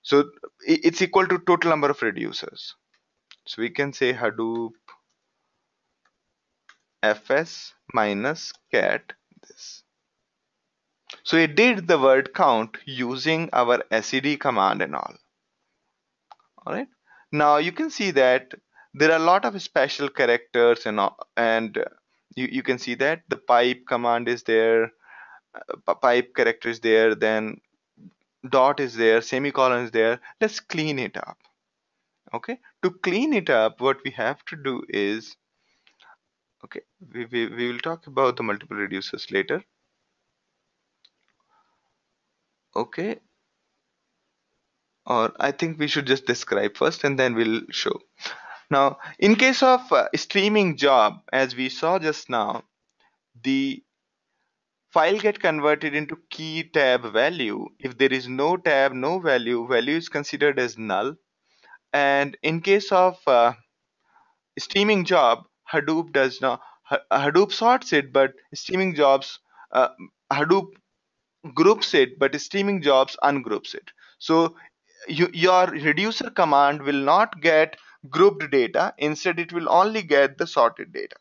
so it's equal to total number of reducers. So we can say Hadoop fs minus cat this. So it did the word count using our sed command and all. All right. Now you can see that there are a lot of special characters and all, and you can see that the pipe command is there, pipe character is there, then dot is there, semicolon is there. Let's clean it up. Okay. To clean it up, what we have to do is, okay, we will talk about the multiple reducers later. Okay. Or I think we should just describe first and then we'll show. Now, in case of streaming job, as we saw just now, the file get converted into key tab value. If there is no tab, no value, value is considered as null. And in case of streaming job, Hadoop does not. Hadoop sorts it, but streaming jobs, uh, Hadoop groups it, but streaming jobs ungroups it. So your reducer command will not get grouped data. Instead, it will only get the sorted data.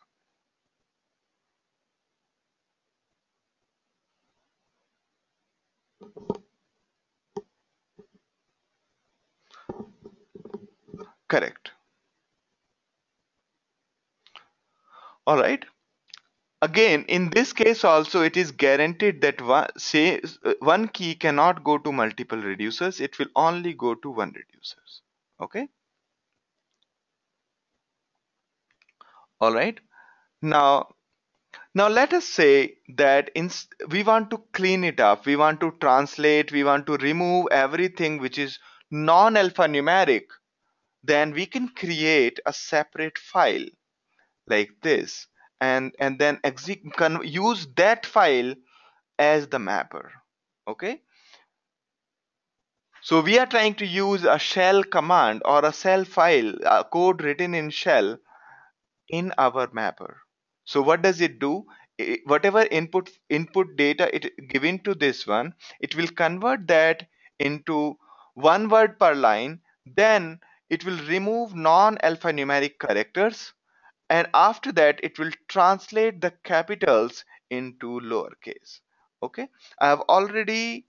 Correct. All right. Again, in this case also, it is guaranteed that one key cannot go to multiple reducers. It will only go to one reducers. Okay. All right. Now, now let us say that we want to clean it up. We want to translate. We want to remove everything which is non-alphanumeric. Then we can create a separate file like this, and then use that file as the mapper. Okay. So we are trying to use a shell command or a shell file, a code written in shell in our mapper. So what does it do? Whatever input data it given to this one, it will convert that into one word per line. Then it will remove non-alphanumeric characters, and after that it will translate the capitals into lowercase. Okay, I have already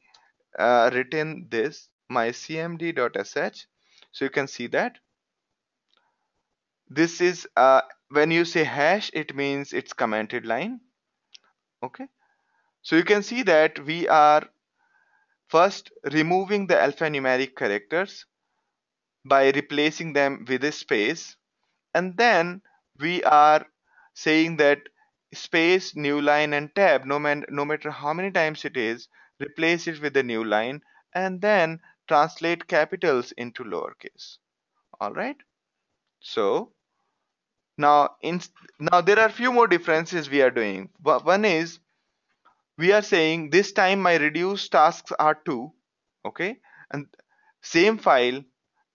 written this my cmd.sh, so you can see that this is when you say hash, it means it's commented line. Okay, so you can see that we are first removing the alphanumeric characters by replacing them with a space, and then we are saying that space, new line, and tab, no matter how many times it is, replace it with a new line, and then translate capitals into lowercase. All right. So now now there are few more differences we are doing. One is we are saying this time my reduced tasks are 2. Okay, and same file,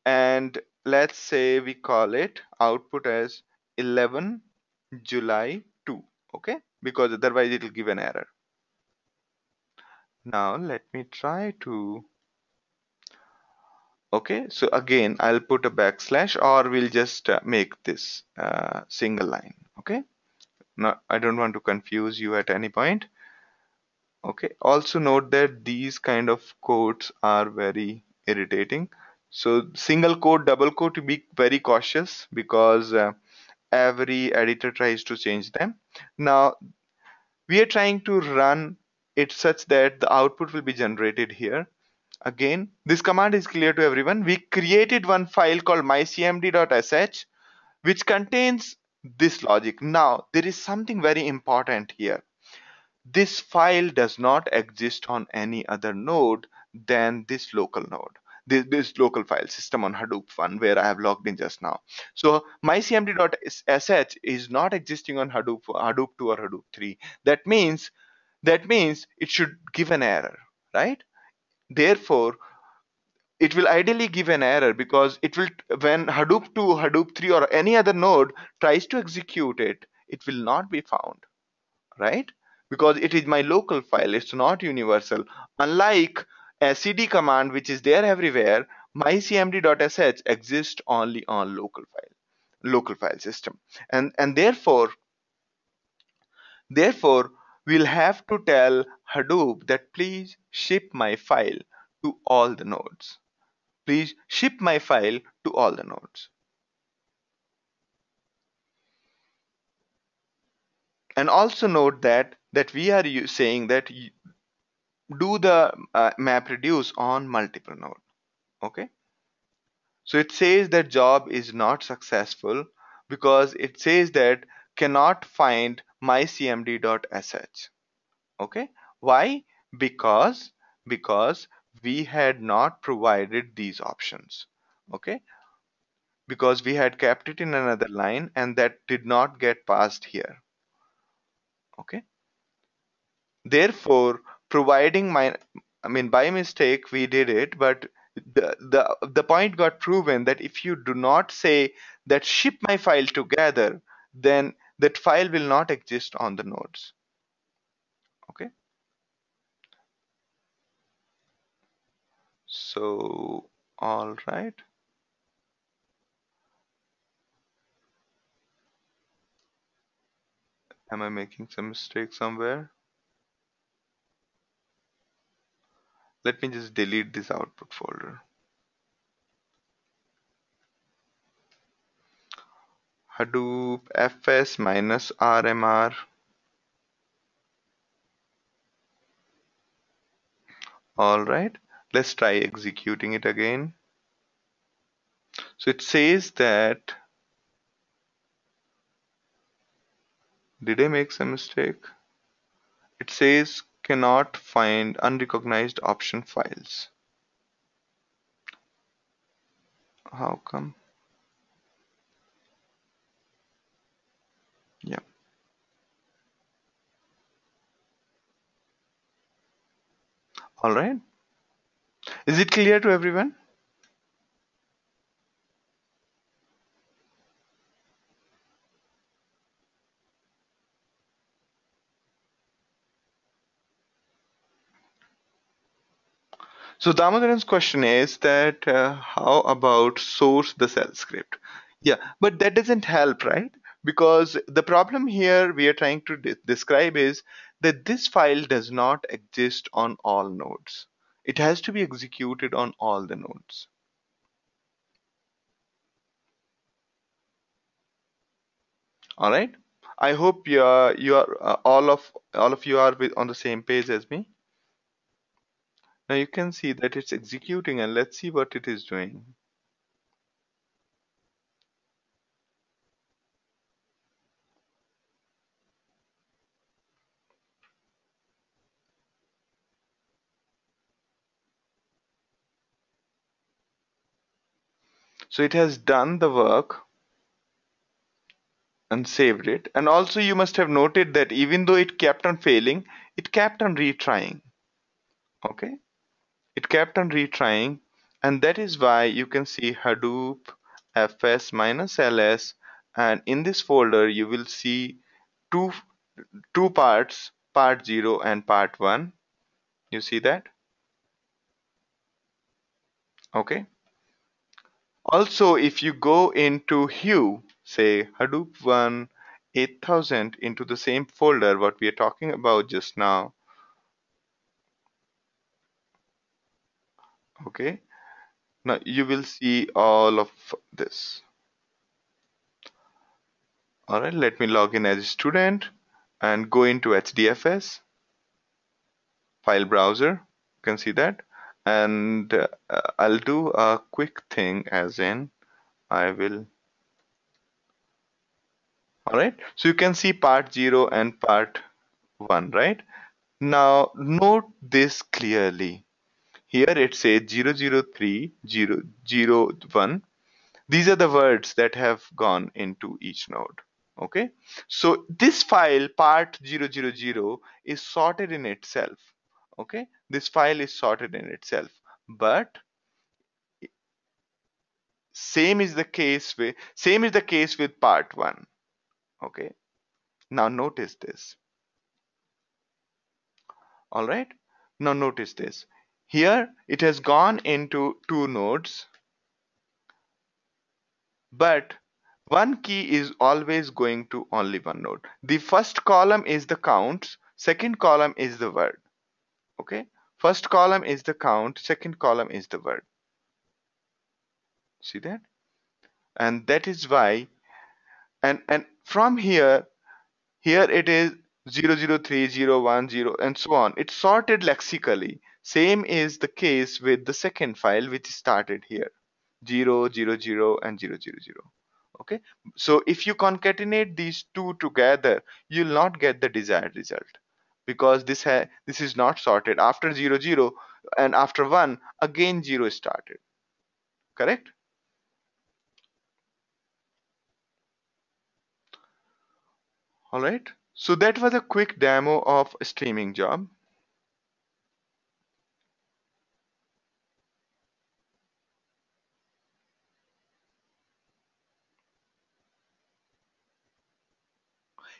and let's say we call it output as 11 July 2. Okay, because otherwise it will give an error. Now let me try to. Okay, so again I'll put a backslash, or we'll just make this single line. Okay, now I don't want to confuse you at any point. Okay, also note that these kind of codes are very irritating. So single quote, double quote, to be very cautious, because every editor tries to change them. Now we are trying to run it such that the output will be generated here. Again, this command is clear to everyone. We created one file called mycmd.sh which contains this logic. Now there is something very important here. This file does not exist on any other node than this local node, this local file system on Hadoop one where I have logged in just now. So mycmd.sh is not existing on Hadoop 2 or Hadoop 3. That means it should give an error, right? Therefore, it will ideally give an error, because it will, when Hadoop 2, Hadoop 3, or any other node tries to execute it, it will not be found, right? Because it is my local file, it's not universal. Unlike a cd command, which is there everywhere, my cmd.sh exists only on local file system. And therefore we'll have to tell Hadoop that please ship my file to all the nodes. Please ship my file to all the nodes. And also note that we are saying that do the map reduce on multiple node. Okay, so it says that job is not successful because it says that cannot find my cmd.sh. Okay, why? Because because we had not provided these options. Okay, because we had kept it in another line and that did not get passed here. Okay, therefore providing my, I mean, by mistake we did it, but the point got proven that if you do not say that ship my file together, then that file will not exist on the nodes. Okay, so all right, am I making some mistake somewhere? Let me just delete this output folder. Hadoop fs minus rmr. All right, let's try executing it again. So it says that, did I make some mistake? It says cannot find unrecognized option files. How come? Yeah. All right. Is it clear to everyone? So Damodaran's question is that how about source the cell script? Yeah, but that doesn't help, right? Because the problem here we are trying to describe is that this file does not exist on all nodes. It has to be executed on all the nodes. All right. I hope you are all of you are on the same page as me. Now you can see that it's executing, and let's see what it is doing. So it has done the work and saved it. And also you must have noted that even though it kept on failing, it kept on retrying. Okay, it kept on retrying, and that is why you can see Hadoop fs minus ls, and in this folder you will see two two parts, part 0 and part 1. You see that? Okay. Also, if you go into Hue, say Hadoop 1 8000 into the same folder what we are talking about just now, okay, now you will see all of this. All right, let me log in as a student and go into HDFS file browser. You can see that, and I'll do a quick thing, as in I will. All right, so you can see part 0 and part 1, right? Now note this clearly. Here it says 003, 001. These are the words that have gone into each node. Okay, so this file part 000 is sorted in itself. Okay, this file is sorted in itself, but Same is the case with part 1. Okay, now notice this. All right, now notice this. Here it has gone into two nodes, but one key is always going to only one node. The first column is the counts, second column is the word. Okay, first column is the count, second column is the word. See that? And that is why, and from here, it is 003, 010, and so on. It's sorted lexically. Same is the case with the second file, which started here, 000 and 000. Okay, so if you concatenate these two together, you'll not get the desired result, because this is not sorted. After 00 and after 1, again 0 started. Correct? All right. So that was a quick demo of a streaming job.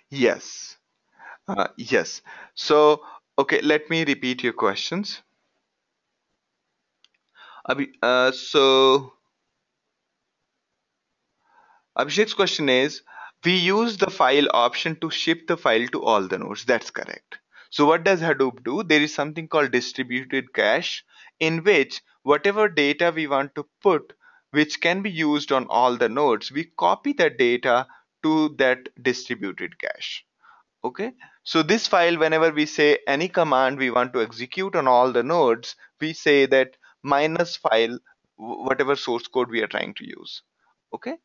Yes. Yes. So, okay, let me repeat your questions. So Abhishek's question is, we use the file option to ship the file to all the nodes. That's correct. So what does Hadoop do? There is something called distributed cache, in which whatever data we want to put, which can be used on all the nodes, we copy that data to that distributed cache. Okay, so this file, whenever we say any command we want to execute on all the nodes, we say that minus file, whatever source code we are trying to use. Okay,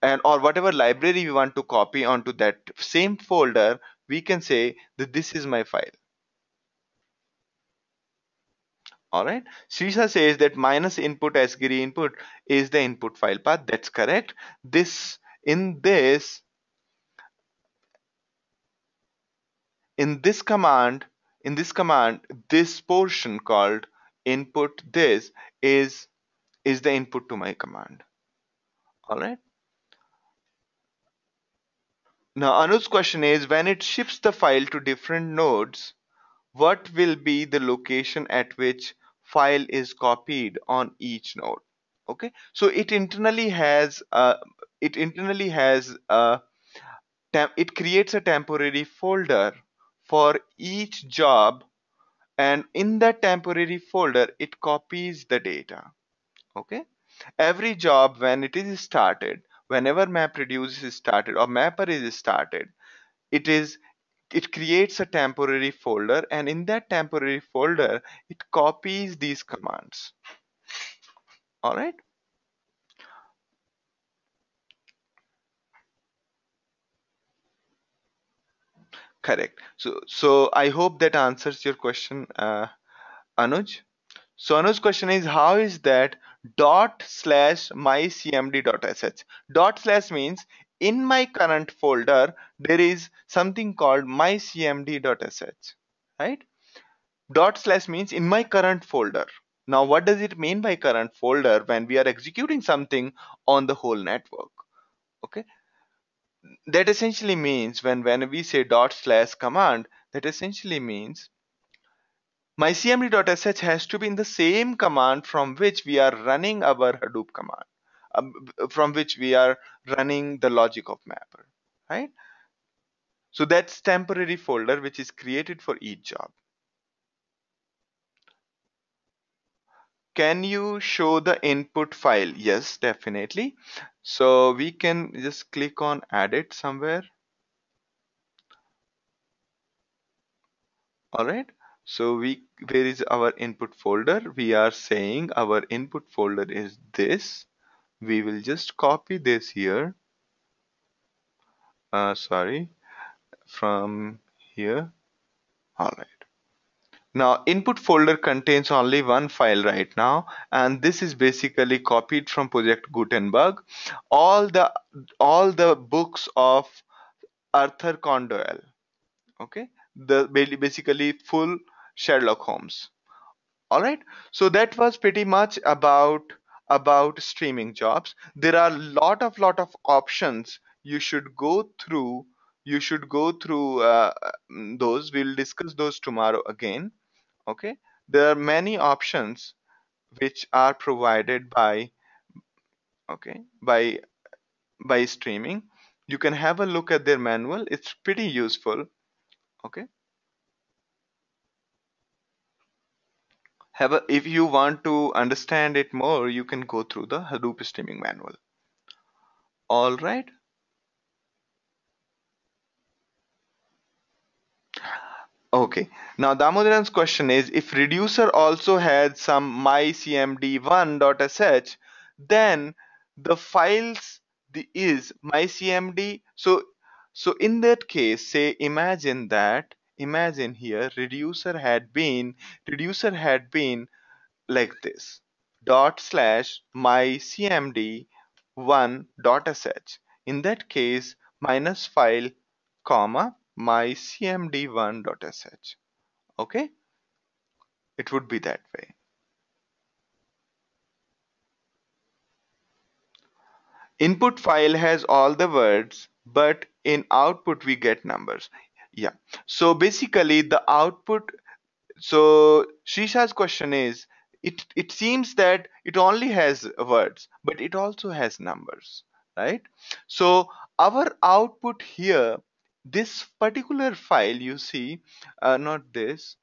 and or whatever library we want to copy onto that same folder, we can say that this is my file. All right, Srisha says that minus input ascii input is the input file path. That's correct. This in this in this command this portion called input this is the input to my command. All right, now Anu's question is, when it ships the file to different nodes, what will be the location at which file is copied on each node? Okay, so it creates a temporary folder for each job, and in that temporary folder it copies the data. Okay, every job, when it is started, whenever MapReduce is started or mapper is started, it is it creates a temporary folder, and in that temporary folder it copies these commands. All right, correct. So I hope that answers your question, Anuj. So Anu's question is, how is that dot slash mycmd dot sh? Dot slash means in my current folder there is something called mycmd dot sh, right? Dot slash means in my current folder. Now what does it mean by current folder when we are executing something on the whole network? Okay, that essentially means when we say dot slash command, that essentially means my cmd.sh has to be in the same command from which we are running our Hadoop command, from which we are running the logic of mapper, right? So that's temporary folder which is created for each job. Can you show the input file? Yes, definitely. So we can just click on add it somewhere. All right. So where is our input folder? We are saying our input folder is this. We will just copy this here. Sorry, from here. All right. Now input folder contains only one file right now, and this is basically copied from Project Gutenberg. All the all the books of Arthur Conan Doyle. Okay, the basically full Sherlock Holmes. All right. So that was pretty much about about streaming jobs. There are lot of options you should go through. You should go through those. We'll discuss those tomorrow again. Okay, there are many options which are provided by, okay, by streaming. You can have a look at their manual. It's pretty useful. Okay, if you want to understand it more, you can go through the Hadoop streaming manual. All right. Okay. Now Damodaran's question is, if reducer also had some mycmd1.sh, then the files is mycmd. So in that case, say imagine here reducer had been like this: dot slash mycmd1.sh. In that case, minus file comma mycmd1.sh. Okay, it would be that way. Input file has all the words, but in output we get numbers. Yeah, so basically the output. So Shisha's question is, it seems that it only has words, but it also has numbers, right? So our output here, this particular file, you see, not this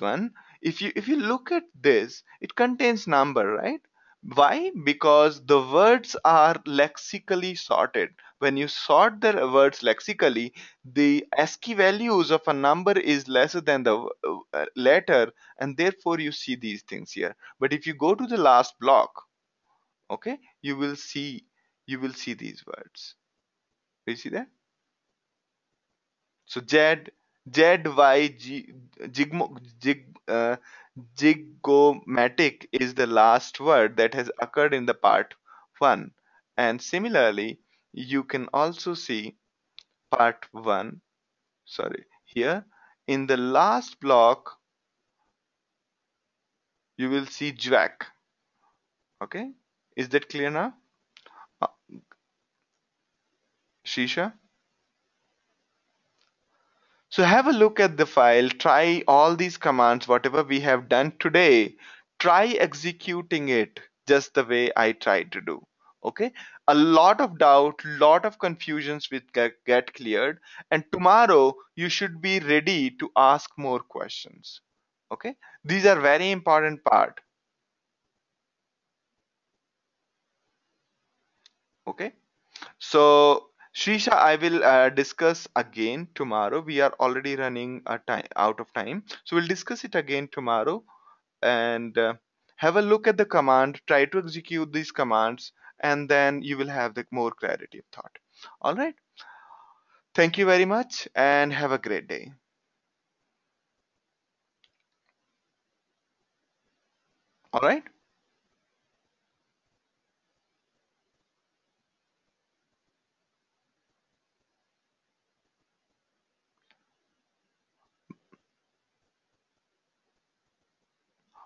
one, if you look at this, it contains number, right? Why? Because the words are lexically sorted. When you sort the words lexically, the ASCII values of a number is lesser than the letter, and therefore you see these things here. But if you go to the last block, okay, you will see these words. Do you see that? So Jigmo, Jigomatic is the last word that has occurred in the part 1. And similarly, you can also see part 1, sorry, here in the last block, you will see Jwack. Okay, is that clear now? Uh, Shisha? So have a look at the file, try all these commands, whatever we have done today, try executing it just the way I tried to do. Okay? A lot of doubt, lot of confusions will get cleared, and tomorrow you should be ready to ask more questions. Okay? These are very important part. Okay? So, Shrisha, I will discuss again tomorrow. We are already running out of time. So, we'll discuss it again tomorrow, and have a look at the command, try to execute these commands, and then you will have the more clarity of thought. All right. Thank you very much and have a great day. All right.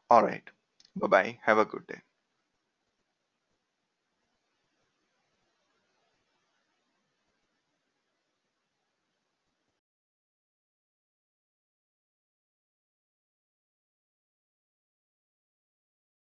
All right. Bye bye. Have a good day.